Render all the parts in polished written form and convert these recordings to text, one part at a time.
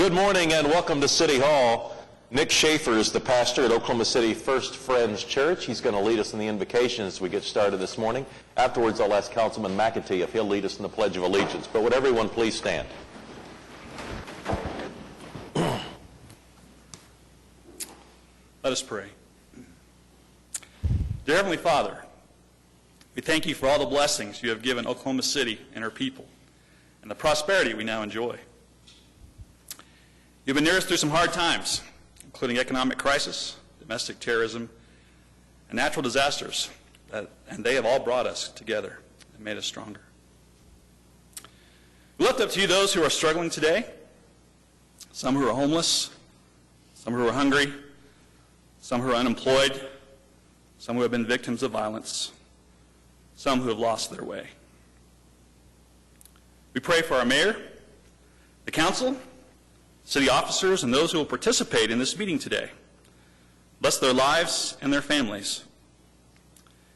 Good morning and welcome to City Hall. Nick Schaefer is the pastor at Oklahoma City First Friends Church. He's going to lead us in the invocation as we get started this morning. Afterwards, I'll ask Councilman McAtee if he'll lead us in the Pledge of Allegiance. But would everyone please stand? Let us pray. Dear Heavenly Father, we thank you for all the blessings you have given Oklahoma City and her people and the prosperity we now enjoy. You've been near us through some hard times, including economic crisis, domestic terrorism, and natural disasters, and they have all brought us together and made us stronger. We lift up to you those who are struggling today, some who are homeless, some who are hungry, some who are unemployed, some who have been victims of violence, some who have lost their way. We pray for our mayor, the council, city officers, and those who will participate in this meeting today. Bless their lives and their families.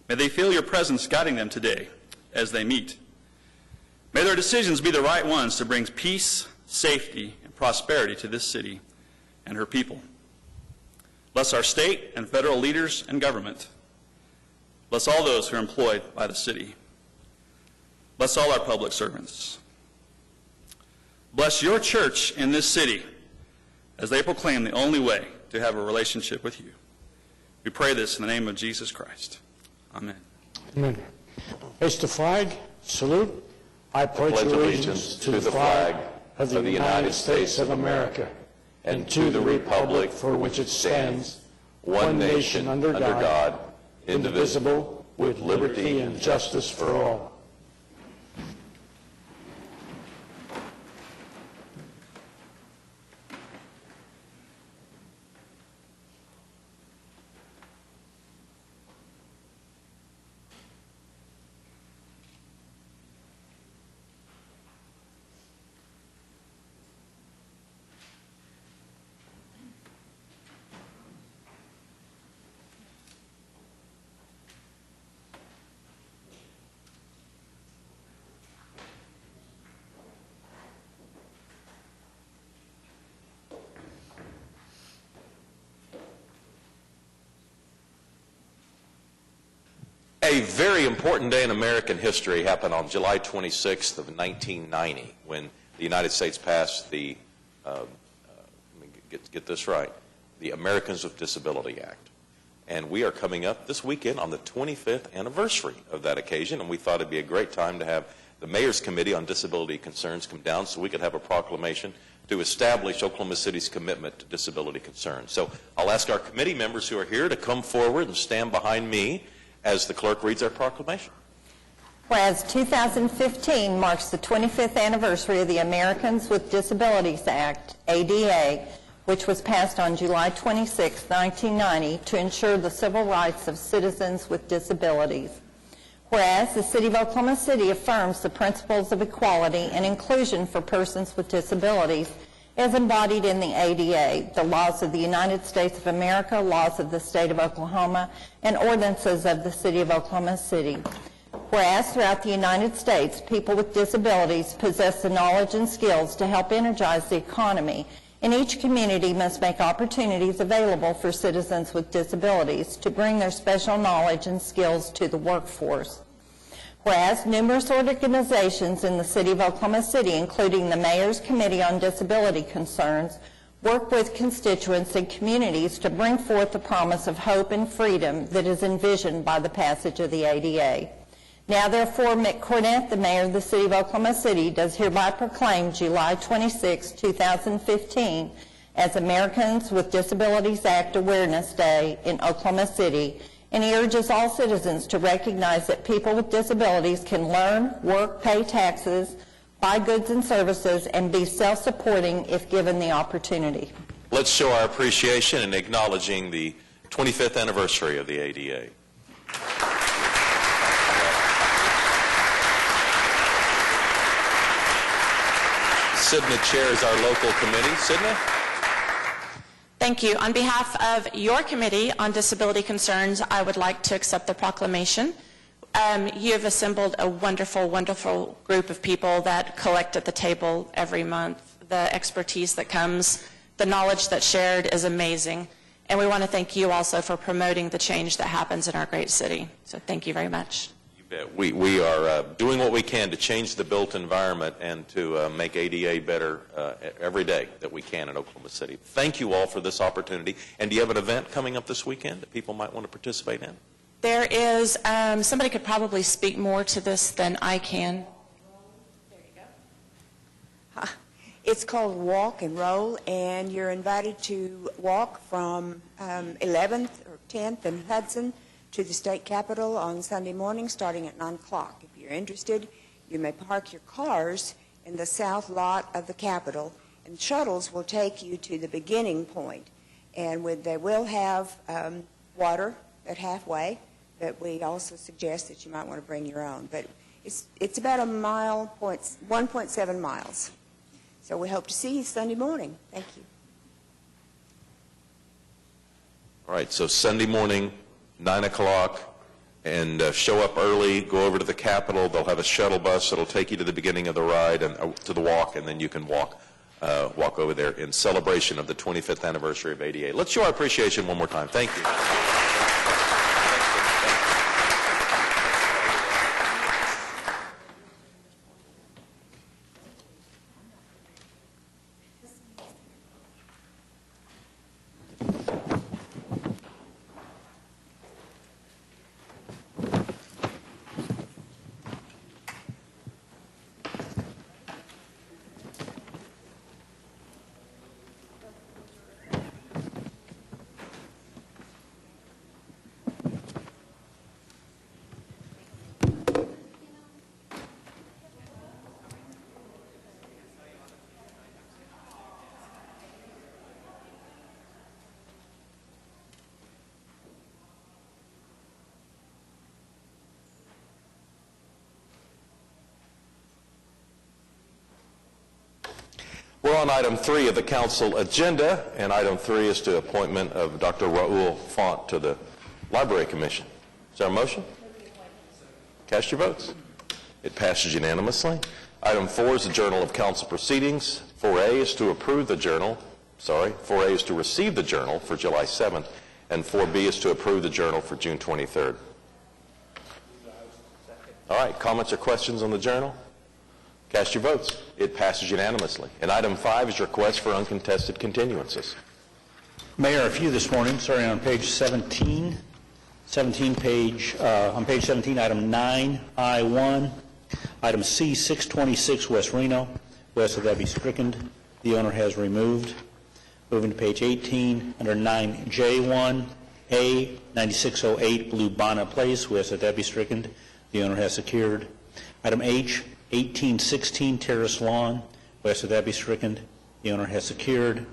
May they feel your presence guiding them today as they meet. May their decisions be the right ones to bring peace, safety, and prosperity to this city and her people. Bless our state and federal leaders and government. Bless all those who are employed by the city. Bless all our public servants. Bless your church in this city as they proclaim the only way to have a relationship with you. We pray this in the name of Jesus Christ. Amen. Amen. Raise the flag. Salute. I pledge allegiance to the flag of the United States of America and to the republic for which it stands, one nation under God, indivisible, with liberty and justice for all. A very important day in American history happened on July 26th of 1990 when the United States passed the, let me get this right, the Americans with Disability Act. And we are coming up this weekend on the 25th anniversary of that occasion, and we thought it'd be a great time to have the Mayor's Committee on Disability Concerns come down so we could have a proclamation to establish Oklahoma City's commitment to disability concerns. So I'll ask our committee members who are here to come forward and stand behind me as the clerk reads our proclamation. Whereas 2015 marks the 25th anniversary of the Americans with Disabilities Act, ADA, which was passed on July 26, 1990 to ensure the civil rights of citizens with disabilities. Whereas the City of Oklahoma City affirms the principles of equality and inclusion for persons with disabilities as embodied in the ADA, the laws of the United States of America, laws of the State of Oklahoma, and ordinances of the City of Oklahoma City. Whereas throughout the United States, people with disabilities possess the knowledge and skills to help energize the economy, and each community must make opportunities available for citizens with disabilities to bring their special knowledge and skills to the workforce. Whereas numerous organizations in the City of Oklahoma City, including the Mayor's Committee on Disability Concerns, work with constituents and communities to bring forth the promise of hope and freedom that is envisioned by the passage of the ADA. Now therefore, Mick Cornett, the Mayor of the City of Oklahoma City, does hereby proclaim July 26, 2015 as Americans with Disabilities Act Awareness Day in Oklahoma City, and he urges all citizens to recognize that people with disabilities can learn, work, pay taxes, buy goods and services, and be self-supporting if given the opportunity. Let's show our appreciation in acknowledging the 25th anniversary of the ADA. Sidney chairs our local committee. Sidney? Thank you. On behalf of your Committee on Disability Concerns, I would like to accept the proclamation. You have assembled a wonderful, wonderful group of people that collect at the table every month the expertise that comes, the knowledge that's shared is amazing. And we want to thank you also for promoting the change that happens in our great city. So thank you very much. You bet. We are doing what we can to change the built environment and to make ADA better every day that we can in Oklahoma City. Thank you all for this opportunity. And do you have an event coming up this weekend that people might want to participate in? There is, somebody could probably speak more to this than I can. There you go. It's called Walk and Roll, and you're invited to walk from 11th or 10th and Hudson to the state capitol on Sunday morning starting at 9 o'clock. If you're interested, you may park your cars in the south lot of the capitol, and shuttles will take you to the beginning point. And they will have water at halfway, but we also suggest that you might want to bring your own. But it's about 1.7 miles. So we hope to see you Sunday morning. Thank you. All right, so Sunday morning, 9 o'clock, and show up early, go over to the Capitol. They'll have a shuttle bus that'll take you to the beginning of the ride and to the walk, and then you can walk over there in celebration of the 25th anniversary of ADA. Let's show our appreciation one more time. Thank you. We're on item 3 of the council agenda, and item 3 is to appointment of Dr. Raul Font to the Library Commission. Is there a motion? Cast your votes. It passes unanimously. Item 4 is the Journal of Council Proceedings. 4A is to approve the journal. 4A is to receive the journal for July 7th, and 4B is to approve the journal for June 23rd. All right, comments or questions on the journal? Cast your votes. It passes unanimously. And item 5 is request for uncontested continuances. Mayor, a few this morning, starting on page 17. On page 17, item 9I1, item C626 West Reno, west of that be stricken. The owner has removed. Moving to page 18, under 9J1, A 9608 Blue Bonnet Place, west of that be stricken. The owner has secured. Item H 1816 Terrace Lawn, west of that be stricken. The owner has secured.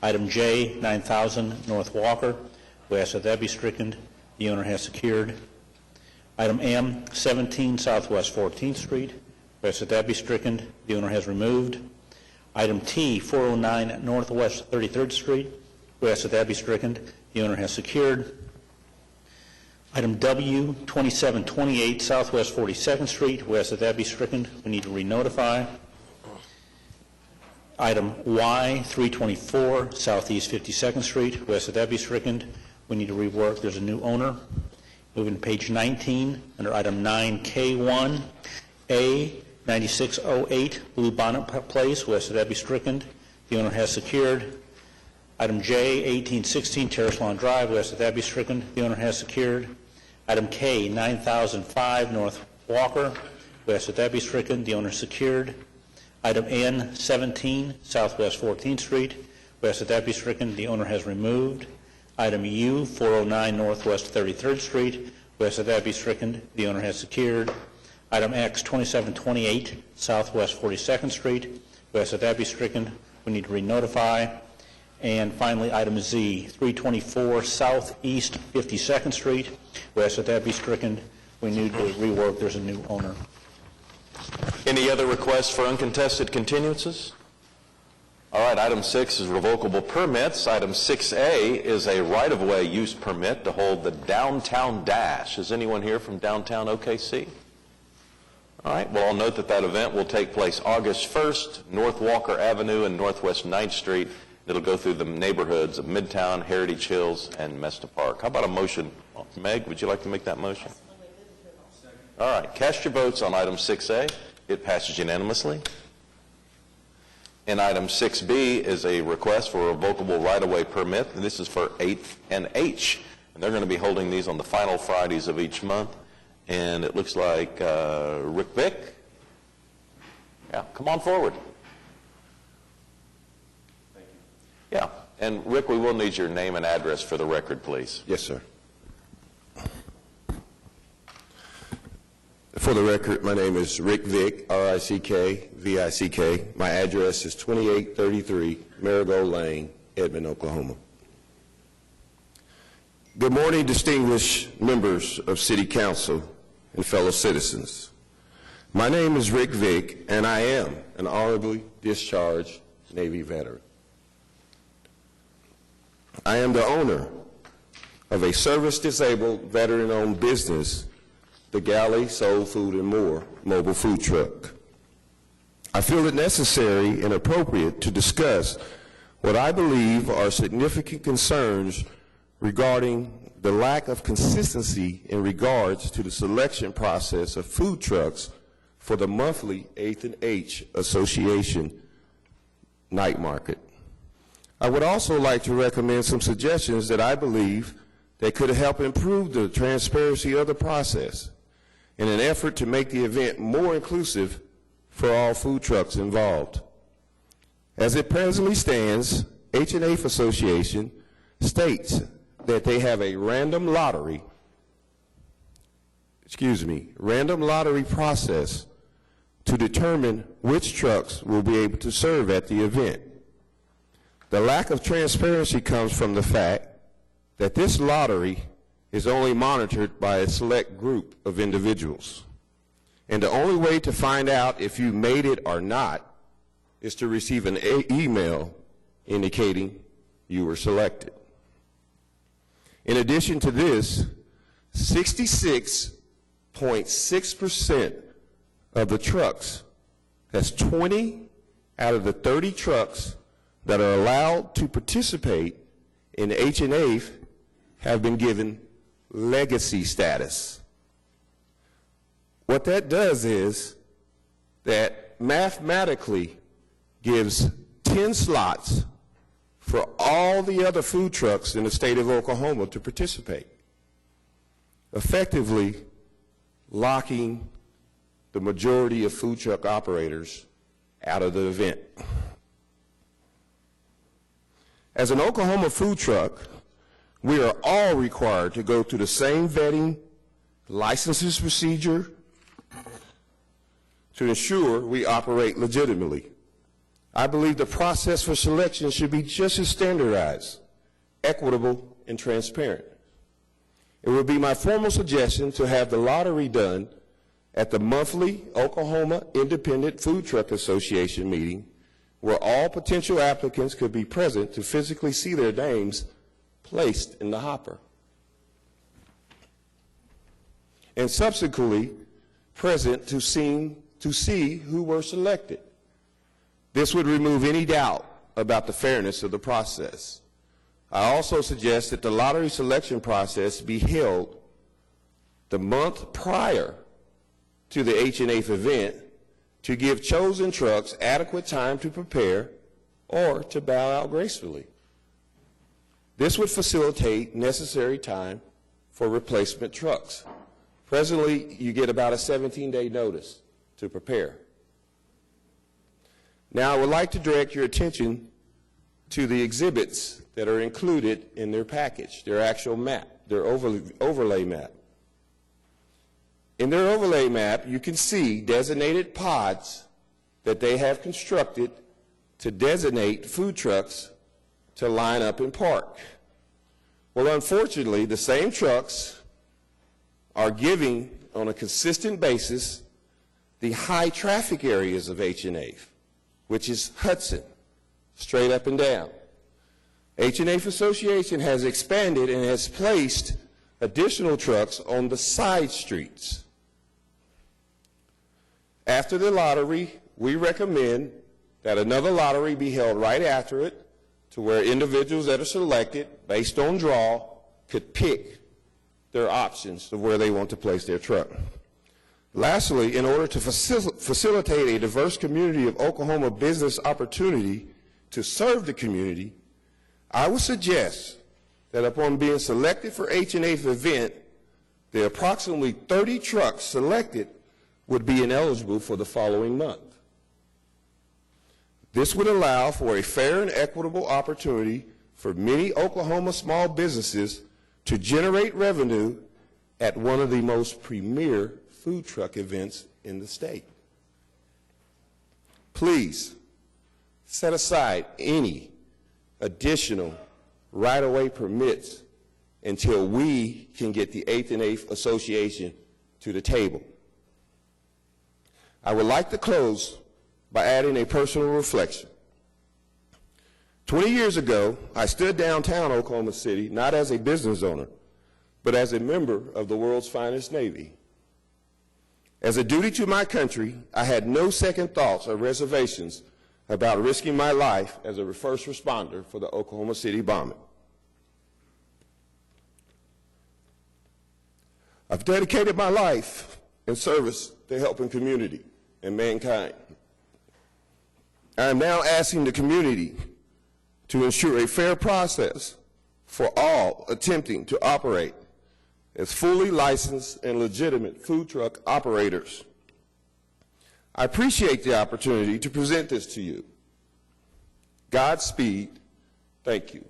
Item J 9000 North Walker, west of that be stricken. The owner has secured. Item M 17 Southwest 14th Street, west of that be stricken. The owner has removed. Item T 409 Northwest 33rd Street, west of that be stricken. The owner has secured. Item W, 2728 Southwest 42nd Street, west of that be stricken. We need to re-notify. Item Y, 324 Southeast 52nd Street, west of that be stricken. We need to rework. There's a new owner. Moving to page 19, under item 9K1, A, 9608 Blue Bonnet Place, west of that be stricken. The owner has secured. Item J, 1816 Terrace Lawn Drive, west of that be stricken. The owner has secured. Item K, 9005 North Walker, west of that be stricken. The owner secured. Item N, 17 Southwest 14th Street, west of that be stricken. The owner has removed. Item U, 409 Northwest 33rd Street, west of that be stricken. The owner has secured. Item X, 2728 Southwest 42nd Street, west of that be stricken. We need to re-notify. And finally, item Z, 324 Southeast 52nd Street, west of that be stricken. We need to rework. There's a new owner. Any other requests for uncontested continuances? All right, item 6 is revocable permits. Item 6A is a right-of-way use permit to hold the Downtown Dash. Is anyone here from downtown OKC? All right, well, I'll note that that event will take place August 1st, North Walker Avenue and Northwest 9th Street. It'll go through the neighborhoods of Midtown, Heritage Hills, and Mesta Park. How about a motion? Meg, would you like to make that motion? All right, cast your votes on item 6A. It passes unanimously. And item 6B is a request for a revocable right-of-way permit, and this is for 8th and H. And they're going to be holding these on the final Fridays of each month. And it looks like Rick Vick. Yeah, come on forward. Thank you. Yeah, and Rick, we will need your name and address for the record, please. Yes, sir. For the record, my name is Rick Vick, R-I-C-K, V-I-C-K. My address is 2833 Marigold Lane, Edmond, Oklahoma. Good morning, distinguished members of City Council and fellow citizens. My name is Rick Vick, and I am an honorably discharged Navy veteran. I am the owner of a service-disabled, veteran-owned business, the Galley Soul Food and More mobile food truck. I feel it necessary and appropriate to discuss what I believe are significant concerns regarding the lack of consistency in regards to the selection process of food trucks for the monthly 8th and H Association night market. I would also like to recommend some suggestions that I believe that could help improve the transparency of the process in an effort to make the event more inclusive for all food trucks involved. As it presently stands, H&H Association states that they have a random lottery process to determine which trucks will be able to serve at the event. The lack of transparency comes from the fact that this lottery is only monitored by a select group of individuals. And the only way to find out if you made it or not is to receive an email indicating you were selected. In addition to this, 66.6% of the trucks, that's 20 out of the 30 trucks that are allowed to participate in H&H, have been given legacy status. What that does is that mathematically gives 10 slots for all the other food trucks in the state of Oklahoma to participate, effectively locking the majority of food truck operators out of the event. As an Oklahoma food truck, we are all required to go through the same vetting, licenses procedure to ensure we operate legitimately. I believe the process for selection should be just as standardized, equitable, and transparent. It would be my formal suggestion to have the lottery done at the monthly Oklahoma Independent Food Truck Association meeting, where all potential applicants could be present to physically see their names placed in the hopper, and subsequently present to see who were selected. This would remove any doubt about the fairness of the process. I also suggest that the lottery selection process be held the month prior to the H&H event to give chosen trucks adequate time to prepare or to bow out gracefully. This would facilitate necessary time for replacement trucks. Presently, you get about a 17-day notice to prepare. Now, I would like to direct your attention to the exhibits that are included in their package, their actual map, their overlay map. In their overlay map, you can see designated pods that they have constructed to designate food trucks to line up and park. Well, unfortunately, the same trucks are giving, on a consistent basis, the high traffic areas of H&H, which is Hudson, straight up and down. H&H Association has expanded and has placed additional trucks on the side streets. After the lottery, we recommend that another lottery be held right after it to where individuals that are selected based on draw could pick their options of where they want to place their truck. Lastly, in order to facilitate a diverse community of Oklahoma business opportunity to serve the community, I would suggest that upon being selected for H&H's event, the approximately 30 trucks selected would be ineligible for the following month. This would allow for a fair and equitable opportunity for many Oklahoma small businesses to generate revenue at one of the most premier food truck events in the state. Please set aside any additional right-of-way permits until we can get the 8th and 8th Association to the table. I would like to close by adding a personal reflection. 20 years ago, I stood downtown Oklahoma City, not as a business owner, but as a member of the world's finest Navy. As a duty to my country, I had no second thoughts or reservations about risking my life as a first responder for the Oklahoma City bombing. I've dedicated my life in service to helping community and mankind. I am now asking the community to ensure a fair process for all attempting to operate as fully licensed and legitimate food truck operators. I appreciate the opportunity to present this to you. Godspeed. Thank you.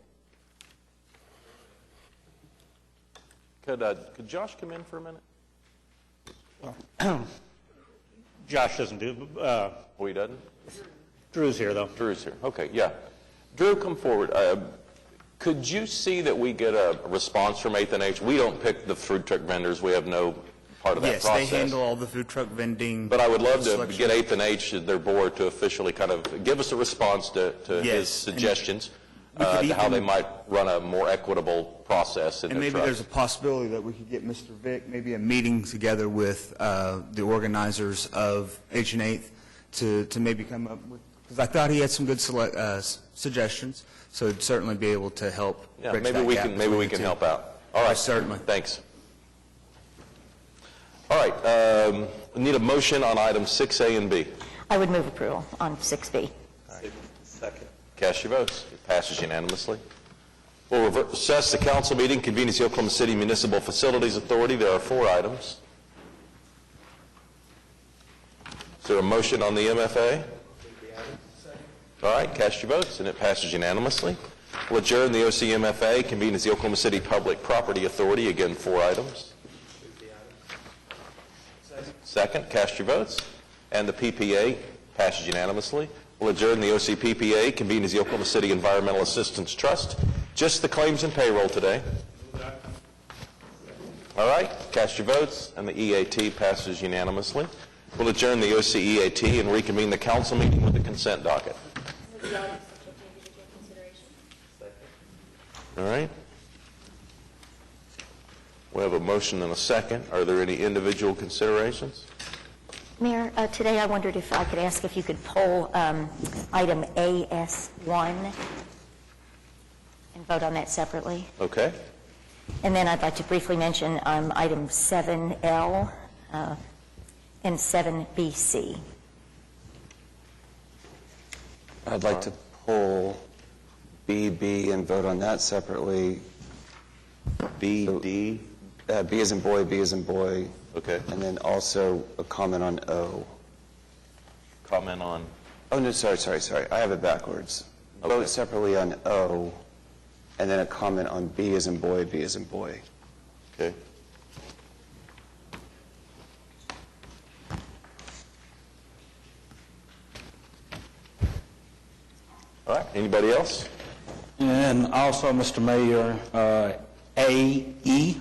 Could Josh come in for a minute? Josh doesn't do, Oh, he doesn't? Drew's here, though. Drew's here. Okay, yeah. Drew, come forward. Could you see that we get a response from 8th and H? We don't pick the food truck vendors. We have no part of that process. Yes, they handle all the food truck vending. But I would love to selection. get 8th and H, their board, to officially kind of give us a response to his Yes, suggestions we could to how they even- might run a more equitable process in And their maybe there's trucks. a possibility that we could get Mr. Vick, maybe a meeting together with the organizers of H&8 to maybe come up with, because I thought he had some good suggestions, so it'd certainly be able to help Yeah, bridge maybe that we gap can between the two. help out. All right. Certainly. Thanks. All right. We need a motion on items 6A and B. I would move approval on 6B. Cast your votes. It passes unanimously. We'll recess the council meeting, convene as the Oklahoma City Municipal Facilities Authority. There are 4 items. Is there a motion on the MFA? All right, cast your votes, and it passes unanimously. We'll adjourn the OCMFA, convene as the Oklahoma City Public Property Authority. Again, 4 items. Second, cast your votes. And the PPA passes unanimously. We'll adjourn the OCPPA, convene as the Oklahoma City Environmental Assistance Trust. Just the claims and payroll today. All right, cast your votes, and the EAT passes unanimously. We'll adjourn the OCEAT and reconvene the council meeting with the consent docket. All right. We have a motion and a second. Are there any individual considerations? Mayor, today I wondered if I could ask if you could poll item AS1 and vote on that separately. Okay. And then I'd like to briefly mention item 7L and 7BC. I'd like to pull BB and vote on that separately. BD. B as in boy, B as in boy. Okay. And then also a comment on O. Comment on. Oh, no, sorry. I have it backwards. Okay. Vote separately on O, and then a comment on B as in boy, B as in boy. Okay. All right. Anybody else? And also, Mr. Mayor, AE.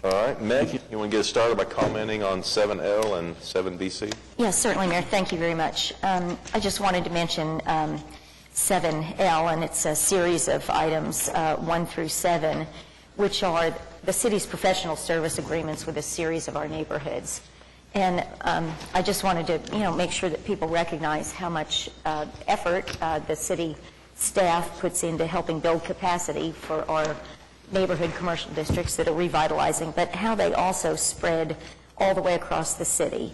All right. Meg, you want to get us started by commenting on 7L and 7BC? Yes, certainly, Mayor. Thank you very much. I just wanted to mention 7L, and it's a series of items 1 through 7. which are the city's professional service agreements with a series of our neighborhoods. And I just wanted to, make sure that people recognize how much effort the city staff puts into helping build capacity for our neighborhood commercial districts that are revitalizing, but how they also spread all the way across the city.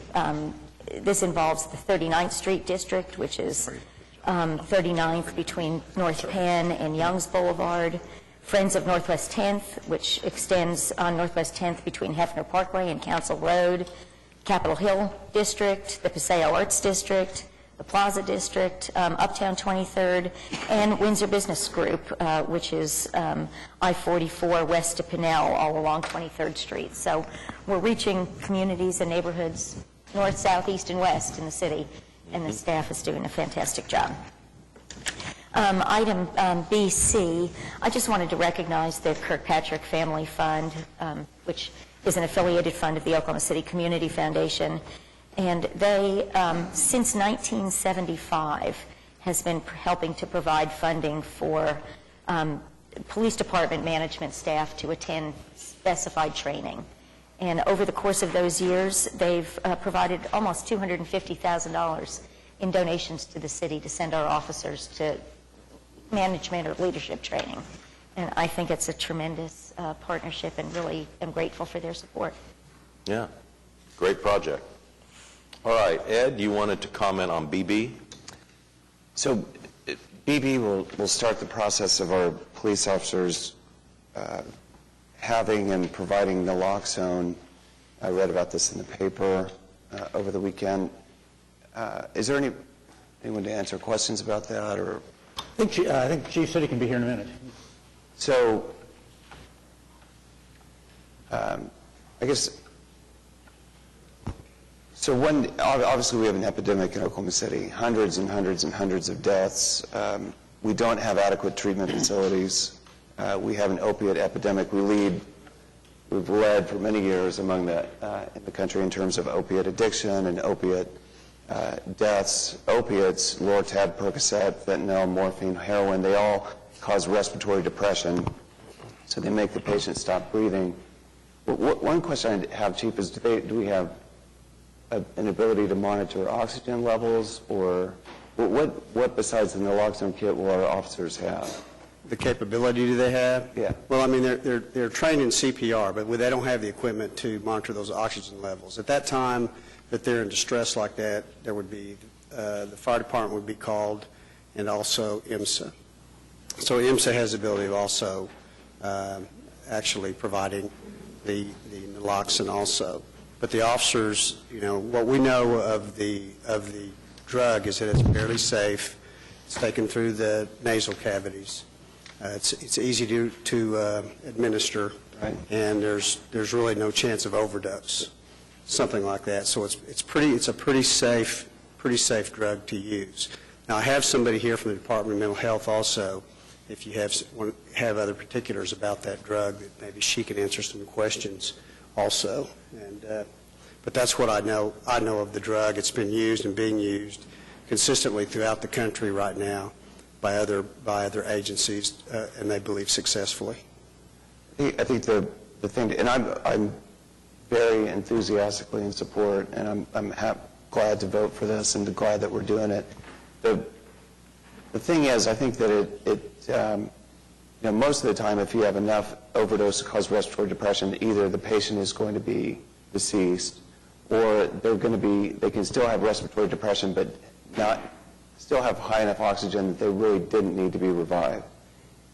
This involves the 39th Street District, which is 39th between North Penn and Youngs Boulevard, Friends of Northwest 10th, which extends on Northwest 10th between Hefner Parkway and Council Road, Capitol Hill District, the Paseo Arts District, the Plaza District, Uptown 23rd, and Windsor Business Group, which is I-44 west to Pinnell, all along 23rd Street. So we're reaching communities and neighborhoods north, south, east, and west in the city, and the staff is doing a fantastic job. Item BC, I just wanted to recognize the Kirkpatrick Family Fund, which is an affiliated fund of the Oklahoma City Community Foundation. And they, since 1975, has been helping to provide funding for police department management staff to attend specified training. And over the course of those years, they've provided almost $250,000 in donations to the city to send our officers to management or leadership training. And I think it's a tremendous partnership, and really am grateful for their support. Yeah, great project. All right, Ed, you wanted to comment on BB? So BB will start the process of our police officers having and providing naloxone. I read about this in the paper over the weekend. Is there anyone to answer questions about that? Or I think Chief said he can be here in a minute. So I guess, so obviously we have an epidemic in Oklahoma City, hundreds and hundreds and hundreds of deaths. We don't have adequate treatment facilities. We have an opiate epidemic. We've led for many years among in the country in terms of opiate addiction and opiate deaths. Opiates, Lortab, Percocet, fentanyl, morphine, heroin, they all cause respiratory depression, so they make the patient stop breathing. One question I have, Chief, is do we have an ability to monitor oxygen levels, or what besides the naloxone kit will our officers have? The capability do they have? Yeah. Well, I mean, they're trained in CPR, but they don't have the equipment to monitor those oxygen levels. At that time that they're in distress like that, there would be, the fire department would be called, and also IMSA. So IMSA has the ability of also actually providing the naloxone also. But the officers, what we know of the drug is that it's fairly safe. It's taken through the nasal cavities. It's easy to administer, right, and there's really no chance of overdose, something like that. So it's a pretty safe drug to use. Now, I have somebody here from the Department of Mental Health also. If you have other particulars about that drug, that maybe she can answer some questions also. But that's what I know. I know of the drug. It's been used and being used consistently throughout the country right now by other agencies, and they believe successfully. I think the thing, and I'm very enthusiastically in support, and I'm glad to vote for this and glad that we're doing it. The thing is, I think that most of the time, if you have enough overdose to cause respiratory depression, either the patient is going to be deceased, or they can still have respiratory depression, but still have high enough oxygen that they really didn't need to be revived.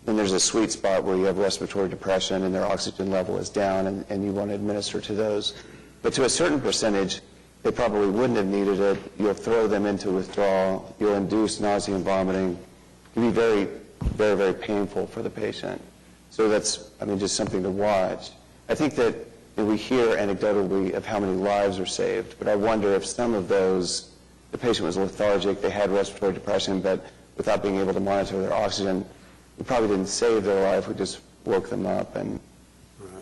Then there's a sweet spot where you have respiratory depression and their oxygen level is down, and you want to administer to those. But to a certain percentage, they probably wouldn't have needed it. You'll throw them into withdrawal. You'll induce nausea and vomiting. It can be very, very, very painful for the patient. So that's, just something to watch. I think that we hear anecdotally of how many lives are saved, but I wonder if some of those, the patient was lethargic, they had respiratory depression, but without being able to monitor their oxygen, we probably didn't save their life, we just woke them up, and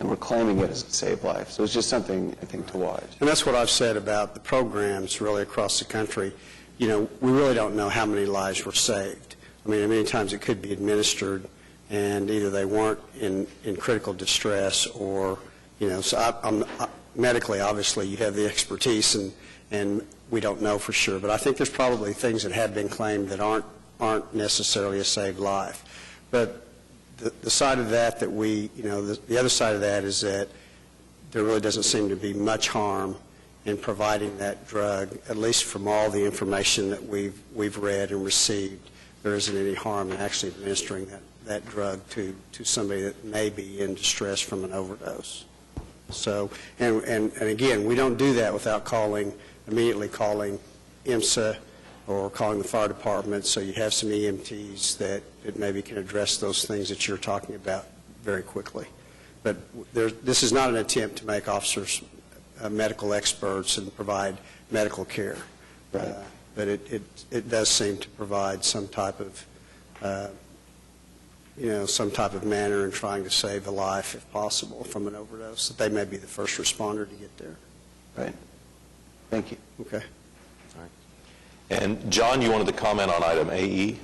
we're claiming it as a saved life. So it's just something, I think, to watch. And that's what I've said about the programs really across the country. We really don't know how many lives were saved. Many times it could be administered, and either they weren't in critical distress or, so medically, obviously, you have the expertise, and we don't know for sure. But I think there's probably things that have been claimed that aren't necessarily a saved life. But the side of that the other side of that is that there really doesn't seem to be much harm in providing that drug, at least from all the information that we've read and received. There isn't any harm in actually administering that drug to somebody that may be in distress from an overdose. So, and again, we don't do that without immediately calling IMSA or calling the fire department, so you have some EMTs that maybe can address those things that you're talking about very quickly. But this is not an attempt to make officers medical experts and provide medical care. Right. But it does seem to provide some type of manner in trying to save a life, if possible, from an overdose, that they may be the first responder to get there. Right. Thank you. Okay. And John, you wanted to comment on item AE?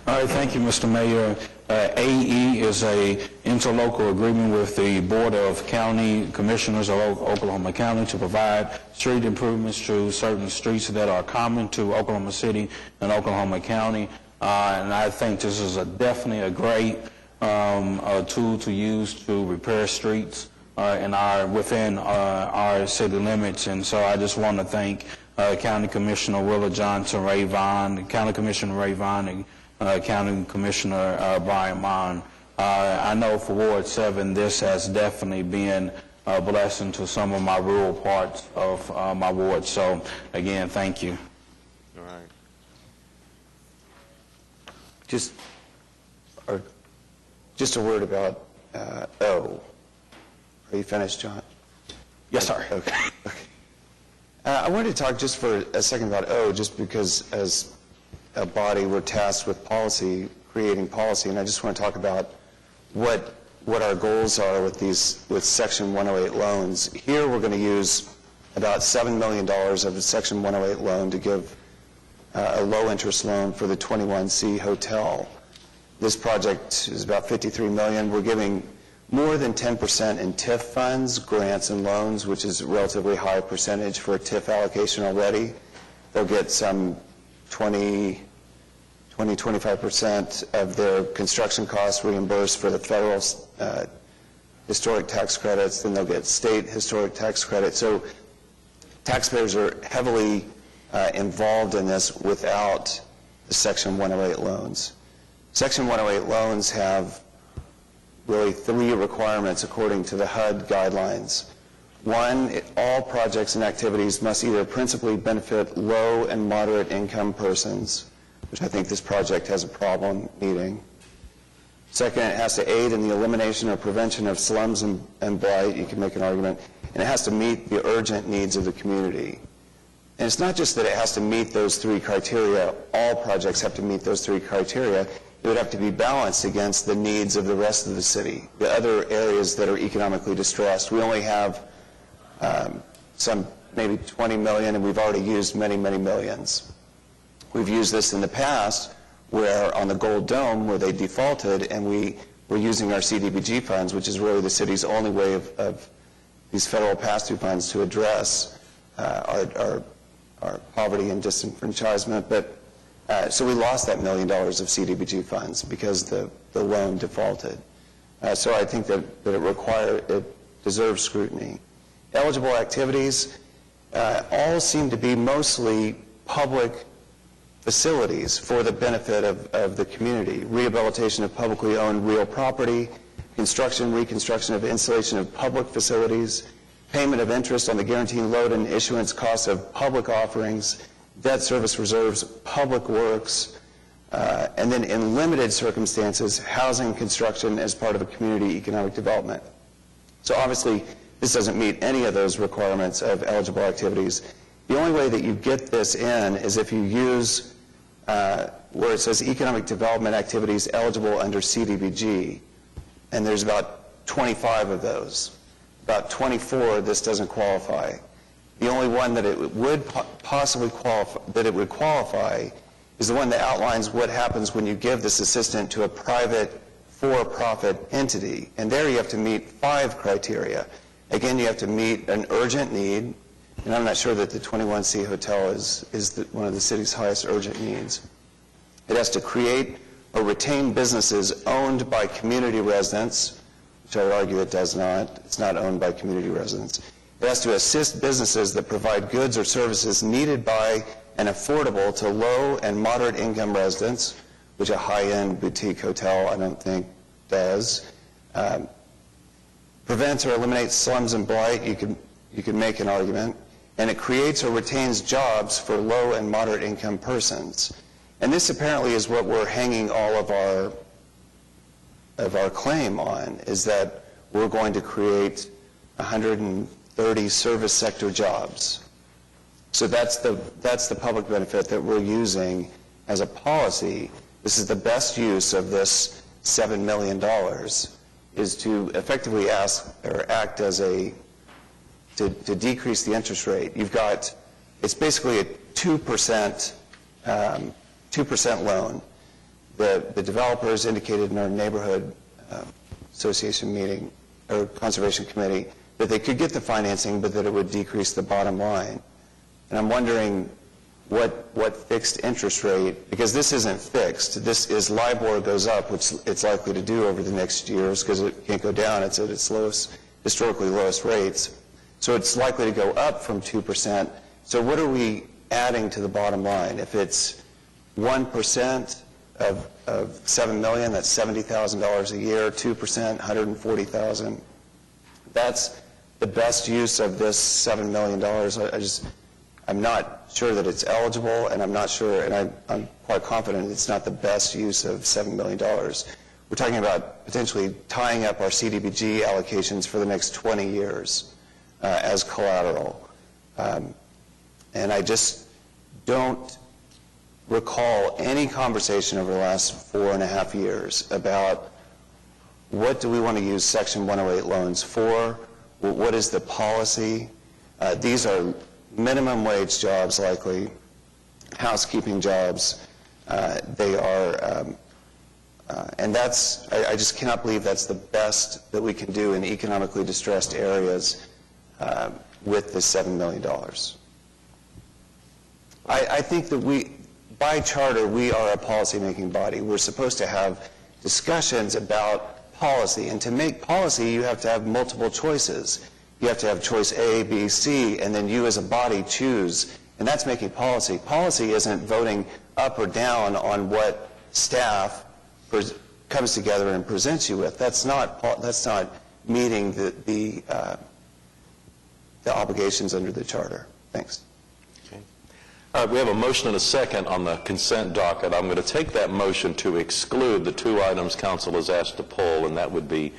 All right, thank you, Mr. Mayor. AE is a interlocal agreement with the Board of County Commissioners of Oklahoma County to provide street improvements to certain streets that are common to Oklahoma City and Oklahoma County. And I think this is definitely a great tool to use to repair streets within our city limits. And so I just want to thank County Commissioner Willa Johnson, Ray Vaughn, County Commissioner Ray Vaughn, and County Commissioner Brian Mon. I know for Ward 7, this has definitely been a blessing to some of my rural parts of my ward. So, again, thank you. All right. Just a word about O. Are you finished, John? Yes, sir. Okay. I wanted to talk just for a second about O, just because as a body we're tasked with creating policy, and I just want to talk about what our goals are with Section 108 loans. Here we're going to use about $7 million of the Section 108 loan to give a low-interest loan for the 21C Hotel. This project is about $53 million. We're giving more than 10% in TIF funds, grants and loans, which is a relatively high percentage for a TIF allocation already. They'll get some 25% of their construction costs reimbursed for the federal historic tax credits, then they'll get state historic tax credits. So taxpayers are heavily involved in this without the Section 108 loans. Section 108 loans have really 3 requirements according to the HUD guidelines. 1, all projects and activities must either principally benefit low and moderate income persons, which I think this project has a problem meeting. 2nd, it has to aid in the elimination or prevention of slums and blight. You can make an argument. And it has to meet the urgent needs of the community. And it's not just that it has to meet those 3 criteria. All projects have to meet those 3 criteria. It would have to be balanced against the needs of the rest of the city, the other areas that are economically distressed. We only have some maybe 20 million, and we've already used many, many millions. We've used this in the past where on the Gold Dome where they defaulted, and we were using our CDBG funds, which is really the city's only way of these federal pass-through funds to address our poverty and disenfranchisement. But so we lost that $1 million of CDBG funds because the loan defaulted. So I think that it deserves scrutiny. Eligible activities all seem to be mostly public facilities for the benefit of the community. Rehabilitation of publicly owned real property, construction, reconstruction of installation of public facilities, payment of interest on the guaranteed load and issuance costs of public offerings, debt service reserves, public works, and then in limited circumstances, housing construction as part of a community economic development. So obviously, this doesn't meet any of those requirements of eligible activities. The only way that you get this in is if you use where it says economic development activities eligible under CDBG, and there's about 25 of those. About 24, this doesn't qualify. The only one that it would possibly qualify is the one that outlines what happens when you give this assistance to a private for-profit entity. And there you have to meet 5 criteria. Again, you have to meet an urgent need, and I'm not sure that the 21C Hotel is one of the city's highest urgent needs. It has to create or retain businesses owned by community residents, which I would argue it does not. It's not owned by community residents. It has to assist businesses that provide goods or services needed by and affordable to low and moderate income residents, which a high-end boutique hotel I don't think does. Prevents or eliminates slums and blight, you could make an argument. And it creates or retains jobs for low and moderate income persons. And this apparently is what we're hanging all of our claim on, is that we're going to create 130 service sector jobs. So that's the public benefit that we're using as a policy. This is the best use of this $7 million, is to effectively act as to decrease the interest rate. It's basically a 2% loan. The developers indicated in our neighborhood association meeting, or conservation committee, that they could get the financing, but that it would decrease the bottom line. And I'm wondering what fixed interest rate, because this isn't fixed. This is LIBOR goes up, which it's likely to do over the next years, because it can't go down. It's at its historically lowest rates. So it's likely to go up from 2%. So what are we adding to the bottom line? If it's 1% of $7 million, that's $70,000 a year. 2%, $140,000. That's the best use of this $7 million. I'm not sure that it's eligible, and I'm not sure, and I'm quite confident it's not the best use of $7 million. We're talking about potentially tying up our CDBG allocations for the next 20 years as collateral. And I just don't recall any conversation over the last 4.5 years about what do we want to use Section 108 loans for, what is the policy. These are minimum wage jobs, likely, housekeeping jobs. They are, and I just cannot believe that's the best that we can do in economically distressed areas with the $7 million. I think that by charter, we are a policy-making body. We're supposed to have discussions about policy, and to make policy, you have to have multiple choices. You have to have choice A, B, C, and then you as a body choose, and that's making policy. Policy isn't voting up or down on what staff comes together and presents you with. That's not meeting the obligations under the charter. Thanks. Okay. All right, we have a motion and a second on the consent docket. I'm going to take that motion to exclude the 2 items council is asked to pull, and that would be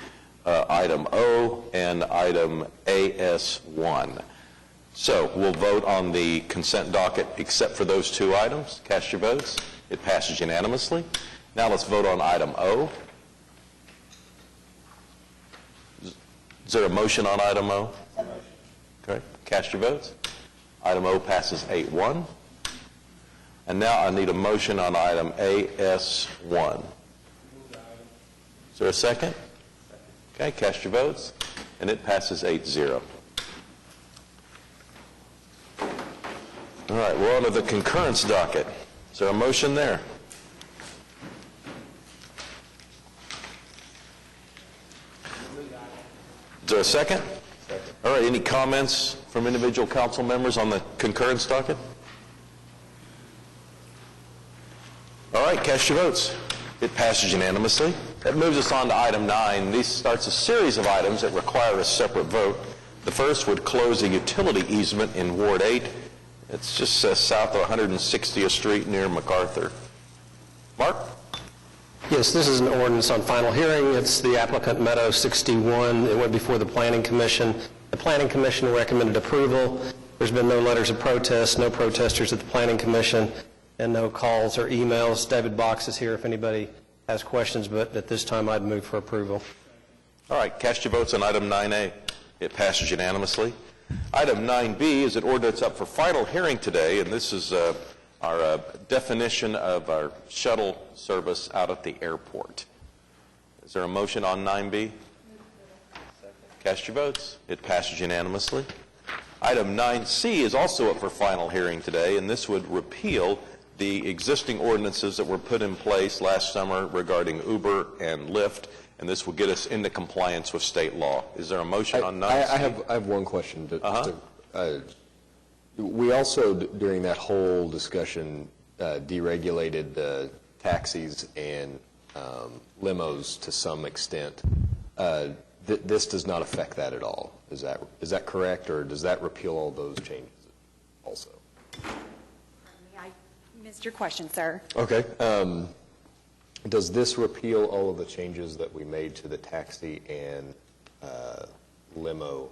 item O and item AS1. So we'll vote on the consent docket except for those 2 items. Cast your votes. It passes unanimously. Now let's vote on item O. Is there a motion on item O? Okay. Cast your votes. Item O passes 8-1. And now I need a motion on item AS1. Is there a second? Okay, cast your votes, and it passes 8-0. All right, we're on to the concurrence docket. Is there a motion there? Is there a second? All right, any comments from individual council members on the concurrence docket? All right, cast your votes. It passes unanimously. That moves us on to item 9. This starts a series of items that require a separate vote. The first would close a utility easement in Ward 8. It's just south of 160th Street near MacArthur. Mark? Yes, this is an ordinance on final hearing. It's the applicant Meadow 61. It went before the Planning Commission. The Planning Commission recommended approval. There's been no letters of protest, no protesters at the Planning Commission, and no calls or emails. David Box is here if anybody has questions, but at this time I'd move for approval. All right, cast your votes on item 9A. It passes unanimously. Item 9B is an ordinance up for final hearing today, and this is our definition of our shuttle service out at the airport. Is there a motion on 9B? Cast your votes. It passes unanimously. Item 9C is also up for final hearing today, and this would repeal the existing ordinances that were put in place last summer regarding Uber and Lyft, and this will get us into compliance with state law. Is there a motion on 9C? I have one question. We also, during that whole discussion, deregulated the taxis and limos to some extent. This does not affect that at all. Is that correct, or does that repeal all those changes also? I missed your question, sir. Okay. Does this repeal all of the changes that we made to the taxi and limo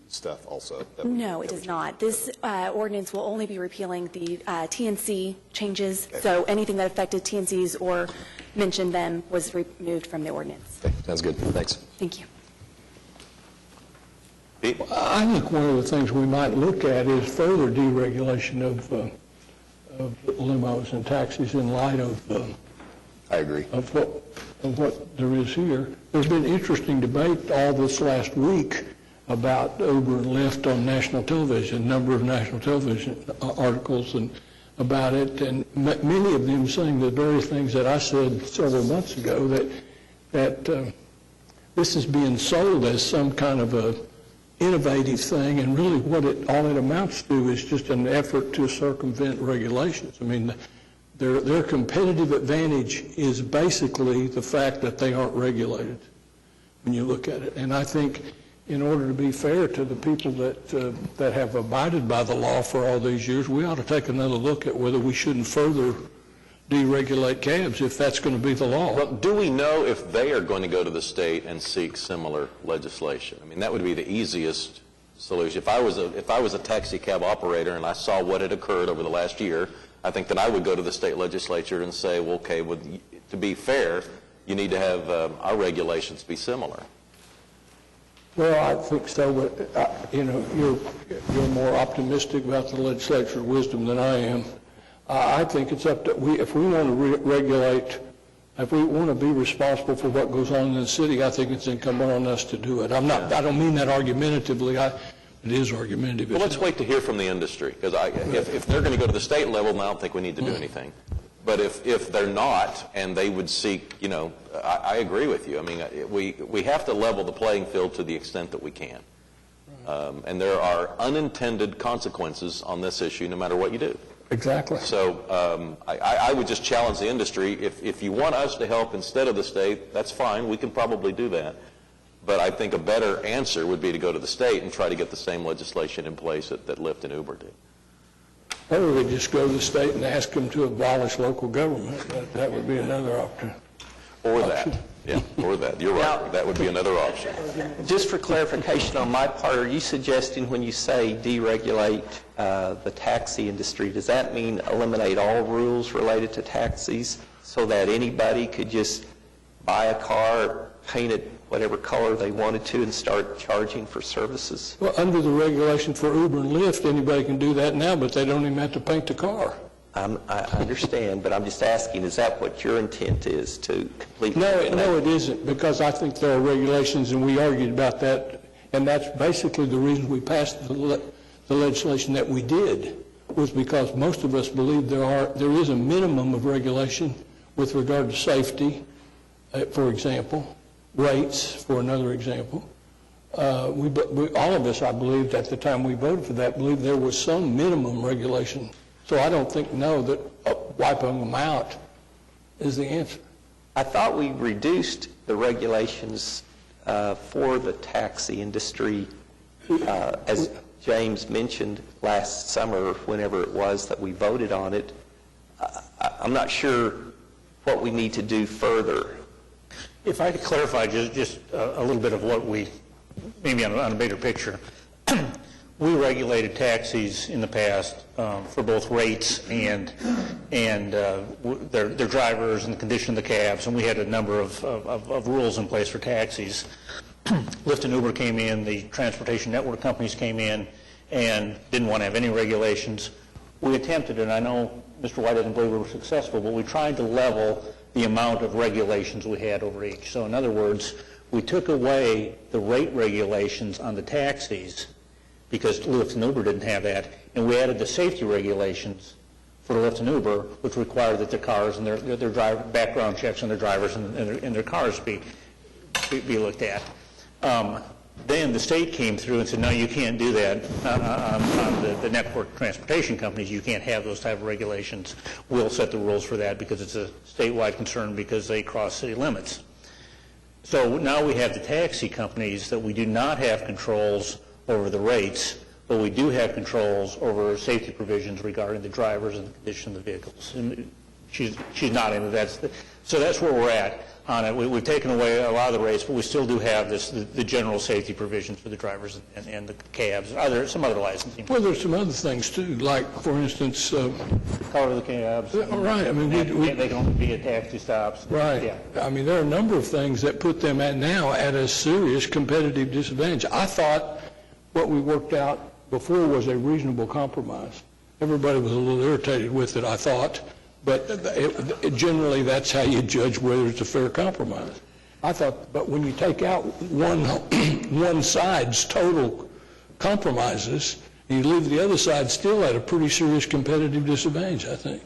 stuff also? No, it does not. This ordinance will only be repealing the TNC changes, so anything that affected TNCs or mentioned them was removed from the ordinance. Okay, sounds good. Thanks. Thank you. I think one of the things we might look at is further deregulation of limos and taxis in light of I agree. Of what there is here. There's been interesting debate all this last week about Uber and Lyft on national television, a number of national television articles and about it, and many of them saying the very things that I said several months ago, that this is being sold as some kind of a innovative thing, and really all it amounts to is just an effort to circumvent regulations. I mean, their competitive advantage is basically the fact that they aren't regulated when you look at it. And I think in order to be fair to the people that have abided by the law for all these years, we ought to take another look at whether we shouldn't further deregulate cabs if that's going to be the law. Well, do we know if they are going to go to the state and seek similar legislation? I mean, that would be the easiest solution. If I was a taxi cab operator and I saw what had occurred over the last year, I think that I would go to the state legislature and say, well, okay, to be fair, you need to have our regulations be similar. Well, I think so, but you're more optimistic about the legislature's wisdom than I am. I think it's up to if we want to regulate, if we want to be responsible for what goes on in the city, I think it's incumbent on us to do it. I don't mean that argumentatively. It is argumentative. Well, let's wait to hear from the industry, because if they're going to go to the state level, then I don't think we need to do anything. But if they're not, and they would seek, I agree with you. I mean, we have to level the playing field to the extent that we can. And there are unintended consequences on this issue no matter what you do. Exactly. So I would just challenge the industry. If you want us to help instead of the state, that's fine. We can probably do that. But I think a better answer would be to go to the state and try to get the same legislation in place that Lyft and Uber did. Or we just go to the state and ask them to abolish local government. That would be another option. Or that. Yeah, or that. You're right. That would be another option. Just for clarification on my part, are you suggesting when you say deregulate the taxi industry, does that mean eliminate all rules related to taxis so that anybody could just buy a car, paint it whatever color they wanted to, and start charging for services? Well, under the regulation for Uber and Lyft, anybody can do that now, but they don't even have to paint the car. I understand, but I'm just asking, is that what your intent is, to completely... No, it isn't, because I think there are regulations, and we argued about that, and that's basically the reason we passed the legislation that we did, was because most of us believe there is a minimum of regulation with regard to safety, for example, rates, for another example. All of us, I believed at the time we voted for that, believed there was some minimum regulation. So I don't think, that wiping them out is the answer. I thought we reduced the regulations for the taxi industry, as James mentioned last summer, whenever it was that we voted on it. I'm not sure what we need to do further. If I could clarify just a little bit of what maybe on a bigger picture. We regulated taxis in the past for both rates and their drivers and the condition of the cabs, and we had a number of rules in place for taxis. Lyft and Uber came in, the transportation network companies came in and didn't want to have any regulations. We attempted, and I know Mr. White doesn't believe we were successful, but we tried to level the amount of regulations we had over each. So in other words, we took away the rate regulations on the taxis because Lyft and Uber didn't have that, and we added the safety regulations for Lyft and Uber, which required that their cars and their driver background checks on their drivers and their cars be looked at. Then the state came through and said, no, you can't do that on the network transportation companies. You can't have those type of regulations. We'll set the rules for that because it's a statewide concern because they cross city limits. So now we have the taxi companies that we do not have controls over the rates, but we do have controls over safety provisions regarding the drivers and the condition of the vehicles. And she's nodding. So that's where we're at on it. We've taken away a lot of the rates, but we still do have the general safety provisions for the drivers and the cabs. Some other licensing. Well, there's some other things too, like for instance, color of the cabs. Right. I mean, they can only be at taxi stops. Right. Yeah. I mean, there are a number of things that put them now at a serious competitive disadvantage. I thought what we worked out before was a reasonable compromise. Everybody was a little irritated with it, I thought. But generally, that's how you judge whether it's a fair compromise. I thought, but when you take out one side's total compromises, and you leave the other side still at a pretty serious competitive disadvantage, I think.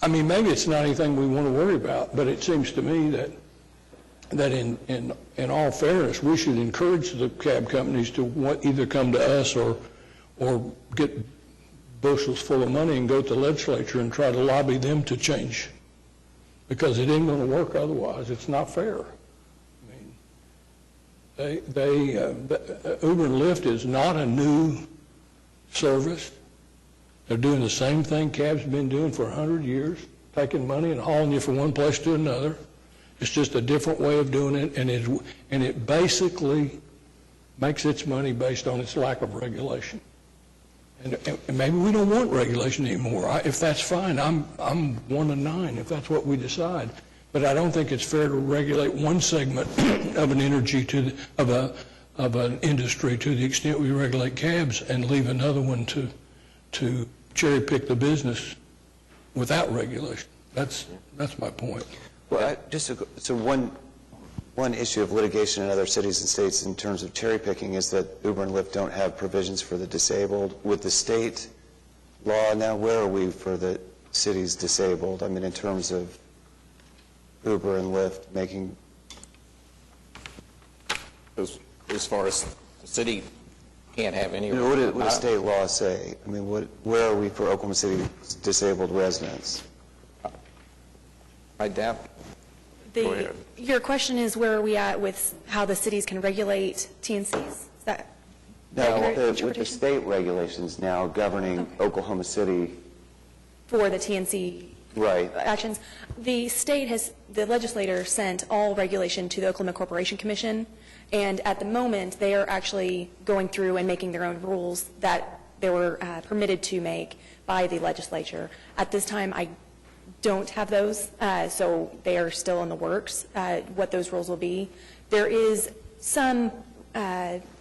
I mean, maybe it's not anything we want to worry about, but it seems to me that in all fairness, we should encourage the cab companies to either come to us or get bushels full of money and go to the legislature and try to lobby them to change, because it ain't going to work otherwise. It's not fair. I mean, Uber and Lyft is not a new service. They're doing the same thing cabs have been doing for 100 years, taking money and hauling you from one place to another. It's just a different way of doing it, and it basically makes its money based on its lack of regulation. And maybe we don't want regulation anymore. If that's fine, I'm 1 of 9 if that's what we decide. But I don't think it's fair to regulate one segment of an of an industry to the extent we regulate cabs and leave another one to cherry pick the business without regulation. That's my point. Well, so one issue of litigation in other cities and states in terms of cherry picking is that Uber and Lyft don't have provisions for the disabled. With the state law now, where are we for the cities disabled? I mean, in terms of Uber and Lyft making... As far as the city can't have any... What does state law say? I mean, where are we for Oklahoma City disabled residents? I doubt... Your question is where are we at with how the cities can regulate TNCs? Is that with the state regulations now governing Oklahoma City for the TNC actions? The legislator sent all regulation to the Oklahoma Corporation Commission, and at the moment they are actually going through and making their own rules that they were permitted to make by the legislature. At this time, I don't have those, so they are still in the works, what those rules will be. There is some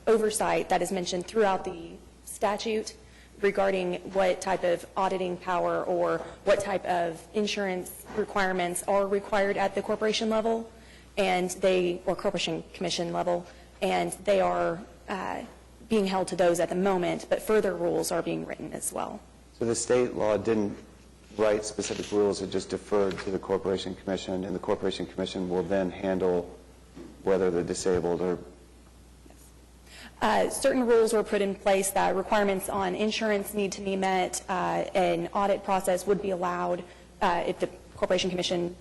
oversight that is mentioned throughout the statute regarding what type of auditing power or what type of insurance requirements are required at the corporation level, or Corporation Commission level, and they are being held to those at the moment, but further rules are being written as well. So the state law didn't write specific rules, it just deferred to the Corporation Commission, and the Corporation Commission will then handle whether the disabled are... Certain rules were put in place that requirements on insurance need to be met. An audit process would be allowed if the Corporation Commission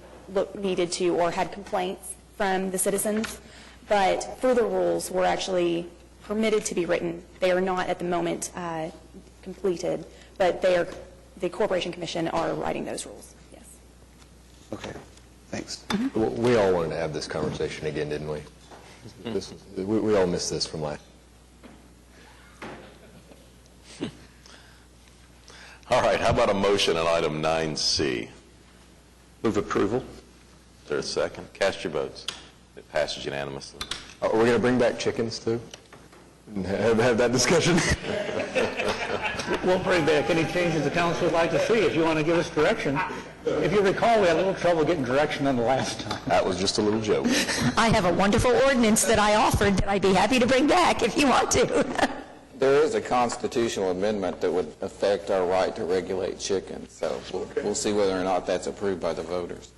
needed to or had complaints from the citizens. But further rules were actually permitted to be written. They are not at the moment completed, but the Corporation Commission are writing those rules. Yes. Okay. Thanks. We all wanted to have this conversation again, didn't we? We all missed this from last. All right, how about a motion on item 9C? Move approval. Is there a second? Cast your votes. It passes unanimously. Are we going to bring back chickens, too? And have that discussion? We'll bring back any changes the council would like to see if you want to give us direction. If you recall, we had a little trouble getting direction on the last time. That was just a little joke. I have a wonderful ordinance that I offered that I'd be happy to bring back if you want to. There is a constitutional amendment that would affect our right to regulate chickens, so we'll see whether or not that's approved by the voters.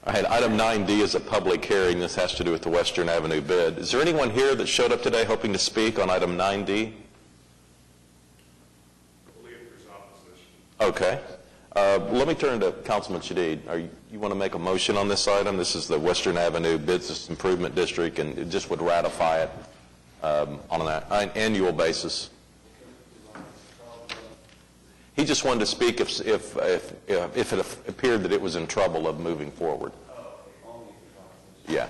All right, item 9D is a public hearing. This has to do with the Western Avenue bid. Is there anyone here that showed up today hoping to speak on item 9D? Okay. Let me turn to Councilman Shadid. You want to make a motion on this item? This is the Western Avenue Business Improvement District, and it just would ratify it on an annual basis. He just wanted to speak if it appeared that it was in trouble of moving forward. Yeah.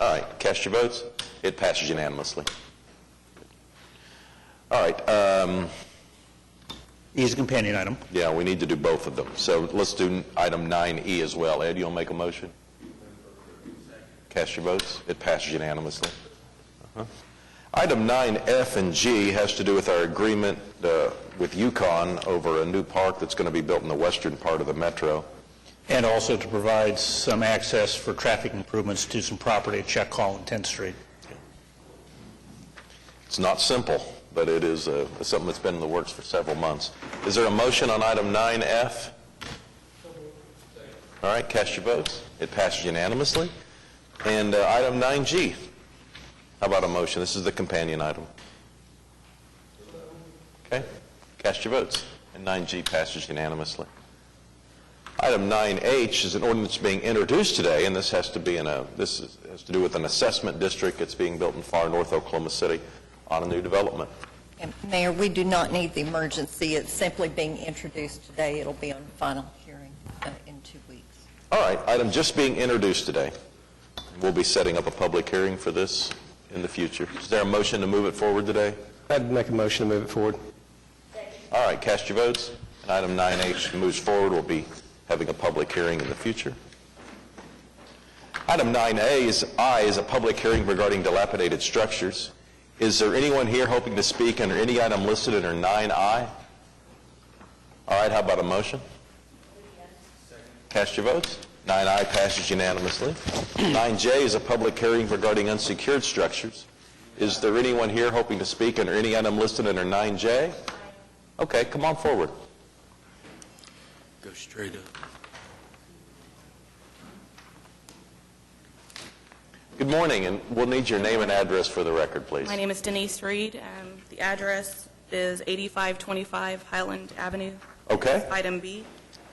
All right. Cast your votes. It passes unanimously. All right. E is a companion item. Yeah, we need to do both of them. So let's do item 9E as well. Ed, you want to make a motion? Cast your votes. It passes unanimously. Item 9F and G has to do with our agreement with UConn over a new park that's going to be built in the western part of the metro. And also to provide some access for traffic improvements to some property at Check Hall and 10th Street. It's not simple, but it is something that's been in the works for several months. Is there a motion on item 9F? All right, cast your votes. It passes unanimously. And item 9G. How about a motion? This is the companion item. Okay, cast your votes. And 9G passes unanimously. Item 9H is an ordinance being introduced today, and this has to do with an assessment district that's being built in far north Oklahoma City on a new development. And Mayor, we do not need the emergency. It's simply being introduced today. It'll be on final hearing in 2 weeks. All right, item just being introduced today. We'll be setting up a public hearing for this in the future. Is there a motion to move it forward today? I'd make a motion to move it forward. All right, cast your votes. And item 9H moves forward. We'll be having a public hearing in the future. Item 9A is a public hearing regarding dilapidated structures. Is there anyone here hoping to speak under any item listed under 9I? All right, how about a motion? Cast your votes. 9I passes unanimously. 9J is a public hearing regarding unsecured structures. Is there anyone here hoping to speak under any item listed under 9J? Okay, come on forward. Go straight up. Good morning, and we'll need your name and address for the record, please. My name is Denise Reed. The address is 8525 Highland Avenue. Okay. Item B.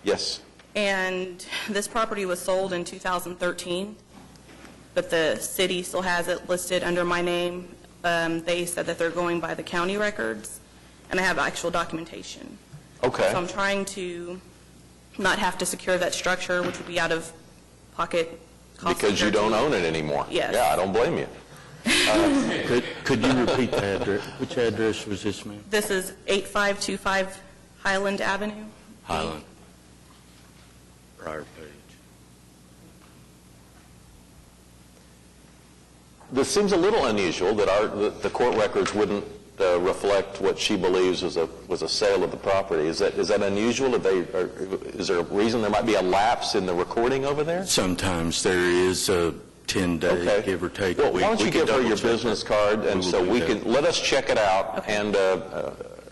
Yes. And this property was sold in 2013, but the city still has it listed under my name. They said that they're going by the county records, and I have actual documentation. Okay. So I'm trying to not have to secure that structure, which would be out of pocket cost. Because you don't own it anymore. Yes. Yeah, I don't blame you. Could you repeat the address? Which address was this, ma'am? This is 8525 Highland Avenue. Highland. Prior page. This seems a little unusual that the court records wouldn't reflect what she believes was a sale of the property. Is that unusual? Is there a reason there might be a lapse in the recording over there? Sometimes there is a 10-day, give or take. Well, why don't you give her your business card, and so we can let us check it out. Okay. And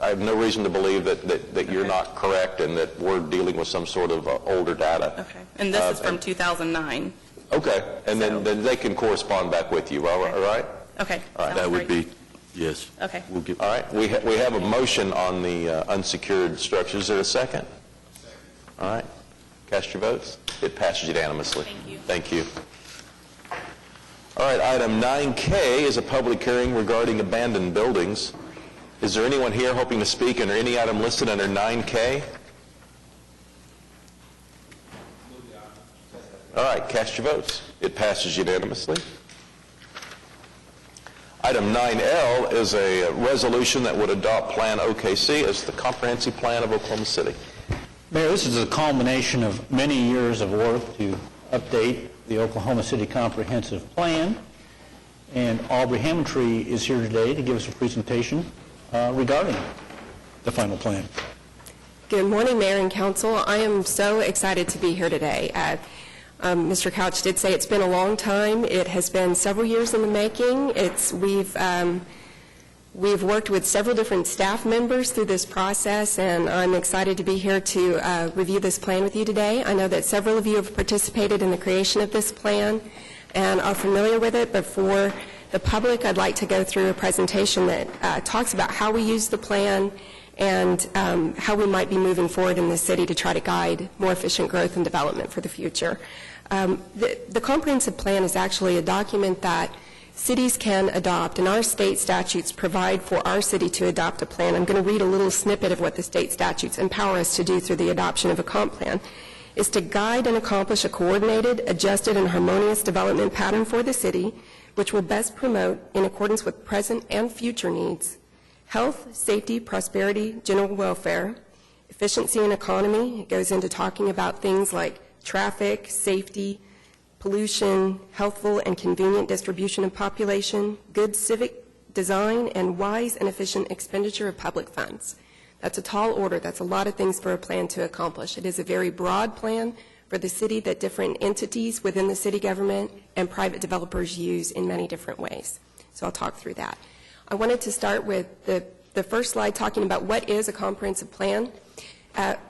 I have no reason to believe that you're not correct and that we're dealing with some sort of older data. Okay. And this is from 2009. Okay. And then they can correspond back with you. All right? Okay. All right. That would be, yes. Okay. We'll give. All right. We have a motion on the unsecured structures. Is there a second? All right. Cast your votes. It passes unanimously. Thank you. Thank you. All right. Item 9K is a public hearing regarding abandoned buildings. Is there anyone here hoping to speak under any item listed under 9K? All right, cast your votes. It passes unanimously. Item 9L is a resolution that would adopt Plan OKC as the comprehensive plan of Oklahoma City. Mayor, this is a culmination of many years of work to update the Oklahoma City Comprehensive Plan. And Aubrey Hammontree is here today to give us a presentation regarding the final plan. Good morning, Mayor and Council. I am so excited to be here today. Mr. Couch did say it's been a long time. It has been several years in the making. We've worked with several different staff members through this process, and I'm excited to be here to review this plan with you today. I know that several of you have participated in the creation of this plan and are familiar with it, but for the public, I'd like to go through a presentation that talks about how we use the plan and how we might be moving forward in the city to try to guide more efficient growth and development for the future. The comprehensive plan is actually a document that cities can adopt, and our state statutes provide for our city to adopt a plan. I'm going to read a little snippet of what the state statutes empower us to do through the adoption of a comp plan. Is to guide and accomplish a coordinated, adjusted, and harmonious development pattern for the city, which will best promote, in accordance with present and future needs, health, safety, prosperity, general welfare, efficiency and economy. It goes into talking about things like traffic, safety, pollution, healthful and convenient distribution of population, good civic design, and wise and efficient expenditure of public funds. That's a tall order. That's a lot of things for a plan to accomplish. It is a very broad plan for the city that different entities within the city government and private developers use in many different ways. So I'll talk through that. I wanted to start with the first slide talking about what is a comprehensive plan.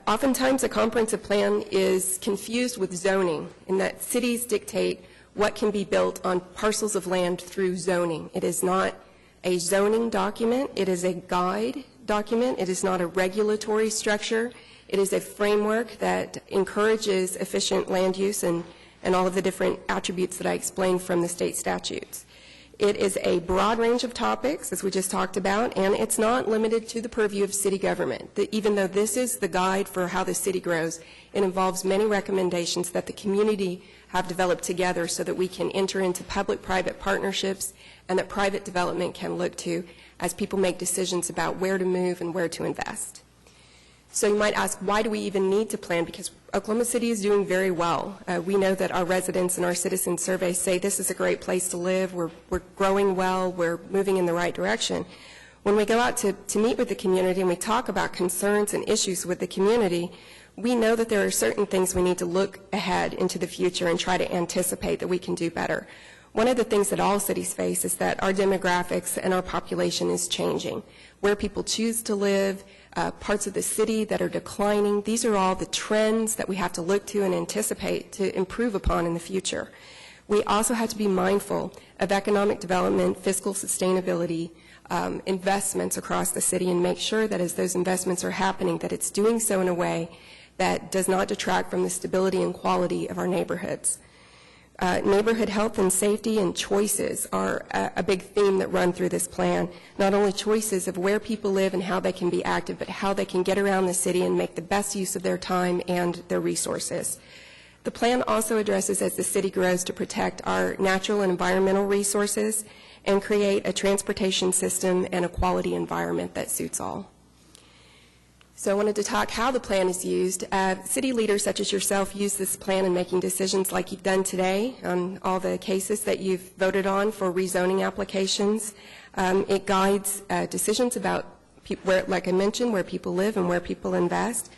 Oftentimes a comprehensive plan is confused with zoning in that cities dictate what can be built on parcels of land through zoning. It is not a zoning document. It is a guide document. It is not a regulatory structure. It is a framework that encourages efficient land use and all of the different attributes that I explained from the state statutes. It is a broad range of topics, as we just talked about, and it's not limited to the purview of city government. Even though this is the guide for how the city grows, it involves many recommendations that the community have developed together so that we can enter into public-private partnerships and that private development can look to as people make decisions about where to move and where to invest. So you might ask, why do we even need to plan? Because Oklahoma City is doing very well. We know that our residents and our citizen surveys say this is a great place to live. We're growing well. We're moving in the right direction. When we go out to meet with the community and we talk about concerns and issues with the community, we know that there are certain things we need to look ahead into the future and try to anticipate that we can do better. One of the things that all cities face is that our demographics and our population is changing. Where people choose to live, parts of the city that are declining, these are all the trends that we have to look to and anticipate to improve upon in the future. We also have to be mindful of economic development, fiscal sustainability, investments across the city, and make sure that as those investments are happening, that it's doing so in a way that does not detract from the stability and quality of our neighborhoods. Neighborhood health and safety and choices are a big theme that run through this plan. Not only choices of where people live and how they can be active, but how they can get around the city and make the best use of their time and their resources. The plan also addresses, as the city grows, to protect our natural and environmental resources and create a transportation system and a quality environment that suits all. So I wanted to talk how the plan is used. City leaders such as yourself use this plan in making decisions like you've done today on all the cases that you've voted on for rezoning applications. It guides decisions about, like I mentioned, where people live and where people invest.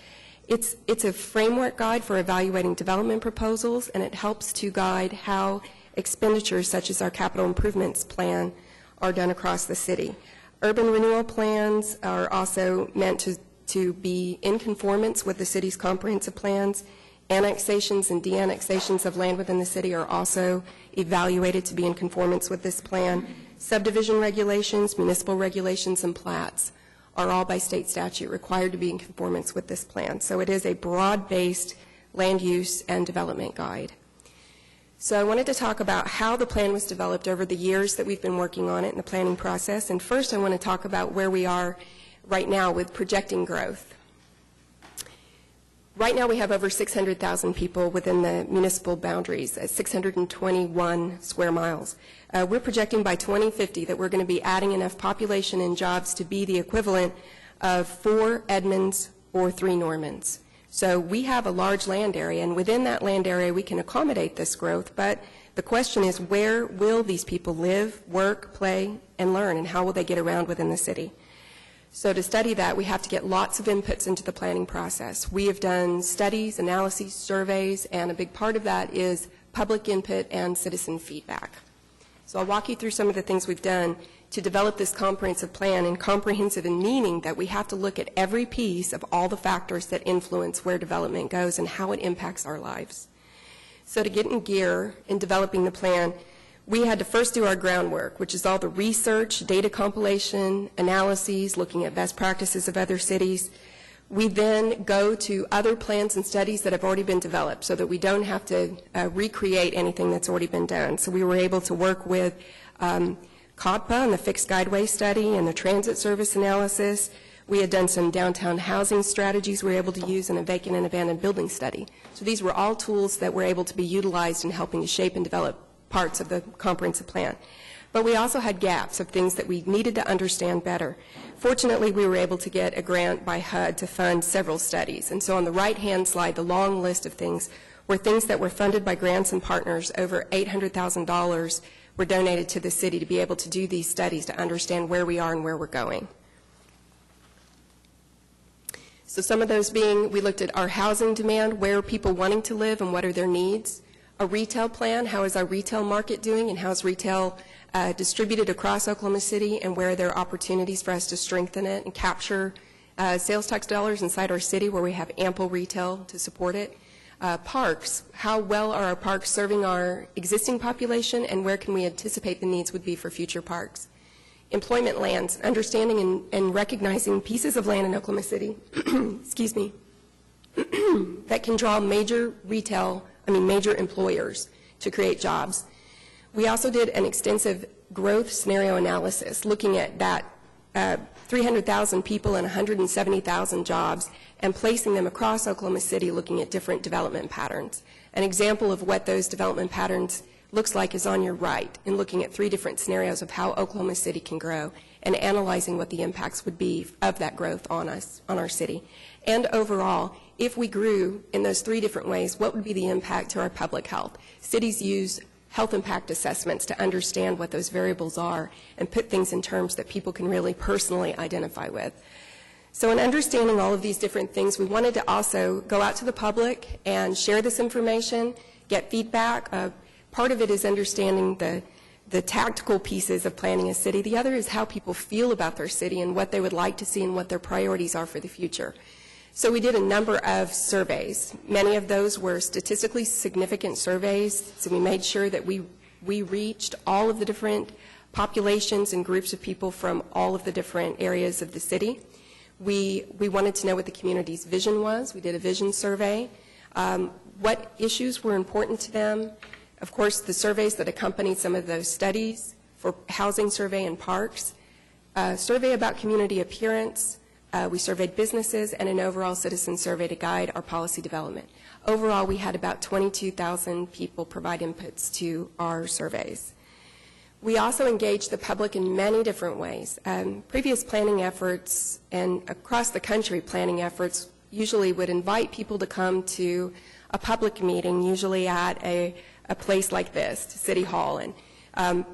It's a framework guide for evaluating development proposals, and it helps to guide how expenditures such as our capital improvements plan are done across the city. Urban renewal plans are also meant to be in conformance with the city's comprehensive plans. Annexations and de-annexations of land within the city are also evaluated to be in conformance with this plan. Subdivision regulations, municipal regulations, and plats are all by state statute required to be in conformance with this plan. So it is a broad-based land use and development guide. So I wanted to talk about how the plan was developed over the years that we've been working on it in the planning process. And first I want to talk about where we are right now with projecting growth. Right now we have over 600,000 people within the municipal boundaries, 621 square miles. We're projecting by 2050 that we're going to be adding enough population and jobs to be the equivalent of 4 Edmonds or 3 Normans. So we have a large land area, and within that land area, we can accommodate this growth, but the question is, where will these people live, work, play, and learn, and how will they get around within the city? So to study that, we have to get lots of inputs into the planning process. We have done studies, analyses, surveys, and a big part of that is public input and citizen feedback. So I'll walk you through some of the things we've done to develop this comprehensive plan, and comprehensive in meaning that we have to look at every piece of all the factors that influence where development goes and how it impacts our lives. So to get in gear in developing the plan, we had to first do our groundwork, which is all the research, data compilation, analyses, looking at best practices of other cities. We then go to other plans and studies that have already been developed so that we don't have to recreate anything that's already been done. So we were able to work with CODPA and the Fixed Guideway Study and the Transit Service Analysis. We had done some downtown housing strategies we were able to use in a vacant and abandoned building study. So these were all tools that were able to be utilized in helping to shape and develop parts of the comprehensive plan. But we also had gaps of things that we needed to understand better. Fortunately, we were able to get a grant by HUD to fund several studies. And so on the right-hand slide, the long list of things were things that were funded by grants and partners. Over $800,000 were donated to the city to be able to do these studies to understand where we are and where we're going. So some of those being, we looked at our housing demand, where are people wanting to live and what are their needs. A retail plan, how is our retail market doing and how is retail distributed across Oklahoma City, and where are there opportunities for us to strengthen it and capture sales tax dollars inside our city where we have ample retail to support it. Parks, how well are our parks serving our existing population and where can we anticipate the needs would be for future parks. Employment lands, understanding and recognizing pieces of land in Oklahoma City, excuse me, that can draw major employers to create jobs. We also did an extensive growth scenario analysis looking at that 300,000 people and 170,000 jobs and placing them across Oklahoma City looking at different development patterns. An example of what those development patterns looks like is on your right, in looking at 3 different scenarios of how Oklahoma City can grow and analyzing what the impacts would be of that growth on us, on our city. And overall, if we grew in those 3 different ways, what would be the impact to our public health? Cities use health impact assessments to understand what those variables are and put things in terms that people can really personally identify with. So in understanding all of these different things, we wanted to also go out to the public and share this information, get feedback. Part of it is understanding the tactical pieces of planning a city. The other is how people feel about their city and what they would like to see and what their priorities are for the future. So we did a number of surveys. Many of those were statistically significant surveys, so we made sure that we reached all of the different populations and groups of people from all of the different areas of the city. We wanted to know what the community's vision was. We did a vision survey. What issues were important to them. Of course, the surveys that accompanied some of those studies for housing survey and parks. A survey about community appearance. We surveyed businesses and an overall citizen survey to guide our policy development. Overall, we had about 22,000 people provide inputs to our surveys. We also engaged the public in many different ways. Previous planning efforts and across the country planning efforts usually would invite people to come to a public meeting, usually at a place like this, to City Hall. And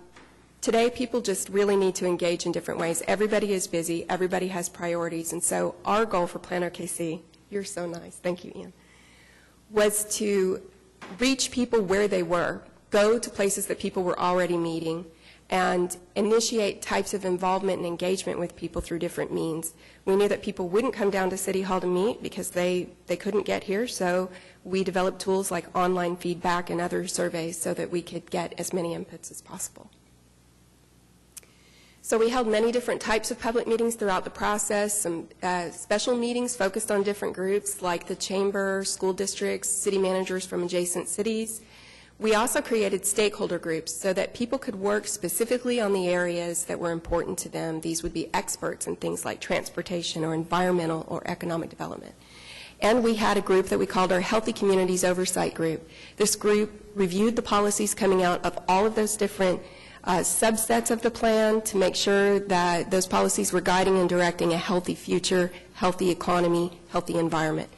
today, people just really need to engage in different ways. Everybody is busy. Everybody has priorities. And so our goal for Plan OKC, you're so nice, thank you, Ian, was to reach people where they were, go to places that people were already meeting, and initiate types of involvement and engagement with people through different means. We knew that people wouldn't come down to City Hall to meet because they couldn't get here, so we developed tools like online feedback and other surveys so that we could get as many inputs as possible. So we held many different types of public meetings throughout the process, some special meetings focused on different groups like the chamber, school districts, city managers from adjacent cities. We also created stakeholder groups so that people could work specifically on the areas that were important to them. These would be experts in things like transportation or environmental or economic development. And we had a group that we called our Healthy Communities Oversight Group. This group reviewed the policies coming out of all of those different subsets of the plan to make sure that those policies were guiding and directing a healthy future, healthy economy, healthy environment.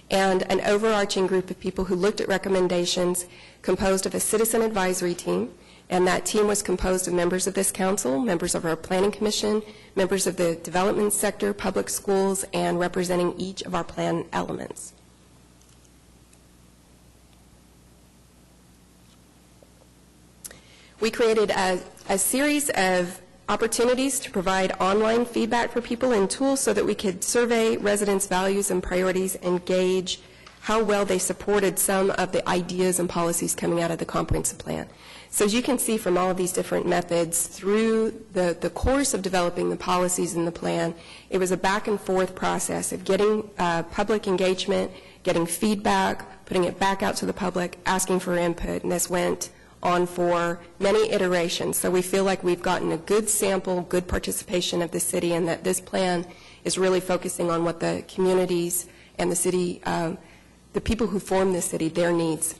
and an overarching group of people who looked at recommendations composed of a citizen advisory team, and that team was composed of members of this council, members of our planning commission, members of the development sector, public schools, and representing each of our plan elements. We created a series of opportunities to provide online feedback for people and tools so that we could survey residents' values and priorities and gauge how well they supported some of the ideas and policies coming out of the comprehensive plan. So as you can see from all of these different methods, through the course of developing the policies in the plan, it was a back and forth process of getting public engagement, getting feedback, putting it back out to the public, asking for input, and this went on for many iterations. So we feel like we've gotten a good sample, good participation of the city, and that this plan is really focusing on what the communities and the city, the people who form the city, their needs.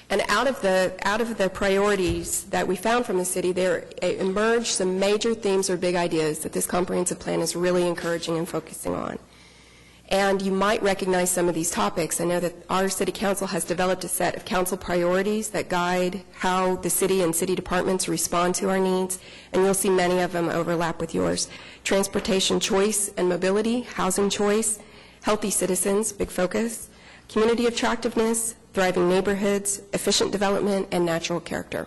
And out of the priorities that we found from the city, there emerged some major themes or big ideas that this comprehensive plan is really encouraging and focusing on. And you might recognize some of these topics. I know that our city council has developed a set of council priorities that guide how the city and city departments respond to our needs, and you'll see many of them overlap with yours. Transportation choice and mobility, housing choice, healthy citizens, big focus, community attractiveness, thriving neighborhoods, efficient development, and natural character.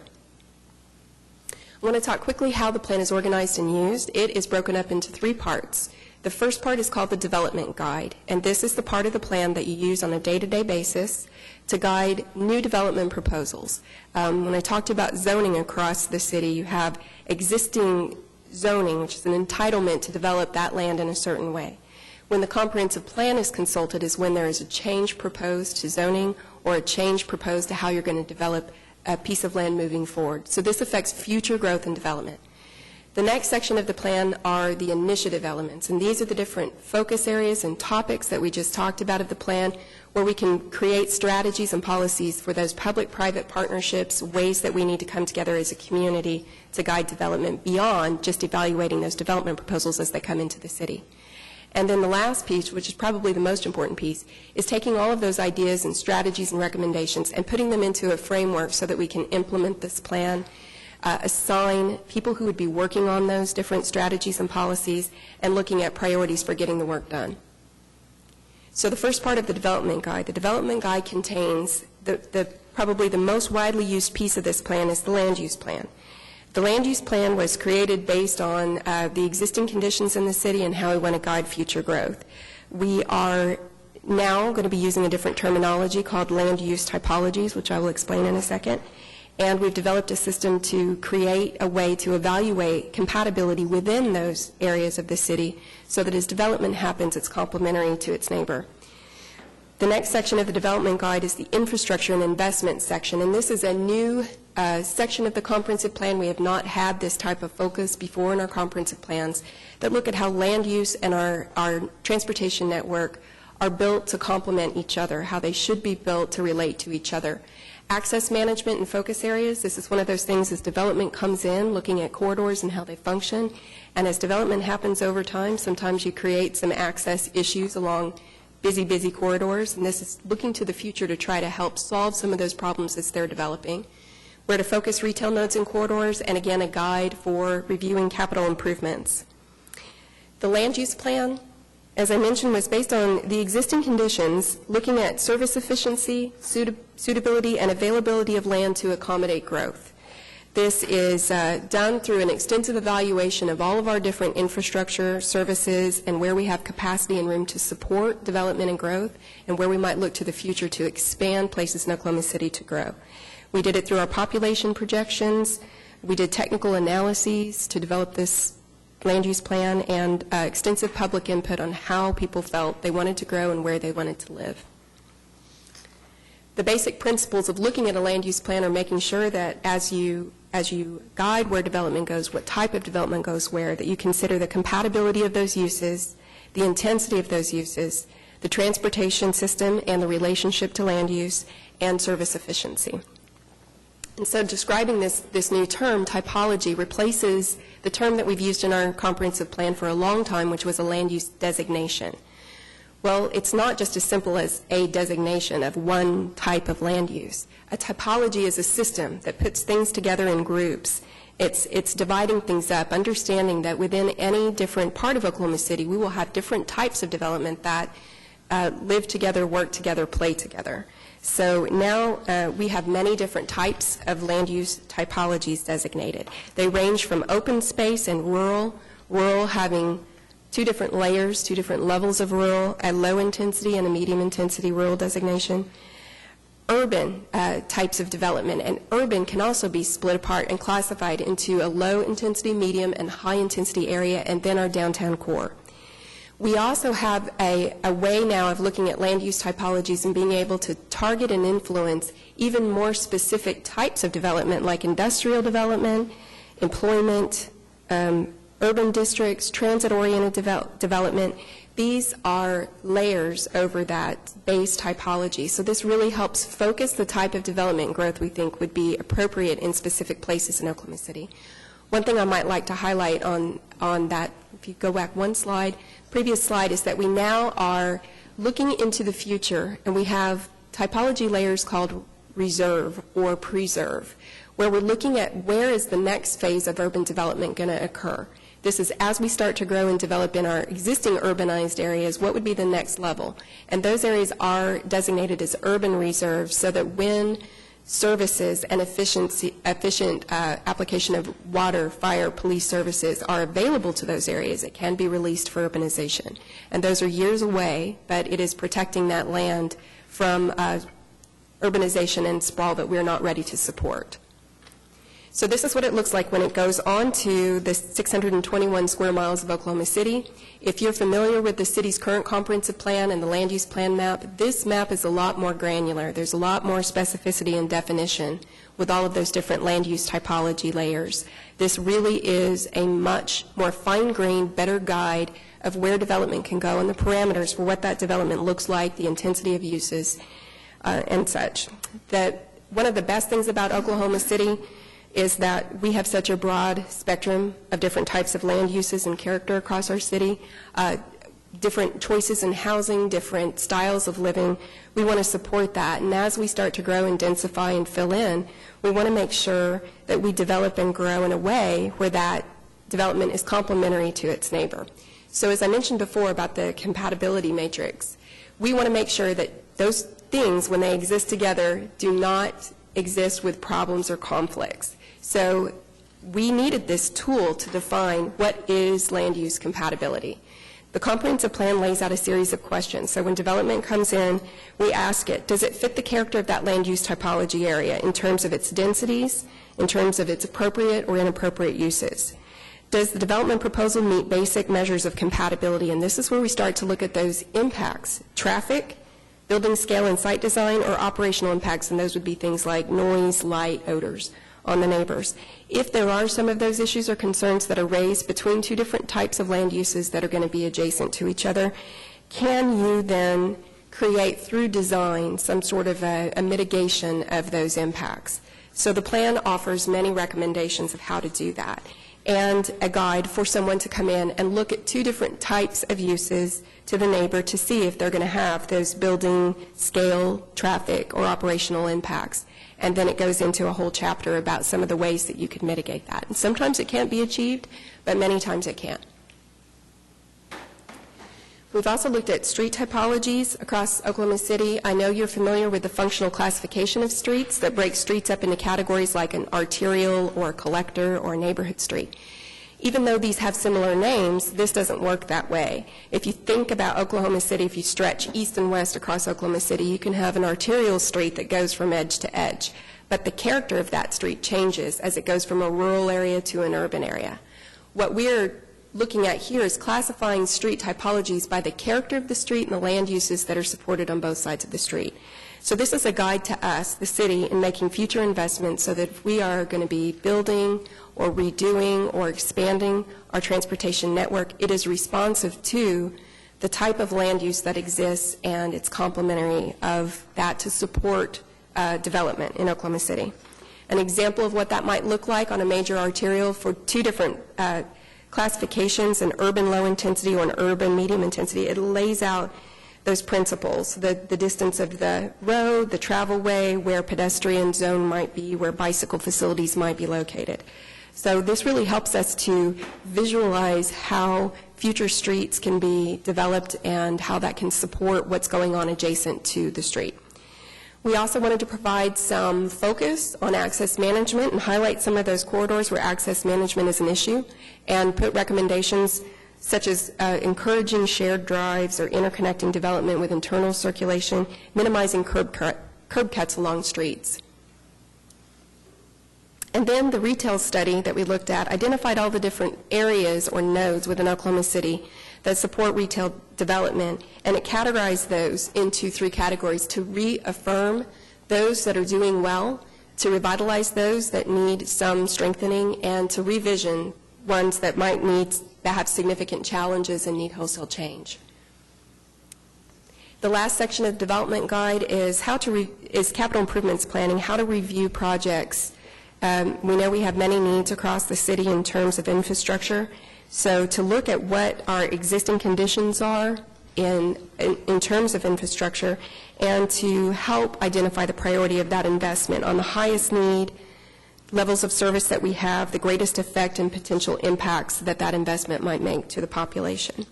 I want to talk quickly how the plan is organized and used. It is broken up into 3 parts. The first part is called the development guide, and this is the part of the plan that you use on a day-to-day basis to guide new development proposals. When I talked about zoning across the city, you have existing zoning, which is an entitlement to develop that land in a certain way. When the comprehensive plan is consulted is when there is a change proposed to zoning or a change proposed to how you're going to develop a piece of land moving forward. So this affects future growth and development. The next section of the plan are the initiative elements, and these are the different focus areas and topics that we just talked about of the plan, where we can create strategies and policies for those public-private partnerships, ways that we need to come together as a community to guide development beyond just evaluating those development proposals as they come into the city. And then the last piece, which is probably the most important piece, is taking all of those ideas and strategies and recommendations and putting them into a framework so that we can implement this plan, assign people who would be working on those different strategies and policies, and looking at priorities for getting the work done. So the first part of the development guide contains probably the most widely used piece of this plan is the land use plan. The land use plan was created based on the existing conditions in the city and how we want to guide future growth. We are now going to be using a different terminology called land use typologies, which I will explain in a second. And we've developed a system to create a way to evaluate compatibility within those areas of the city so that as development happens, it's complementary to its neighbor. The next section of the development guide is the infrastructure and investment section, and this is a new section of the comprehensive plan. We have not had this type of focus before in our comprehensive plans that look at how land use and our transportation network are built to complement each other, how they should be built to relate to each other. Access management and focus areas, this is one of those things as development comes in, looking at corridors and how they function, and as development happens over time, sometimes you create some access issues along busy corridors, and this is looking to the future to try to help solve some of those problems as they're developing. We're to focus retail nodes and corridors, and again, a guide for reviewing capital improvements. The land use plan, as I mentioned, was based on the existing conditions, looking at service efficiency, suitability, and availability of land to accommodate growth. This is done through an extensive evaluation of all of our different infrastructure services and where we have capacity and room to support development and growth, and where we might look to the future to expand places in Oklahoma City to grow. We did it through our population projections. We did technical analyses to develop this land use plan, and extensive public input on how people felt they wanted to grow and where they wanted to live. The basic principles of looking at a land use plan are making sure that as you guide where development goes, what type of development goes where, that you consider the compatibility of those uses, the intensity of those uses, the transportation system and the relationship to land use, and service efficiency. And so describing this new term, typology, replaces the term that we've used in our comprehensive plan for a long time, which was a land use designation. Well, it's not just as simple as a designation of one type of land use. A typology is a system that puts things together in groups. It's dividing things up, understanding that within any different part of Oklahoma City, we will have different types of development that live together, work together, play together. So now we have many different types of land use typologies designated. They range from open space and rural having two different layers, two different levels of rural, a low intensity and a medium intensity rural designation. Urban types of development, and urban can also be split apart and classified into a low intensity, medium, and high intensity area, and then our downtown core. We also have a way now of looking at land use typologies and being able to target and influence even more specific types of development, like industrial development, employment, urban districts, transit-oriented development. These are layers over that base typology. So this really helps focus the type of development growth we think would be appropriate in specific places in Oklahoma City. One thing I might like to highlight on that, if you go back one slide, previous slide, is that we now are looking into the future, and we have typology layers called reserve or preserve, where we're looking at where is the next phase of urban development going to occur. This is as we start to grow and develop in our existing urbanized areas, what would be the next level? And those areas are designated as urban reserves so that when services and efficient application of water, fire, police services are available to those areas, it can be released for urbanization. And those are years away, but it is protecting that land from urbanization and sprawl that we're not ready to support. So this is what it looks like when it goes on to the 621 square miles of Oklahoma City. If you're familiar with the city's current comprehensive plan and the land use plan map, this map is a lot more granular. There's a lot more specificity and definition with all of those different land use typology layers. This really is a much more fine-grained, better guide of where development can go and the parameters for what that development looks like, the intensity of uses, and such. That one of the best things about Oklahoma City is that we have such a broad spectrum of different types of land uses and character across our city, different choices in housing, different styles of living. We want to support that. And as we start to grow and densify and fill in, we want to make sure that we develop and grow in a way where that development is complementary to its neighbor. So as I mentioned before about the compatibility matrix, we want to make sure that those things, when they exist together, do not exist with problems or conflicts. So we needed this tool to define what is land use compatibility. The comprehensive plan lays out a series of questions. So when development comes in, we ask it, does it fit the character of that land use typology area in terms of its densities, in terms of its appropriate or inappropriate uses? Does the development proposal meet basic measures of compatibility? And this is where we start to look at those impacts, traffic, building scale and site design, or operational impacts, and those would be things like noise, light, odors on the neighbors. If there are some of those issues or concerns that are raised between two different types of land uses that are going to be adjacent to each other, can you then create through design some sort of a mitigation of those impacts? So the plan offers many recommendations of how to do that, and a guide for someone to come in and look at two different types of uses to the neighbor to see if they're going to have those building, scale, traffic, or operational impacts. And then it goes into a whole chapter about some of the ways that you could mitigate that. And sometimes it can't be achieved, but many times it can. We've also looked at street typologies across Oklahoma City. I know you're familiar with the functional classification of streets that breaks streets up into categories like an arterial or a collector or a neighborhood street. Even though these have similar names, this doesn't work that way. If you think about Oklahoma City, if you stretch east and west across Oklahoma City, you can have an arterial street that goes from edge to edge. But the character of that street changes as it goes from a rural area to an urban area. What we're looking at here is classifying street typologies by the character of the street and the land uses that are supported on both sides of the street. So this is a guide to us, the city, in making future investments so that if we are going to be building or redoing or expanding our transportation network, it is responsive to the type of land use that exists, and it's complementary of that to support development in Oklahoma City. An example of what that might look like on a major arterial for two different classifications, an urban low intensity or an urban medium intensity, it lays out those principles, the distance of the road, the travel way, where pedestrian zone might be, where bicycle facilities might be located. So this really helps us to visualize how future streets can be developed and how that can support what's going on adjacent to the street. We also wanted to provide some focus on access management and highlight some of those corridors where access management is an issue, and put recommendations such as encouraging shared drives or interconnecting development with internal circulation, minimizing curb cuts along streets. And then the retail study that we looked at identified all the different areas or nodes within Oklahoma City that support retail development, and it categorized those into 3 categories: to reaffirm those that are doing well, to revitalize those that need some strengthening, and to revision ones that have significant challenges and need wholesale change. The last section of the development guide is capital improvements planning, how to review projects. We know we have many needs across the city in terms of infrastructure, so to look at what our existing conditions are in terms of infrastructure, and to help identify the priority of that investment on the highest need, levels of service that we have, the greatest effect and potential impacts that investment might make to the population.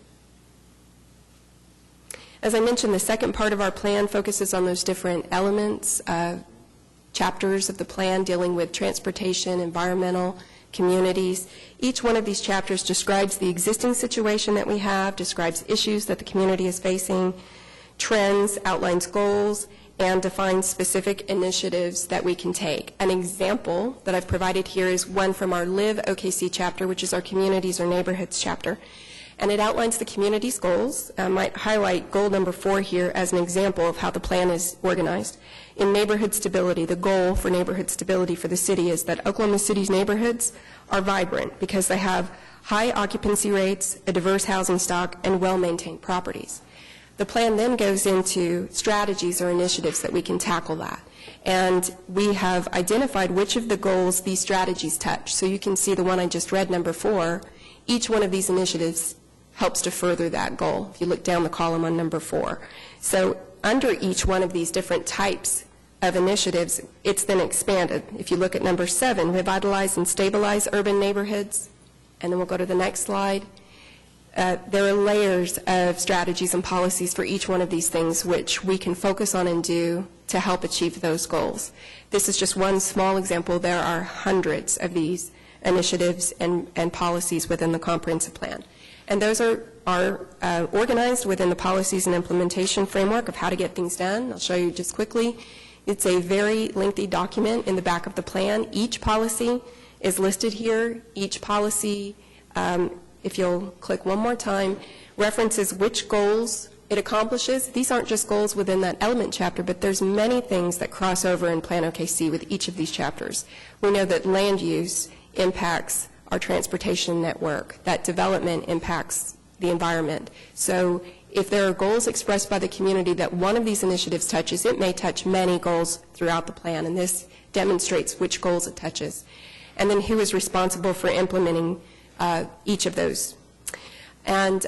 As I mentioned, the second part of our plan focuses on those different elements, chapters of the plan dealing with transportation, environmental, communities. Each one of these chapters describes the existing situation that we have, describes issues that the community is facing, trends, outlines goals, and defines specific initiatives that we can take. An example that I've provided here is one from our Live OKC chapter, which is our communities or neighborhoods chapter. And it outlines the community's goals. I might highlight goal number 4 here as an example of how the plan is organized. In neighborhood stability, the goal for neighborhood stability for the city is that Oklahoma City's neighborhoods are vibrant because they have high occupancy rates, a diverse housing stock, and well-maintained properties. The plan then goes into strategies or initiatives that we can tackle that. And we have identified which of the goals these strategies touch. So you can see the one I just read, number 4, each one of these initiatives helps to further that goal, if you look down the column on number 4. So under each one of these different types of initiatives, it's then expanded. If you look at number 7, revitalize and stabilize urban neighborhoods, and then we'll go to the next slide. There are layers of strategies and policies for each one of these things which we can focus on and do to help achieve those goals. This is just one small example. There are hundreds of these initiatives and policies within the comprehensive plan. And those are organized within the policies and implementation framework of how to get things done. I'll show you just quickly. It's a very lengthy document in the back of the plan. Each policy is listed here. Each policy, if you'll click one more time, references which goals it accomplishes. These aren't just goals within that element chapter, but there's many things that cross over in Plan OKC with each of these chapters. We know that land use impacts our transportation network, that development impacts the environment. So if there are goals expressed by the community that one of these initiatives touches, it may touch many goals throughout the plan, and this demonstrates which goals it touches. And then who is responsible for implementing each of those. And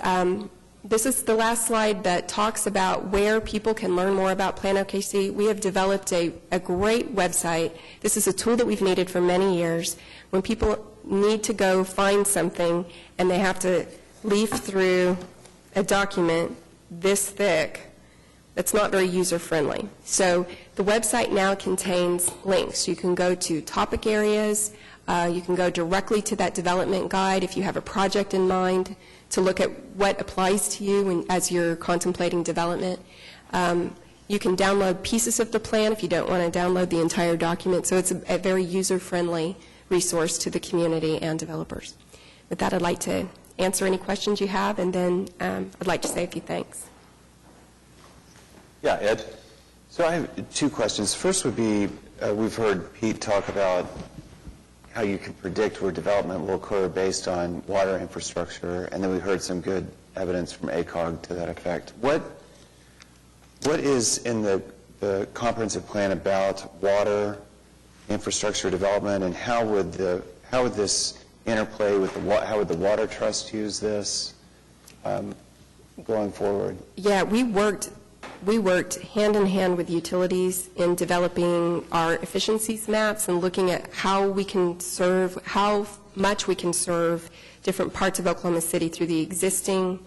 this is the last slide that talks about where people can learn more about Plan OKC. We have developed a great website. This is a tool that we've needed for many years. When people need to go find something and they have to leaf through a document this thick, that's not very user-friendly. So the website now contains links. You can go to topic areas. You can go directly to that development guide if you have a project in mind to look at what applies to you as you're contemplating development. You can download pieces of the plan if you don't want to download the entire document. So it's a very user-friendly resource to the community and developers. With that, I'd like to answer any questions you have, and then I'd like to say a few thanks. Yeah, Ed. So I have 2 questions. First would be, we've heard Pete talk about how you can predict where development will occur based on water infrastructure, and then we heard some good evidence from ACOG to that effect. What is in the comprehensive plan about water infrastructure development, and how would this interplay with how would the Water Trust use this? going forward? Yeah, we worked hand in hand with utilities in developing our efficiencies maps and looking at how much we can serve different parts of Oklahoma City through the existing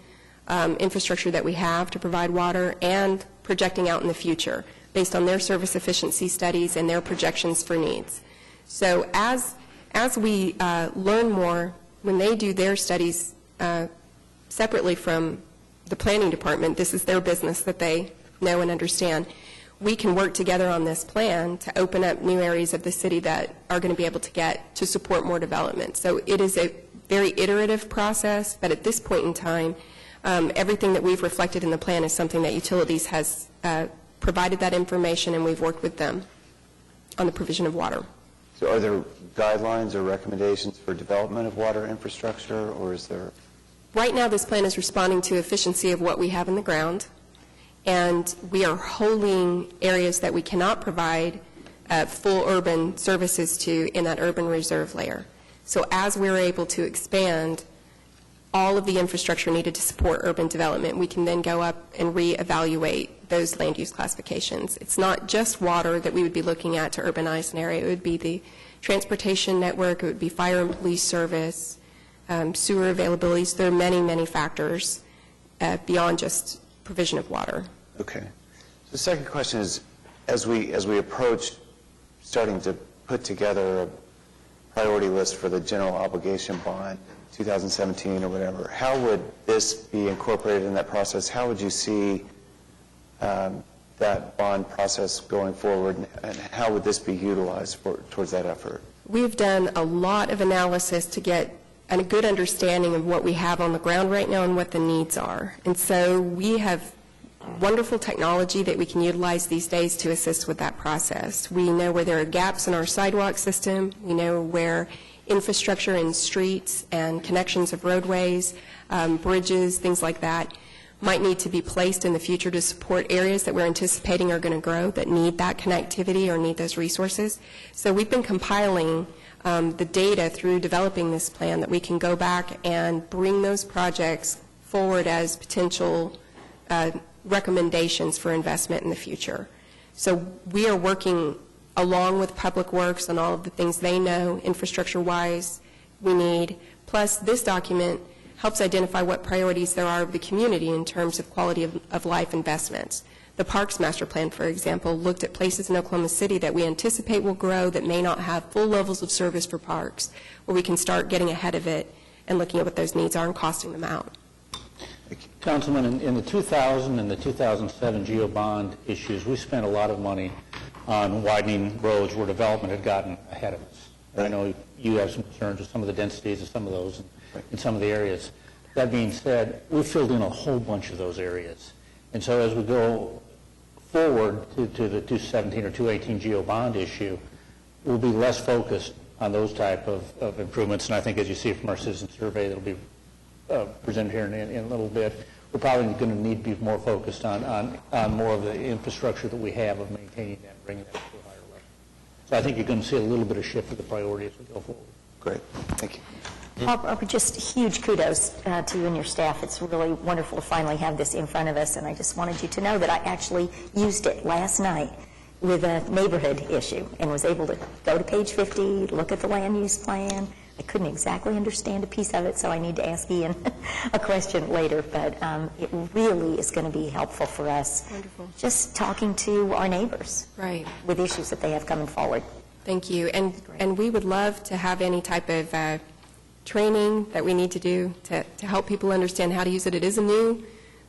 infrastructure that we have to provide water, and projecting out in the future based on their service efficiency studies and their projections for needs. So as we learn more, when they do their studies separately from the planning department, this is their business that they know and understand, we can work together on this plan to open up new areas of the city that are going to be able to get to support more development. So it is a very iterative process, but at this point in time, everything that we've reflected in the plan is something that utilities has provided that information, and we've worked with them on the provision of water. So are there guidelines or recommendations for development of water infrastructure, or is there? Right now, this plan is responding to efficiency of what we have in the ground, and we are holding areas that we cannot provide full urban services to in that urban reserve layer. So as we're able to expand all of the infrastructure needed to support urban development, we can then go up and reevaluate those land use classifications. It's not just water that we would be looking at to urbanize an area. It would be the transportation network, it would be fire and police service, sewer availabilities. There are many, many factors beyond just provision of water. Okay. The second question is, as we approach starting to put together a priority list for the general obligation bond, 2017 or whatever, how would this be incorporated in that process? How would you see that bond process going forward, and how would this be utilized towards that effort? We've done a lot of analysis to get a good understanding of what we have on the ground right now and what the needs are. And so we have wonderful technology that we can utilize these days to assist with that process. We know where there are gaps in our sidewalk system. We know where infrastructure in streets and connections of roadways, bridges, things like that, might need to be placed in the future to support areas that we're anticipating are going to grow that need that connectivity or need those resources. So we've been compiling the data through developing this plan that we can go back and bring those projects forward as potential recommendations for investment in the future. So we are working along with Public Works on all of the things they know infrastructure-wise we need. Plus, this document helps identify what priorities there are of the community in terms of quality of life investments. The Parks Master Plan, for example, looked at places in Oklahoma City that we anticipate will grow that may not have full levels of service for parks, where we can start getting ahead of it and looking at what those needs are and costing them out. Councilman, in the 2000 and the 2007 GEO bond issues, we spent a lot of money on widening roads where development had gotten ahead of us. And I know you have some concerns with some of the densities of some of those in some of the areas. That being said, we filled in a whole bunch of those areas. And so as we go forward to the 2017 or 2018 GEO bond issue, we'll be less focused on those type of improvements. And I think as you see from our citizen survey that will be presented here in a little bit, we're probably going to need to be more focused on more of the infrastructure that we have of maintaining that and bringing that to a higher level. So I think you're going to see a little bit of shift of the priority as we go forward. Great. Thank you. Barbara, just huge kudos to you and your staff. It's really wonderful to finally have this in front of us, and I just wanted you to know that I actually used it last night with a neighborhood issue and was able to go to page 50, look at the land use plan. I couldn't exactly understand a piece of it, so I need to ask Ian a question later, but it really is going to be helpful for us. Wonderful. Just talking to our neighbors with issues that they have coming forward. Thank you. And we would love to have any type of training that we need to do to help people understand how to use it. It is a new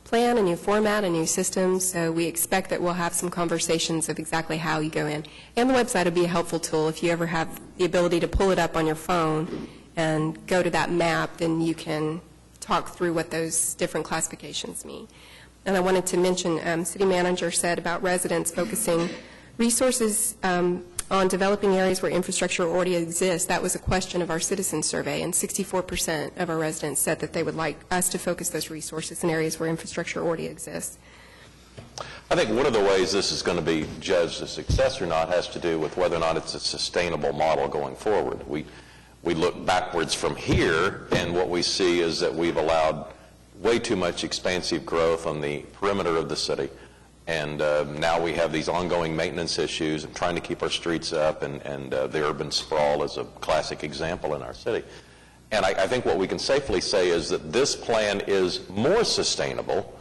plan, a new format, a new system, so we expect that we'll have some conversations of exactly how you go in. And the website will be a helpful tool. If you ever have the ability to pull it up on your phone and go to that map, then you can talk through what those different classifications mean. And I wanted to mention, City Manager said about residents focusing resources on developing areas where infrastructure already exists. That was a question of our citizen survey, and 64% of our residents said that they would like us to focus those resources in areas where infrastructure already exists. I think one of the ways this is going to be judged a success or not has to do with whether or not it's a sustainable model going forward. We look backwards from here, and what we see is that we've allowed way too much expansive growth on the perimeter of the city. And now we have these ongoing maintenance issues and trying to keep our streets up, and the urban sprawl is a classic example in our city. And I think what we can safely say is that this plan is more sustainable,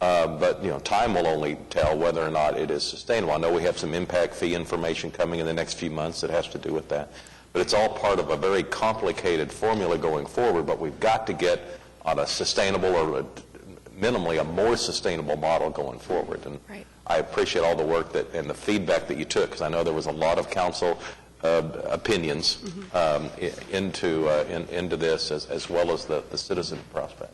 but time will only tell whether or not it is sustainable. I know we have some impact fee information coming in the next few months that has to do with that, but it's all part of a very complicated formula going forward. But we've got to get on a sustainable or minimally a more sustainable model going forward. And I appreciate all the work and the feedback that you took, because I know there was a lot of council opinions into this, as well as the citizen prospect.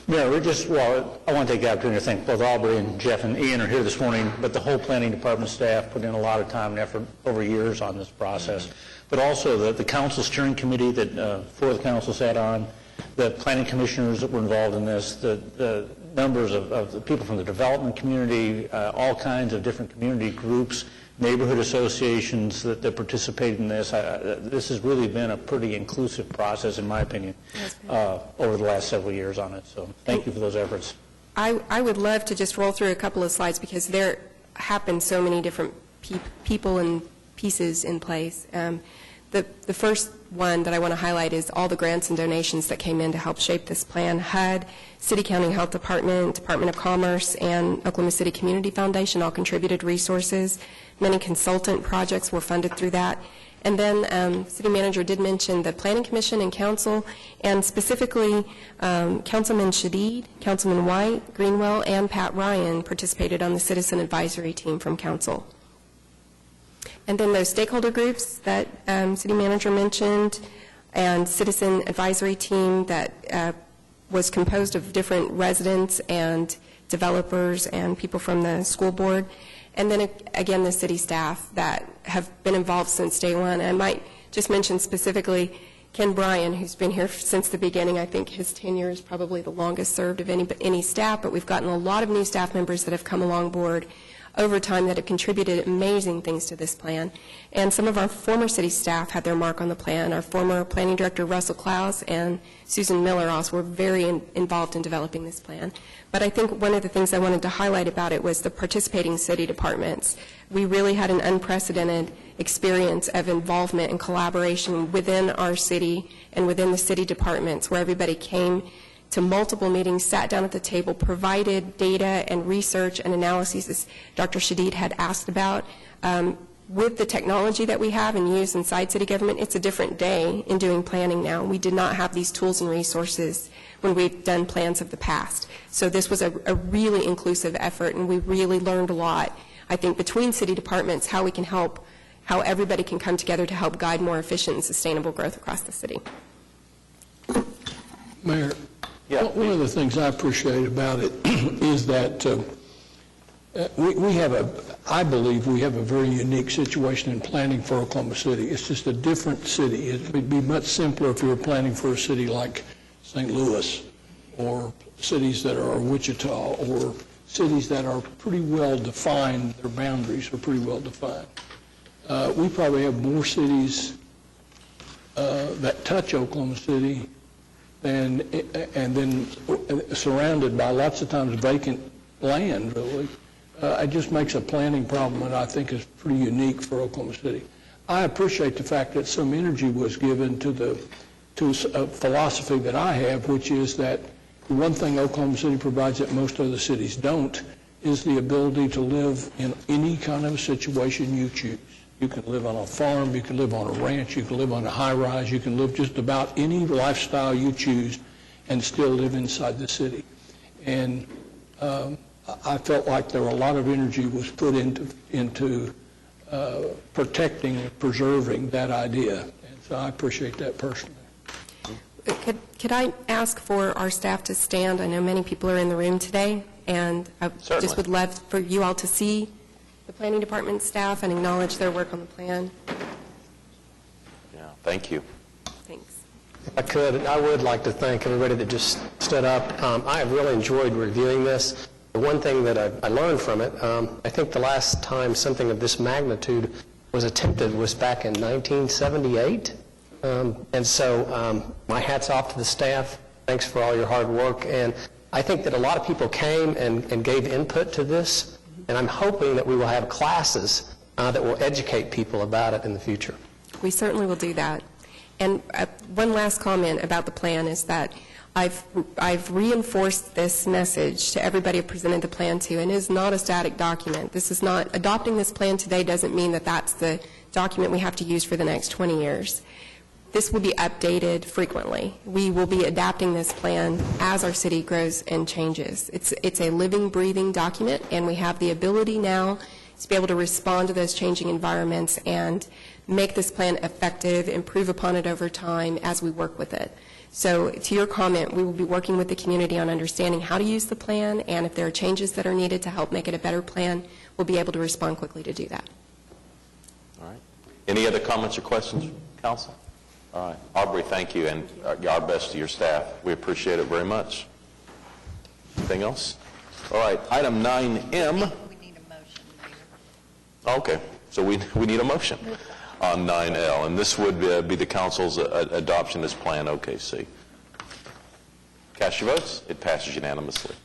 Mayor, I want to take the opportunity to thank both Aubrey and Jeff and Ian are here this morning, but the whole planning department staff put in a lot of time and effort over years on this process. But also the council steering committee that four of the council sat on, the planning commissioners that were involved in this, the numbers of the people from the development community, all kinds of different community groups, neighborhood associations that participated in this. This has really been a pretty inclusive process, in my opinion, over the last several years on it. So thank you for those efforts. I would love to just roll through a couple of slides, because there have been so many different people and pieces in place. The first one that I want to highlight is all the grants and donations that came in to help shape this plan. HUD, City County Health Department, Department of Commerce, and Oklahoma City Community Foundation all contributed resources. Many consultant projects were funded through that. And then City Manager did mention the Planning Commission and Council, and specifically Councilman Shadid, Councilman White, Greenwell, and Pat Ryan participated on the Citizen Advisory Team from Council. And then those stakeholder groups that City Manager mentioned, and Citizen Advisory Team that was composed of different residents and developers and people from the school board. And then again, the city staff that have been involved since day one. I might just mention specifically Ken Bryan, who's been here since the beginning. I think his tenure is probably the longest served of any staff, but we've gotten a lot of new staff members that have come along board over time that have contributed amazing things to this plan. And some of our former city staff had their mark on the plan. Our former planning director, Russell Klaus, and Susan Miller also were very involved in developing this plan. But I think one of the things I wanted to highlight about it was the participating city departments. We really had an unprecedented experience of involvement and collaboration within our city and within the city departments, where everybody came to multiple meetings, sat down at the table, provided data and research and analyses, as Dr. Shadid had asked about. With the technology that we have and use inside city government, it's a different day in doing planning now. We did not have these tools and resources when we've done plans of the past. So this was a really inclusive effort, and we really learned a lot, I think, between city departments, how we can help, how everybody can come together to help guide more efficient and sustainable growth across the city. Mayor, one of the things I appreciate about it is that I believe we have a very unique situation in planning for Oklahoma City. It's just a different city. It would be much simpler if you were planning for a city like St. Louis, or cities that are Wichita, or cities that are pretty well defined, their boundaries are pretty well defined. We probably have more cities that touch Oklahoma City and then surrounded by lots of times vacant land, really. It just makes a planning problem that I think is pretty unique for Oklahoma City. I appreciate the fact that some energy was given to a philosophy that I have, which is that the one thing Oklahoma City provides that most other cities don't is the ability to live in any kind of situation you choose. You can live on a farm, you can live on a ranch, you can live on a high-rise, you can live just about any lifestyle you choose and still live inside the city. And I felt like there were a lot of energy was put into protecting and preserving that idea. And so I appreciate that personally. Could I ask for our staff to stand? I know many people are in the room today, and I just would love for you all to see the planning department staff and acknowledge their work on the plan. Yeah, thank you. Thanks. I would like to thank everybody that just stood up. I have really enjoyed reviewing this. The one thing that I learned from it, I think the last time something of this magnitude was attempted was back in 1978. And so my hat's off to the staff. Thanks for all your hard work. And I think that a lot of people came and gave input to this, and I'm hoping that we will have classes that will educate people about it in the future. We certainly will do that. And one last comment about the plan is that I've reinforced this message to everybody I've presented the plan to, and it is not a static document. This is not, adopting this plan today doesn't mean that that's the document we have to use for the next 20 years. This will be updated frequently. We will be adapting this plan as our city grows and changes. It's a living, breathing document, and we have the ability now to be able to respond to those changing environments and make this plan effective, improve upon it over time as we work with it. So to your comment, we will be working with the community on understanding how to use the plan, and if there are changes that are needed to help make it a better plan, we'll be able to respond quickly to do that. All right. Any other comments or questions, Council? All right. Aubrey, thank you, and our best to your staff. We appreciate it very much. Anything else? All right. Item 9M. We need a motion, Mayor. Okay. So we need a motion on 9L, and this would be the council's adoption of this plan, OKC. Cast your votes. It passes unanimously.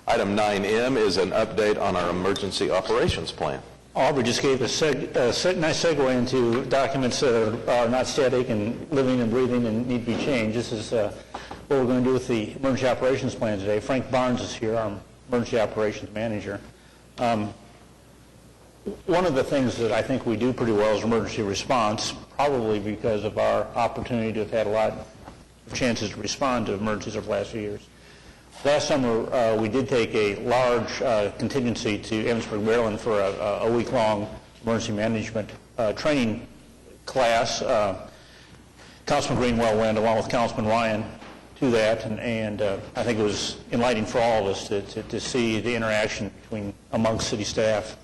Item 9M is an update on our emergency operations plan. Aubrey just gave a nice segue into documents that are not static and living and breathing and need to be changed. This is what we're going to do with the emergency operations plan today. Frank Barnes is here, our emergency operations manager. One of the things that I think we do pretty well is emergency response, probably because of our opportunity to have had a lot of chances to respond to emergencies over the last few years. Last summer, we did take a large contingency to Evansburg, Maryland for a week-long emergency management training class. Councilman Greenwell went along with Councilman Ryan to that, and I think it was enlightening for all of us to see the interaction amongst city staff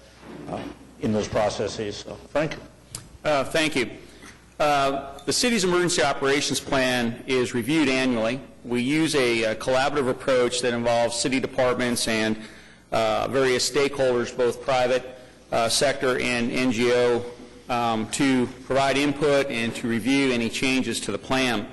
in those processes. So, Frank? Thank you. The city's emergency operations plan is reviewed annually. We use a collaborative approach that involves city departments and various stakeholders, both private sector and NGO, to provide input and to review any changes to the plan.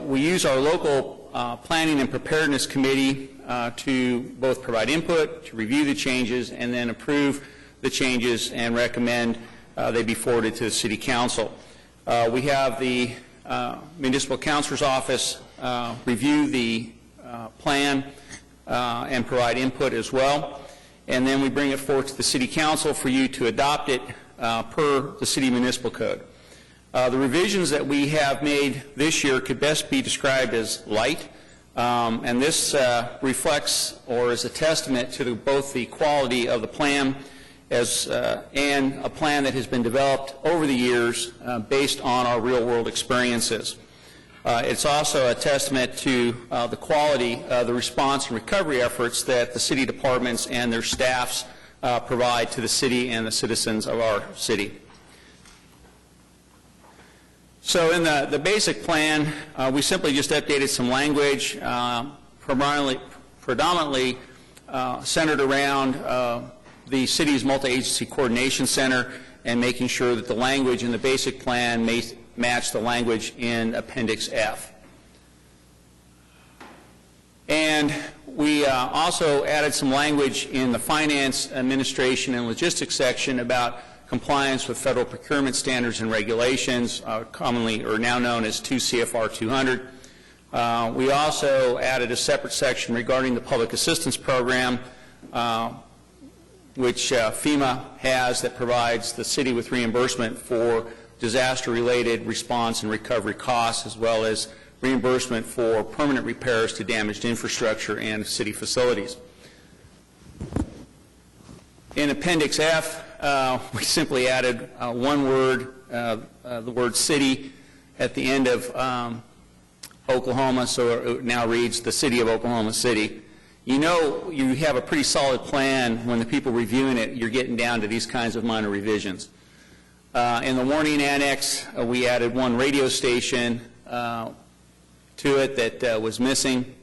We use our local planning and preparedness committee to both provide input, to review the changes, and then approve the changes and recommend they be forwarded to the City Council. We have the Municipal Counselor's Office review the plan and provide input as well, and then we bring it forward to the City Council for you to adopt it per the City Municipal Code. The revisions that we have made this year could best be described as light, and this reflects or is a testament to both the quality of the plan and a plan that has been developed over the years based on our real-world experiences. It's also a testament to the quality of the response and recovery efforts that the city departments and their staffs provide to the city and the citizens of our city. So in the basic plan, we simply just updated some language, predominantly centered around the city's multi-agency coordination center and making sure that the language in the basic plan may match the language in Appendix F. And we also added some language in the finance, administration, and logistics section about compliance with federal procurement standards and regulations, commonly or now known as 2 CFR 200. We also added a separate section regarding the public assistance program, which FEMA has, that provides the city with reimbursement for disaster-related response and recovery costs, as well as reimbursement for permanent repairs to damaged infrastructure and city facilities. In Appendix F, we simply added one word, the word city, at the end of Oklahoma, so it now reads the City of Oklahoma City. You know you have a pretty solid plan when the people reviewing it, you're getting down to these kinds of minor revisions. In the warning annex, we added one radio station to it that was missing.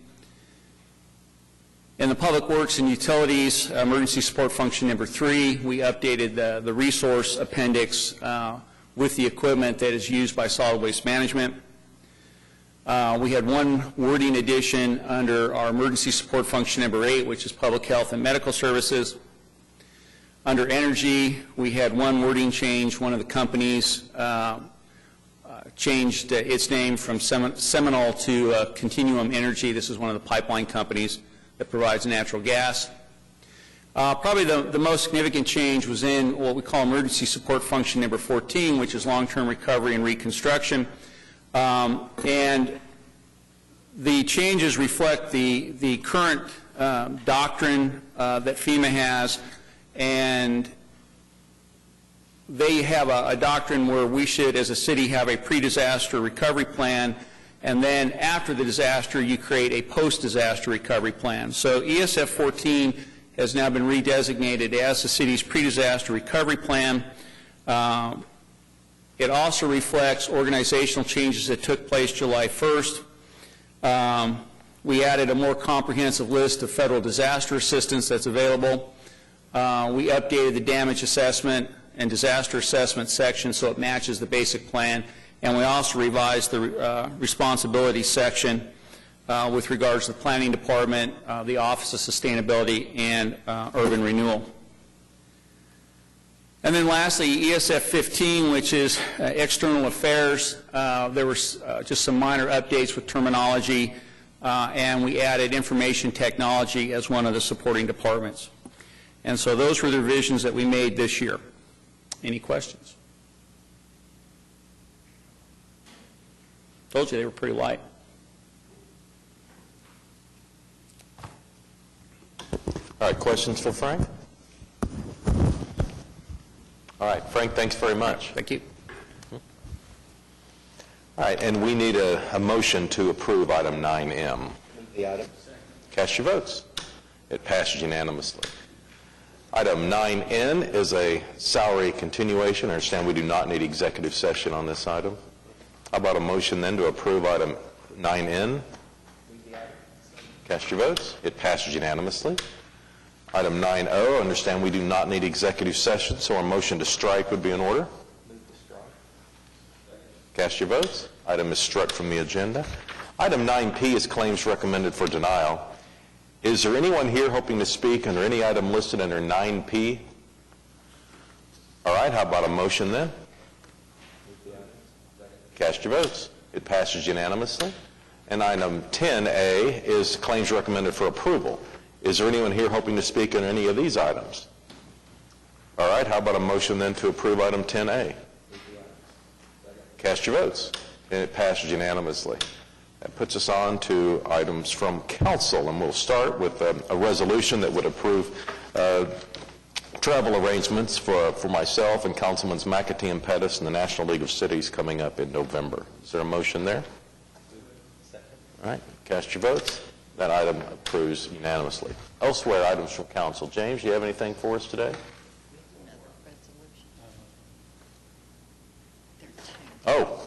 In the Public Works and Utilities Emergency Support Function number 3, we updated the resource appendix with the equipment that is used by solid waste management. We had one wording addition under our emergency support function number 8, which is public health and medical services. Under energy, we had one wording change. One of the companies changed its name from Seminole to Continuum Energy. This is one of the pipeline companies that provides natural gas. Probably the most significant change was in what we call emergency support function number 14, which is long-term recovery and reconstruction. And the changes reflect the current doctrine that FEMA has, and they have a doctrine where we should, as a city, have a pre-disaster recovery plan, and then after the disaster, you create a post-disaster recovery plan. So ESF 14 has now been redesignated as the city's pre-disaster recovery plan. It also reflects organizational changes that took place July 1st. We added a more comprehensive list of federal disaster assistance that's available. We updated the damage assessment and disaster assessment section so it matches the basic plan, and we also revised the responsibility section with regards to the planning department, the Office of Sustainability, and urban renewal. And then lastly, ESF 15, which is external affairs. There were just some minor updates with terminology, and we added information technology as one of the supporting departments. And so those were the revisions that we made this year. Any questions? Told you they were pretty light. All right, questions for Frank? All right, Frank, thanks very much. Thank you. All right, and we need a motion to approve item 9M. The item. Cast your votes. It passes unanimously. Item 9N is a salary continuation. I understand we do not need executive session on this item. How about a motion then to approve item 9N? Cast your votes. It passes unanimously. Item 9O, I understand we do not need executive session, so a motion to strike would be in order. Cast your votes. Item is struck from the agenda. Item 9P is claims recommended for denial. Is there anyone here hoping to speak under any item listed under 9P? All right, how about a motion then? Cast your votes. It passes unanimously. And item 10A is claims recommended for approval. Is there anyone here hoping to speak on any of these items? All right, how about a motion then to approve item 10A? Cast your votes. And it passes unanimously. That puts us on to items from council, and we'll start with a resolution that would approve travel arrangements for myself and Councilmans McAtee and Pettis and the National League of Cities coming up in November. Is there a motion there? All right, cast your votes. That item approves unanimously. Elsewhere, items from council. James, do you have anything for us today? Oh,